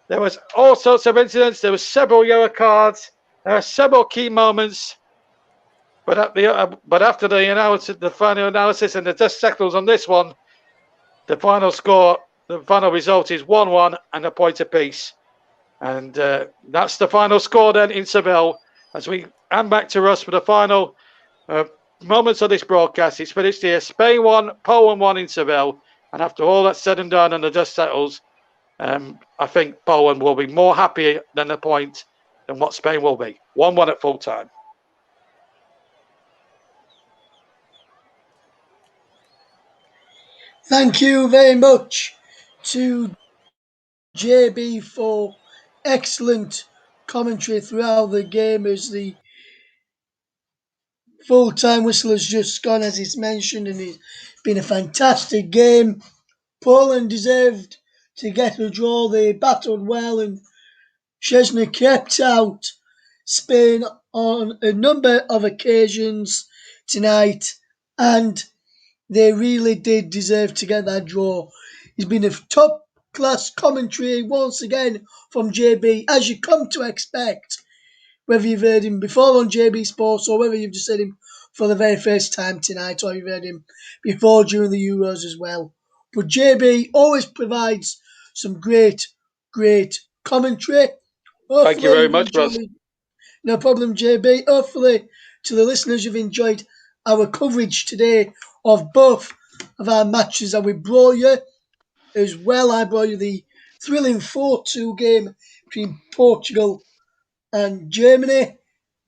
There was all sorts of incidents. There were several yellow cards. There are several key moments. But after the final analysis and the dust settles on this one, the final score, the final result is 1-1 and a point apiece. And that's the final score then in Seville. As we hand back to Russ for the final moments of this broadcast. It's finished here. Spain 1, Poland 1 in Seville. And after all that's said and done and the dust settles, I think Poland will be more happy than the point than what Spain will be. 1-1 at full time. Thank you very much to JB for excellent commentary throughout the game as the full-time whistle has just gone, as it's mentioned, and it's been a fantastic game. Poland deserved to get a draw. They battled well, and Szczesny kept out Spain on a number of occasions tonight, and they really did deserve to get that draw. It's been a top-class commentary once again from JB, as you come to expect, whether you've heard him before on JB Sports or whether you've just heard him for the very first time tonight or you've heard him before during the Euros as well. But JB always provides some great commentary. Hopefully, thank you very much, Russ. No problem, JB. Hopefully, to the listeners, you've enjoyed our coverage today of both of our matches that we brought you. As well, I brought you the thrilling 4-2 game between Portugal and Germany.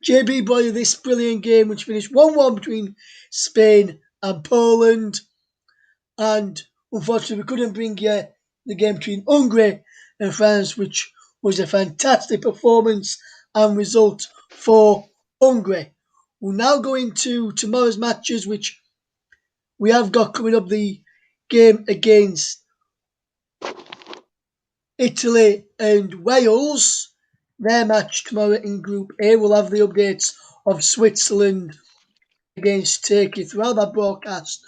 JB brought you this brilliant game which finished 1-1 between Spain and Poland. And unfortunately, we couldn't bring you the game between Hungary and France, which was a fantastic performance and result for Hungary. We'll now go into tomorrow's matches, which we have got coming up. The game against Italy and Wales. Their match tomorrow in Group A. We'll have the updates of Switzerland against Turkey throughout that broadcast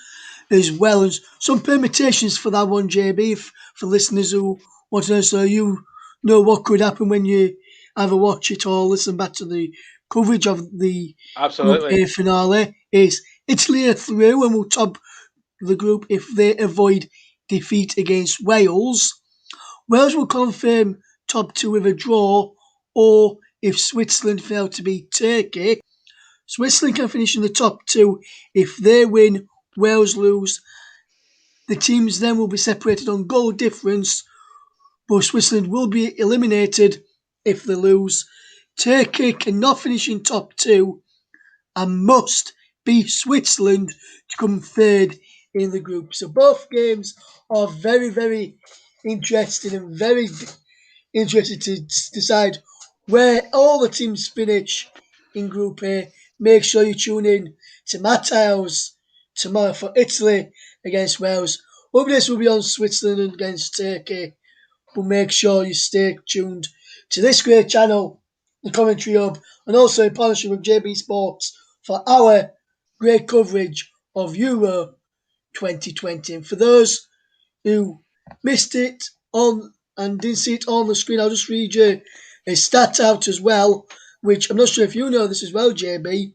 as well as some permutations for that one, JB, for listeners who want to know, so you know what could happen when you either watch it or listen back to the coverage of the Group Absolutely. A finale. Is Italy are through and will top the group if they avoid defeat against Wales. Wales will confirm top two with a draw, or if Switzerland fail to beat Turkey, Switzerland can finish in the top two if they win, Wales lose. The teams then will be separated on goal difference, but Switzerland will be eliminated if they lose. Turkey cannot finish in top two and must beat Switzerland to come third in the group. So both games are very, very interesting and very interested to decide where all the teams finish in Group A. Make sure you tune in to Matthias tomorrow for Italy against Wales. Up this will be on Switzerland against Turkey, but make sure you stay tuned to this great channel, the Commentary Hub, and also in partnership with JB Sports for our great coverage of Euro 2020. And for those who missed it on and didn't see it on the screen, I'll just read you a stat out as well, which I'm not sure if you know this as well, JB.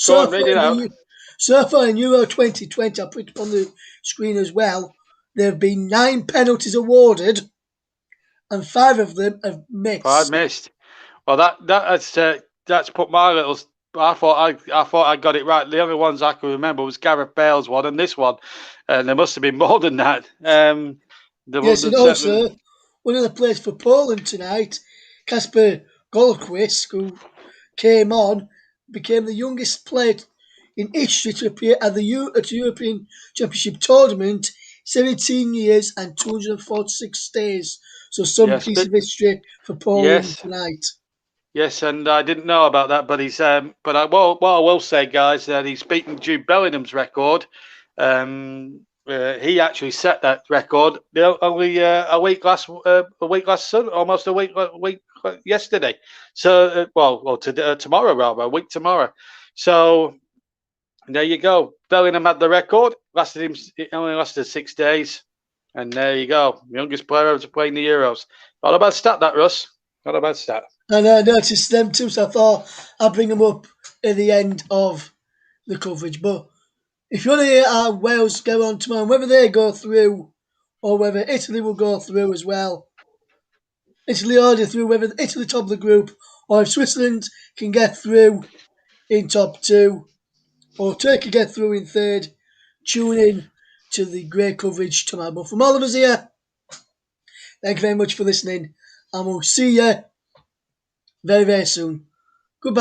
Go on, read it out. So far in Euro 2020, I'll put it up on the screen as well, there have been 9 penalties awarded and 5 of them have missed. 5 missed. Well, that's put my little. I thought I got it right. The only ones I can remember was Gareth Bale's one and this one, and there must have been more than that. Yes, and also one of the players for Poland tonight, Kasper Golquist, who came on, became the youngest player in history to appear at the European Championship tournament, 17 years and 246 days. So some piece of history for Poland tonight. Yes, and I didn't know about that, but he's. What I will say, guys, that he's beaten Jude Bellingham's record. He actually set that record only a week last Sunday, almost a week yesterday. So, tomorrow rather, a week tomorrow. So there you go. Bellingham had the record. It only lasted 6 days, and there you go. Youngest player ever to play in the Euros. Not a bad stat, that, Russ. Not a bad stat. And I noticed them too, so I thought I'd bring them up at the end of the coverage. But if you want to hear how Wales go on tomorrow, whether they go through or whether Italy will go through as well, Italy already through, whether Italy top of the group or if Switzerland can get through in top two or Turkey get through in third, tune in to the great coverage tomorrow. But from all of us here, thank you very much for listening, and we'll see you very, very soon.